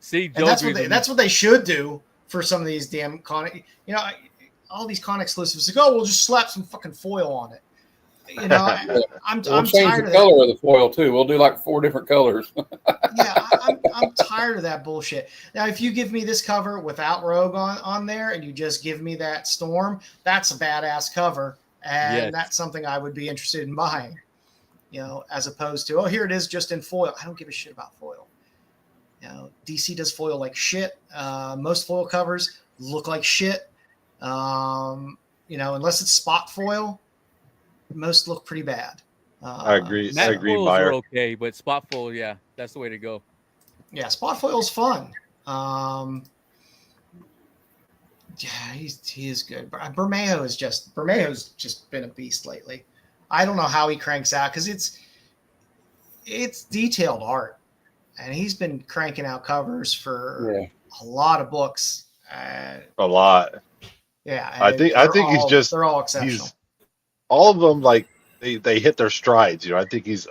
See, that's what they should do for some of these damn con. You know, all these con exclusives. Like, oh, we'll just slap some fucking foil on it. You know, I'm change tired the of color of the foil too. We'll do like 4 different colors. Yeah, I'm tired of that bullshit. Now, if you give me this cover without Rogue on there, and you just give me that Storm, that's a badass cover, and that's something I would be interested in buying. You know, as opposed to here it is just in foil. I don't give a shit about foil. You know, DC does foil like shit. Most foil covers look like shit. You know, unless it's spot foil. Most look pretty bad. I agree. I agree. Are okay, but spot foil, yeah, that's the way to go. Yeah, spot foil is fun. Yeah, he is good. Bermejo's just been a beast lately. I don't know how he cranks out because it's detailed art, and he's been cranking out covers for a lot of books. A lot. Yeah, I think they're all exceptional. All of them, like they hit their strides. You know, I think he's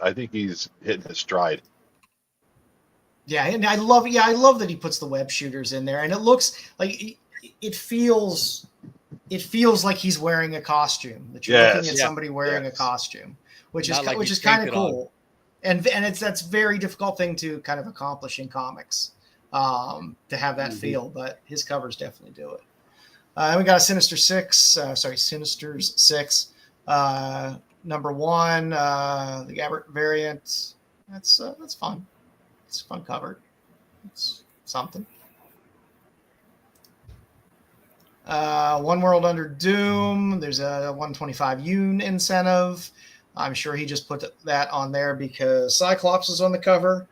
hitting his stride. Yeah, and I love that he puts the web shooters in there, and it looks like it feels like he's wearing a costume. That you're looking at somebody wearing a costume, which is kind of cool, and that's a very difficult thing to kind of accomplish in comics, to have that feel. But his covers definitely do it. And we got a Sinisters 6. Number 1, the Gabbert variant. That's fun. It's fun cover. It's something. One World Under Doom. There's a 125 Yoon incentive. I'm sure he just put that on there because Cyclops is on the cover.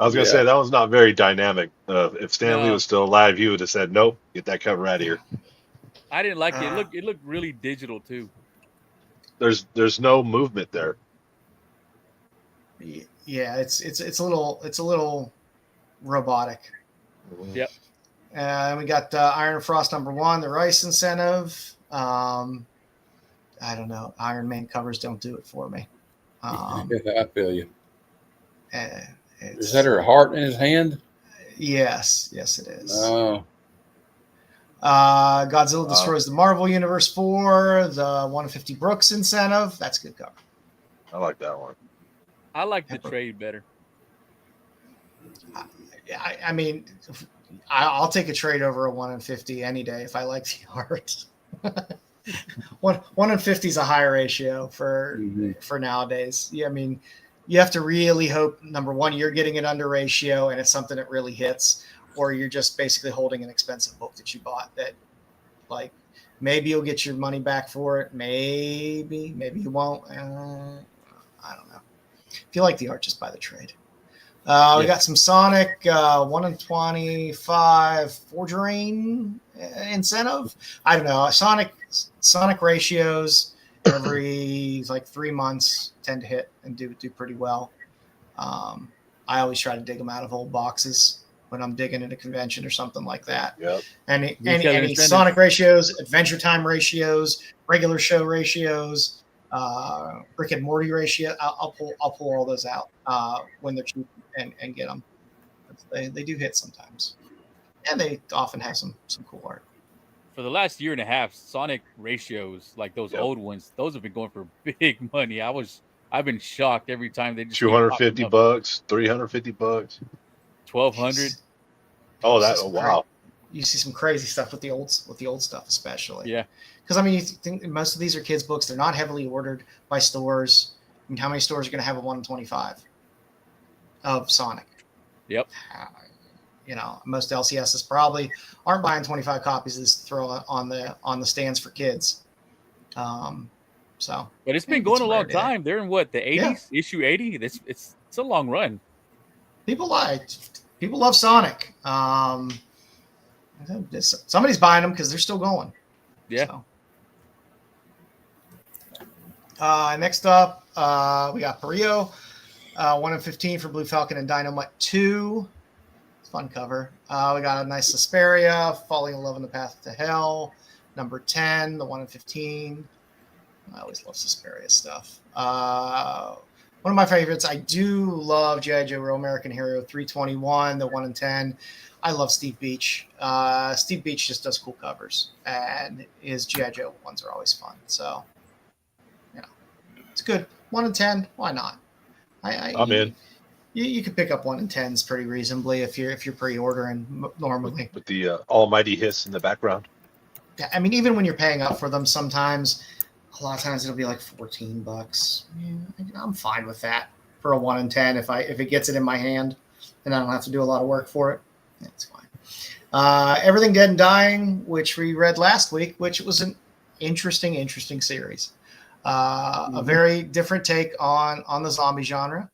I was gonna say that was not very dynamic. If Stan Lee was still alive, he would have said, "Nope, get that cover out of here." I didn't like it. It looked really digital too. There's no movement there. Yeah, it's a little robotic. Yep. And we got Iron and Frost number 1, the Rice incentive. I don't know. Iron Man covers don't do it for me. I feel you. Is that her heart in his hand? Yes, it is. Oh. Godzilla Destroys the Marvel Universe 4, the 150 Brooks incentive. That's a good cover. I like that one. I like the trade better. I mean, I'll take a trade over a 1 in 50 any day if I like the art. 1 in 50 is a high ratio for nowadays. Yeah, I mean, you have to really hope, number one, you're getting it under ratio and it's something that really hits, or you're just basically holding an expensive book that you bought that, like, maybe you'll get your money back for it. Maybe you won't. I don't know. If you like the art, just buy the trade. We got some Sonic 1 in 25 Forgery incentive. I don't know. Sonic ratios every like 3 months tend to hit and do pretty well. I always try to dig them out of old boxes when I'm digging at a convention or something like that. Yep. Any Sonic ratios, Adventure Time ratios, regular show ratios, Rick and Morty ratio. I'll pull all those out when they're cheap and get them. They do hit sometimes, and they often have some cool art. For the last year and a half, Sonic ratios, like those old ones, those have been going for big money. I've been shocked every time they just $250, $350, $1,200. Oh, wow! You see some crazy stuff with the old stuff, especially. Yeah, because I mean, you think most of these are kids' books. They're not heavily ordered by stores. I mean, how many stores are going to have a 1 in 25 of Sonic? Yep. Most LCSs probably aren't buying 25 copies of this to throw on the stands for kids. But it's been going a long time. They're in what, the 80s, issue 80. It's a long run. People love Sonic. Somebody's buying them because they're still going. Yeah. So. Next up, we got Perio, 1 in 15 for Blue Falcon and Dynamite 2. Fun cover. We got a nice Susperia, Falling in Love in the Path to Hell, number 10, the 1 in 15. I always love Susperia stuff. One of my favorites, I do love G.I. Joe Real American Hero 321, the 1 in 10. I love Steve Beach. Steve Beach just does cool covers, and his G.I. Joe ones are always fun. So, it's good. 1 in 10, why not? I'm in. You could pick up 1 in 10s pretty reasonably if you're pre-ordering normally. With the almighty hiss in the background. Yeah, I mean, even when you're paying up for them, sometimes a lot of times it'll be like $14. Yeah, I'm fine with that for a 1 in 10 if it gets it in my hand, and I don't have to do a lot of work for it. That's fine. Everything Dead and Dying, which we read last week, which was an interesting series. A very different take on the zombie genre.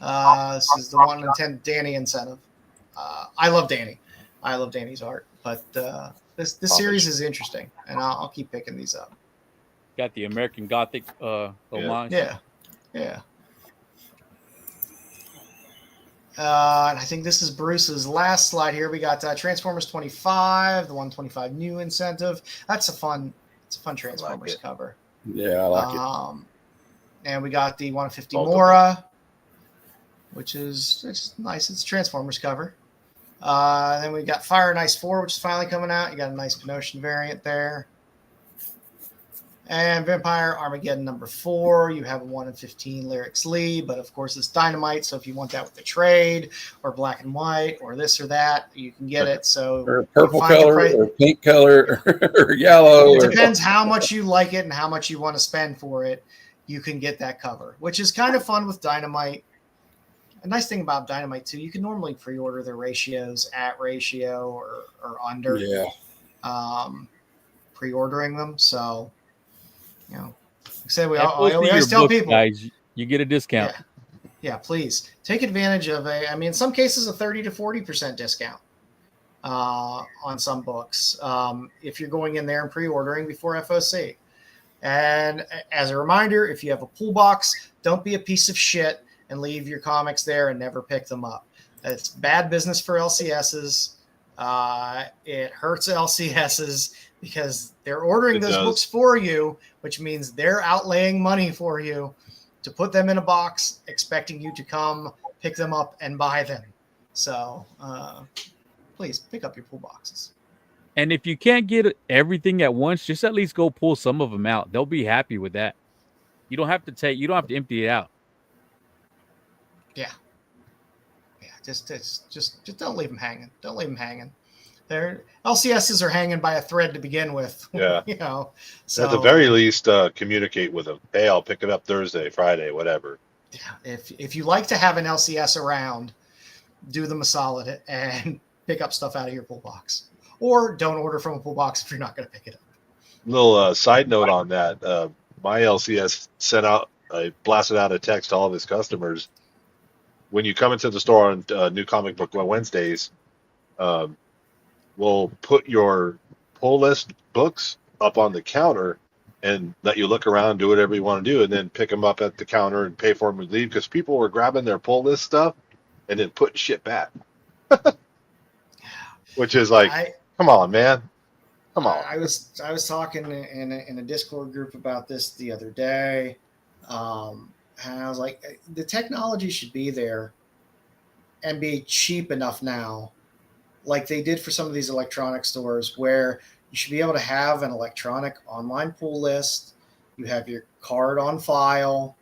This is the 1 in 10 Danny incentive. I love Danny. I love Danny's art, but this series is interesting, and I'll keep picking these up. Got the American Gothic homage. Yeah. And I think this is Bruce's last slide here. We got Transformers 25, the 125 new incentive. It's a fun Transformers cover. Yeah, I like it. And we got the 150 Mora, which is it's nice. It's a Transformers cover. Then we got Fire and Ice 4, which is finally coming out. You got a nice Pinocchio variant there. And Vampire Armageddon number 4, you have a 1 in 15 Lyrics Lee, but of course it's Dynamite. So if you want that with the trade or black and white or this or that, you can get it. So or purple color or pink color or yellow. It depends how much you like it and how much you want to spend for it. You can get that cover, which is kind of fun with Dynamite. A nice thing about Dynamite too, you can normally pre-order their ratios at ratio or under. Yeah. Pre-ordering them, so. Like I said, we always tell people, guys, you get a discount. Yeah, please take advantage of in some cases, a 30 to 40% discount on some books if you're going in there and pre-ordering before FOC. And as a reminder, if you have a pool box, don't be a piece of shit and leave your comics there and never pick them up. It's bad business for LCSs. It hurts LCSs because they're ordering those books for you, which means they're outlaying money for you to put them in a box, expecting you to come pick them up and buy them. So please pick up your pool boxes. And if you can't get everything at once, just at least go pull some of them out. They'll be happy with that. You don't have to empty it out. Yeah. Just don't leave them hanging. Don't leave them hanging. Their LCSs are hanging by a thread to begin with. Yeah. So at the very least, communicate with them. Hey, I'll pick it up Thursday, Friday, whatever. Yeah, if you like to have an LCS around, do them a solid and pick up stuff out of your pull box, or don't order from a pull box if you're not going to pick it up. Little side note on that. My LCS sent out, I blasted out a text to all of his customers. When you come into the store on New Comic Book Wednesdays, we'll put your pull list books up on the counter and let you look around, do whatever you want to do, and then pick them up at the counter and pay for them and leave, because people were grabbing their pull list stuff and then putting shit back. Which is like, come on, man. Come on. I was talking in a Discord group about this the other day. And I was like, the technology should be there and be cheap enough now, like they did for some of these electronic stores, where you should be able to have an electronic online pull list. You have your card on file,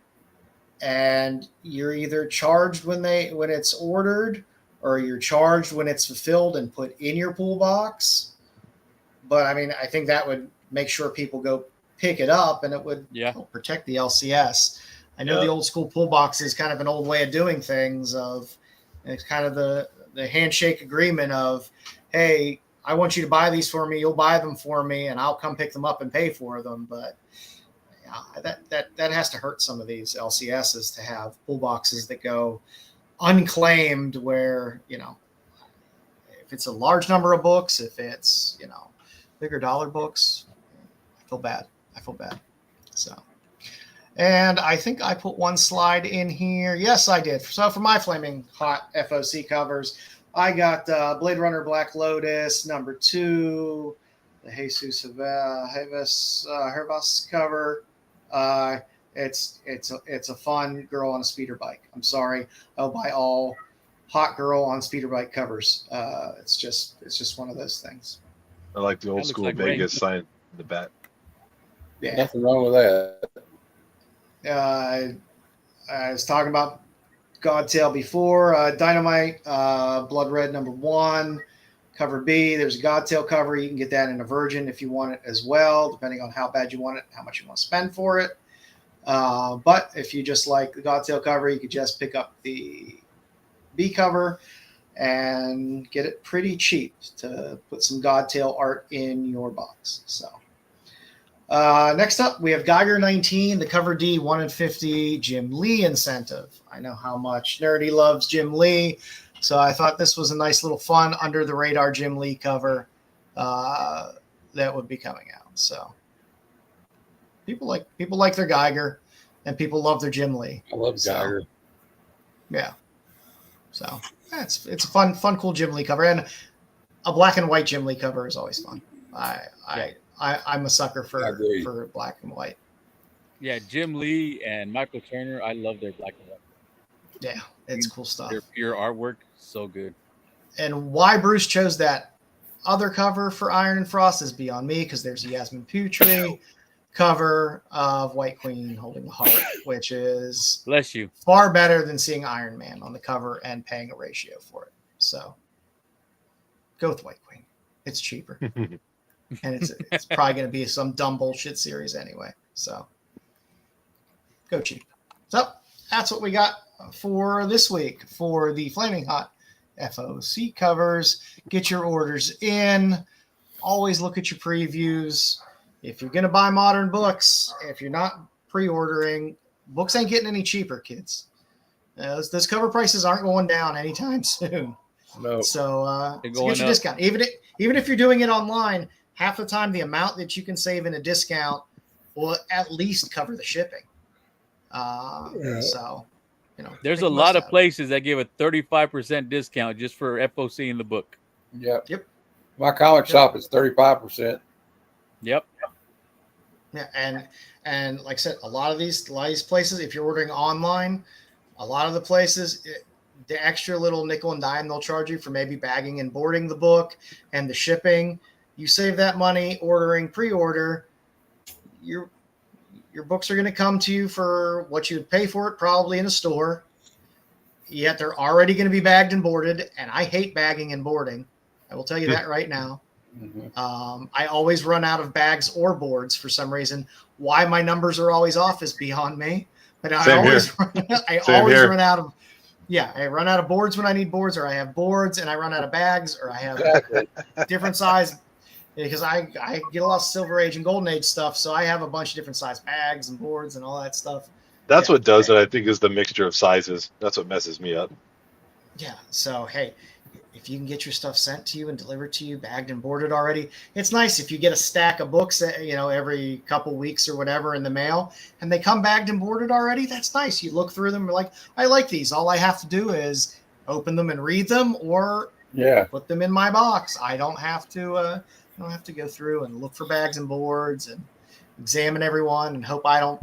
and you're either charged when it's ordered, or you're charged when it's fulfilled and put in your pull box. But I mean, I think that would make sure people go pick it up, and it would help protect the LCS. I know the old school pull box is kind of an old way of doing things. It's kind of the handshake agreement of, hey, I want you to buy these for me. You'll buy them for me, and I'll come pick them up and pay for them. But that has to hurt some of these LCSs to have pull boxes that go unclaimed, where, if it's a large number of books, if it's, bigger dollar books, I feel bad. So, and I think I put one slide in here. Yes, I did. So for my Flaming Hot FOC covers, I got Blade Runner Black Lotus #2, the Jesus Hervas cover. It's a fun girl on a speeder bike. I'm sorry, I'll buy all hot girl on speeder bike covers. It's just one of those things. I like the old school like Vegas sign in the back. Yeah, nothing wrong with that. I was talking about Godtail before. Dynamite, Blood Red #1, cover B. There's a Godtail cover. You can get that in a Virgin if you want it as well, depending on how bad you want it, how much you want to spend for it. But if you just like the Godtail cover, you could just pick up the B cover and get it pretty cheap to put some Godtail art in your box. So next up, we have Geiger 19, the cover D 1 in 50 Jim Lee incentive. I know how much Nerdy loves Jim Lee, so I thought this was a nice little fun under the radar Jim Lee cover that would be coming out. So people like their Geiger, and people love their Jim Lee. I love Geiger. Yeah. So it's a fun, cool Jim Lee cover, and a black and white Jim Lee cover is always fun. I'm a sucker for black and white. Yeah, Jim Lee and Michael Turner, I love their black and white. Yeah, it's cool stuff. Their pure artwork, so good. And why Bruce chose that other cover for Iron and Frost is beyond me, because there's a Yasmin Putri cover of White Queen holding the heart, which is bless you far better than seeing Iron Man on the cover and paying a ratio for it. So go with White Queen. It's cheaper. And it's probably going to be some dumb bullshit series anyway. So go cheap. So that's what we got for this week for the Flaming Hot FOC covers. Get your orders in. Always look at your previews. If you're going to buy modern books, if you're not pre-ordering, books ain't getting any cheaper, kids. Those cover prices aren't going down anytime soon. No. So get your discount. Even if you're doing it online, half the time the amount that you can save in a discount will at least cover the shipping. So, there's a lot of places that give a 35% discount just for FOC in the book. Yep. My comic shop is 35%. Yep. Yeah, and like I said, a lot of these places, if you're ordering online, a lot of the places, the extra little nickel and dime they'll charge you for maybe bagging and boarding the book and the shipping, you save that money ordering pre-order. Your books are going to come to you for what you would pay for it probably in a store. Yet they're already going to be bagged and boarded, and I hate bagging and boarding. I will tell you that right now. Mm-hmm. I always run out of bags or boards for some reason. Why my numbers are always off is beyond me. But I always here. run out of. Yeah, I run out of boards when I need boards, or I have boards and I run out of bags, or I have different size, because I get a lot of Silver Age and Golden Age stuff, so I have a bunch of different size bags and boards and all that stuff. That's what does it, I think, is the mixture of sizes. That's what messes me up. Yeah, so hey, if you can get your stuff sent to you and delivered to you, bagged and boarded already, it's nice if you get a stack of books, every couple weeks or whatever in the mail, and they come bagged and boarded already. That's nice. You look through them, you're like, I like these. All I have to do is open them and read them, or put them in my box. I don't have to. Go through and look for bags and boards and examine everyone and hope I don't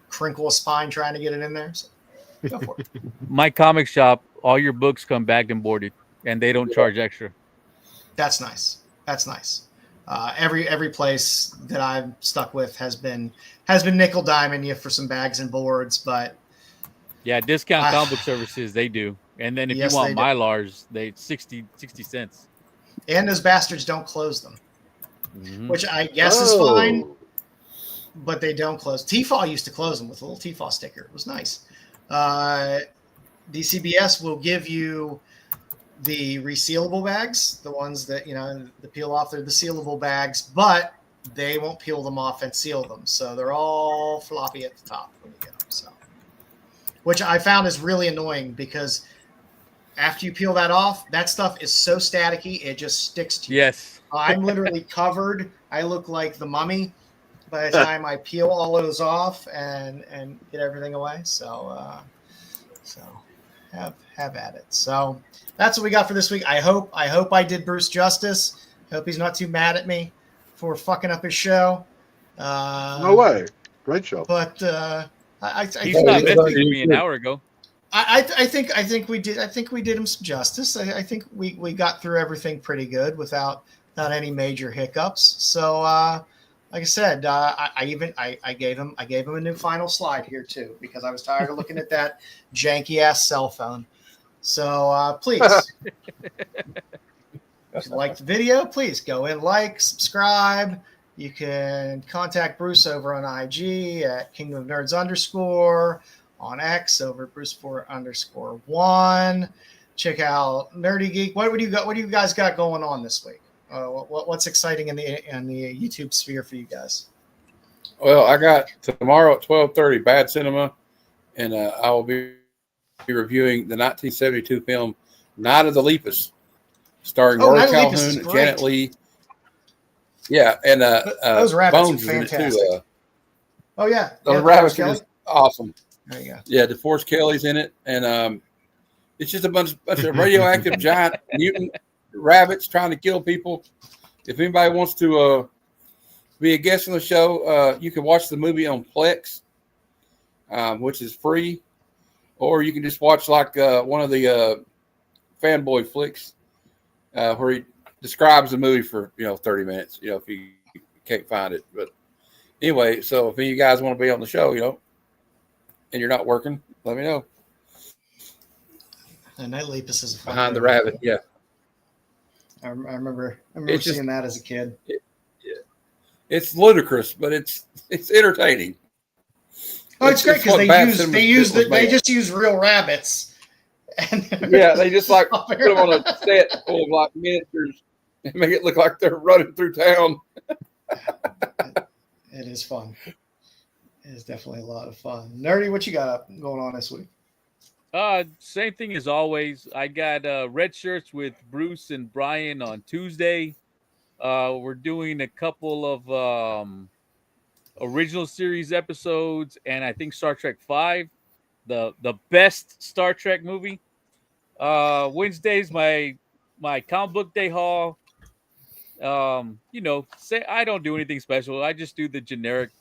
crinkle a spine trying to get it in there. So go for it. My comic shop, all your books come bagged and boarded. And they don't charge extra. That's nice. Every place that I've stuck with has been nickel diming you for some bags and boards, but yeah, discount comic book services they do. And then if you want Mylars, they 60 cents. And those bastards don't close them, which I guess is fine. But they don't close. Tefal used to close them with a little Tefal sticker. It was nice. DCBS will give you the resealable bags, the ones that, the peel off, they're the sealable bags, but they won't peel them off and seal them. So they're all floppy at the top when you get them. So, which I found is really annoying, because after you peel that off, that stuff is so staticky, it just sticks to you. Yes. I'm literally covered. I look like the Mummy by the time I peel all those off and get everything away. So have at it. So that's what we got for this week. I hope I did Bruce justice. I hope he's not too mad at me for fucking up his show. No way. Great show. But he's not messaging me an hour ago. I think we did him some justice. I think we got through everything pretty good without any major hiccups. So like I said, I gave him a new final slide here too, because I was tired of looking at that janky ass cell phone. So please, if you like the video, please go in, subscribe. You can contact Bruce over on IG at Kingdom of Nerds _, on X over at Bruce4_1. Check out Nerdy Geek. What do you guys got going on this week? What's exciting in the YouTube sphere for you guys? Well, I got tomorrow at 12:30 Bad Cinema, and I will be reviewing the 1972 film Night of the Lepus, starring Roy Calhoun, Janet Leigh. Yeah, and those rabbits Bones are fantastic. in it too. Oh yeah, those rabbits are just awesome. There you go. Yeah, DeForest Kelly's in it, and it's just a bunch of radioactive giant mutant rabbits trying to kill people. If anybody wants to be a guest on the show, you can watch the movie on Plex, which is free, or you can just watch like one of the fanboy flicks where he describes the movie for 30 minutes. If you can't find it, but anyway, so if any of you guys want to be on the show, and you're not working, let me know. And Night Lepus is behind the rabbit. Yeah. I remember seeing that as a kid. It's ludicrous, but it's entertaining. Oh, it's great because they just use real rabbits. And yeah, they just like put them on a set full of like miniatures and make it look like they're running through town. It is fun. It is definitely a lot of fun. Nerdy, what you got going on this week? Same thing as always. I got red shirts with Bruce and Brian on Tuesday. We're doing a couple of original series episodes, and I think Star Trek V, the best Star Trek movie. Wednesday's my comic book day haul. Say I don't do anything special. I just do the generic,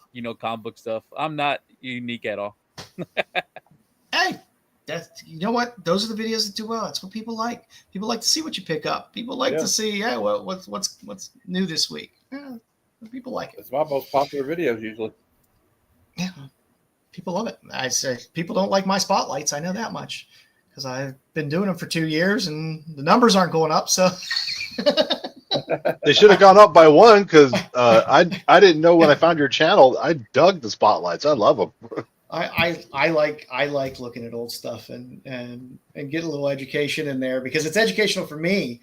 comic book stuff. I'm not unique at all. Hey. You know what? Those are the videos that do well. That's what people like. People like to see what you pick up. People like to see, what's new this week. Yeah, people like it. It's my most popular videos usually. Yeah, people love it. I say people don't like my spotlights. I know that much because I've been doing them for 2 years and the numbers aren't going up. So they should have gone up by one because I didn't know when I found your channel. I dug the spotlights. I love them. I like looking at old stuff and get a little education in there because it's educational for me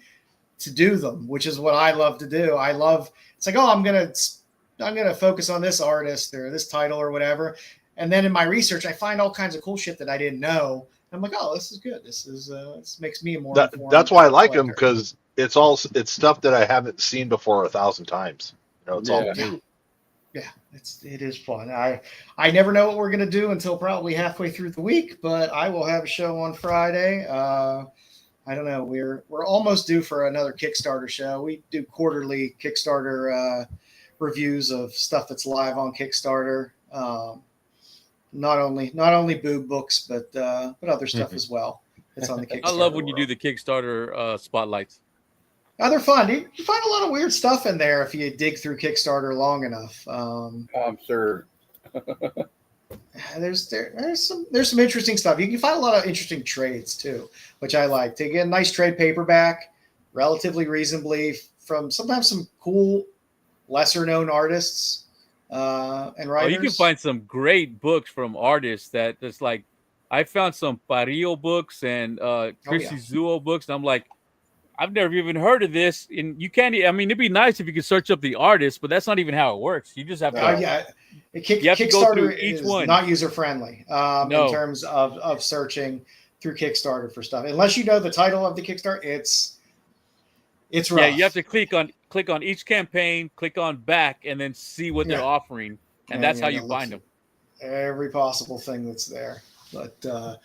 to do them, which is what I love to do. It's like, oh, I'm gonna focus on this artist or this title or whatever, and then in my research I find all kinds of cool shit that I didn't know. I'm like, oh, this is good. This makes me more informed. That's why I like them, because it's stuff that I haven't seen before 1,000 times. It's all new. Yeah, it is fun. I never know what we're gonna do until probably halfway through the week, but I will have a show on Friday. I don't know. We're almost due for another Kickstarter show. We do quarterly Kickstarter reviews of stuff that's live on Kickstarter. Not only boob books, but other stuff as well. It's on the Kickstarter. I love when you do the Kickstarter spotlights. Oh, they're fun. You find a lot of weird stuff in there if you dig through Kickstarter long enough. I'm sure. There's some interesting stuff. You can find a lot of interesting trades too, which I like. To get a nice trade paperback, relatively reasonably, from sometimes some cool, lesser known artists and writers. Oh, you can find some great books from artists that just like. I found some Parillo books and Chrissy Zuo books, and I'm like, I've never even heard of this. And you can't. I mean, it'd be nice if you could search up the artist, but that's not even how it works. You just have to. Kickstarter is not user friendly in terms of searching through Kickstarter for stuff. Unless you know the title of the Kickstarter, it's rough. Yeah, you have to click on each campaign, click on back, and then see what they're offering, and that's how you find them. Every possible thing that's there, but the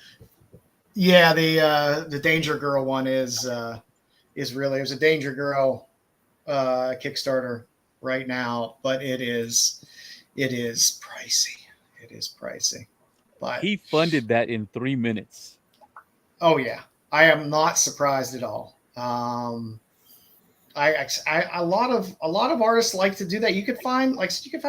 Danger Girl one is really, there's a Danger Girl Kickstarter right now, but it is pricey. It is pricey. But he funded that in 3 minutes. Oh yeah, I am not surprised at all. A lot of artists like to do that. You could find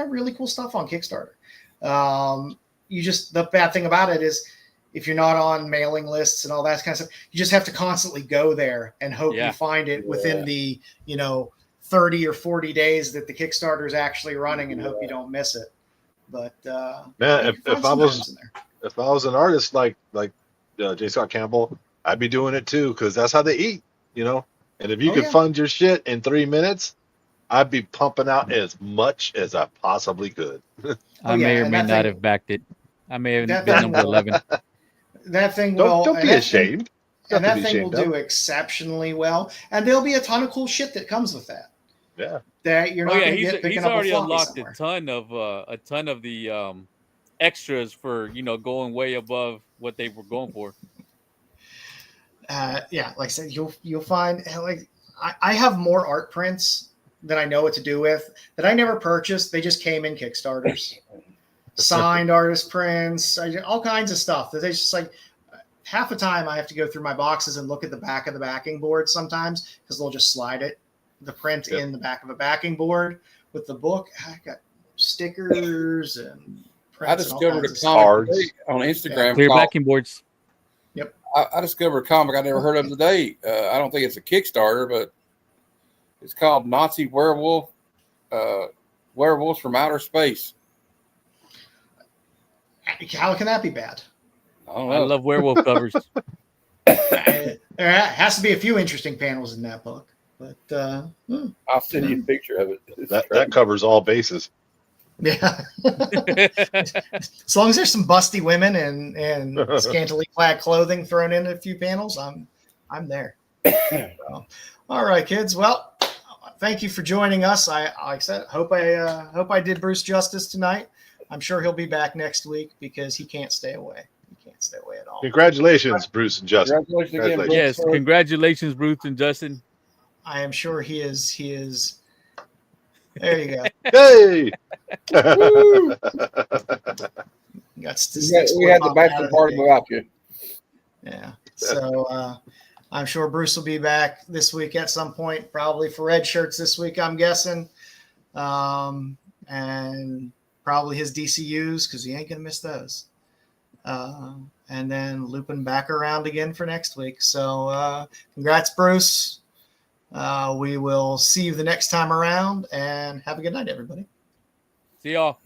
really cool stuff on Kickstarter. The bad thing about it is, if you're not on mailing lists and all that kind of stuff, you just have to constantly go there and hope you find it within the 30 or 40 days that the Kickstarter is actually running, and hope you don't miss it. But man, if I was an artist like J. Scott Campbell, I'd be doing it too, because that's how they eat, And if you could fund your shit in 3 minutes, I'd be pumping out as much as I possibly could. I may or may not have backed it. I may have been number 11. That thing don't be ashamed. And that thing will do exceptionally well. And there'll be a ton of cool shit that comes with that. Yeah. That you're not going to get picking up. He's already unlocked somewhere. a ton of the extras for going way above what they were going for. Like I said, you'll find I have more art prints than I know what to do with that I never purchased. They just came in Kickstarters. Signed artist prints, all kinds of stuff. That they just like half the time I have to go through my boxes and look at the back of the backing board sometimes, because they'll just slide the print in the back of a backing board with the book. I got stickers and prints. I discovered a comic on Instagram. Clear backing boards. Yep. I discovered a comic I never heard of today. I don't think it's a Kickstarter, but it's called Nazi Werewolf, Werewolves from Outer Space. How can that be bad? I love werewolf covers. There has to be a few interesting panels in that book, but I'll send you a picture of it. That covers all bases. Yeah. As long as there's some busty women and scantily clad clothing thrown in a few panels, I'm there. So, all right, kids. Well, thank you for joining us. Like I said, hope I did Bruce justice tonight. I'm sure he'll be back next week because he can't stay away. He can't stay away at all. Congratulations, Bruce and Justin. Congratulations again, Bruce. Yes, congratulations, Bruce and Justin. I am sure he is. There you go. Hey! Got statistics. We had the bachelor party without you. Yeah. So I'm sure Bruce will be back this week at some point, probably for red shirts this week, I'm guessing. And probably his DCUs, because he ain't going to miss those. And then looping back around again for next week. So congrats, Bruce. We will see you the next time around, and have a good night, everybody. See y'all.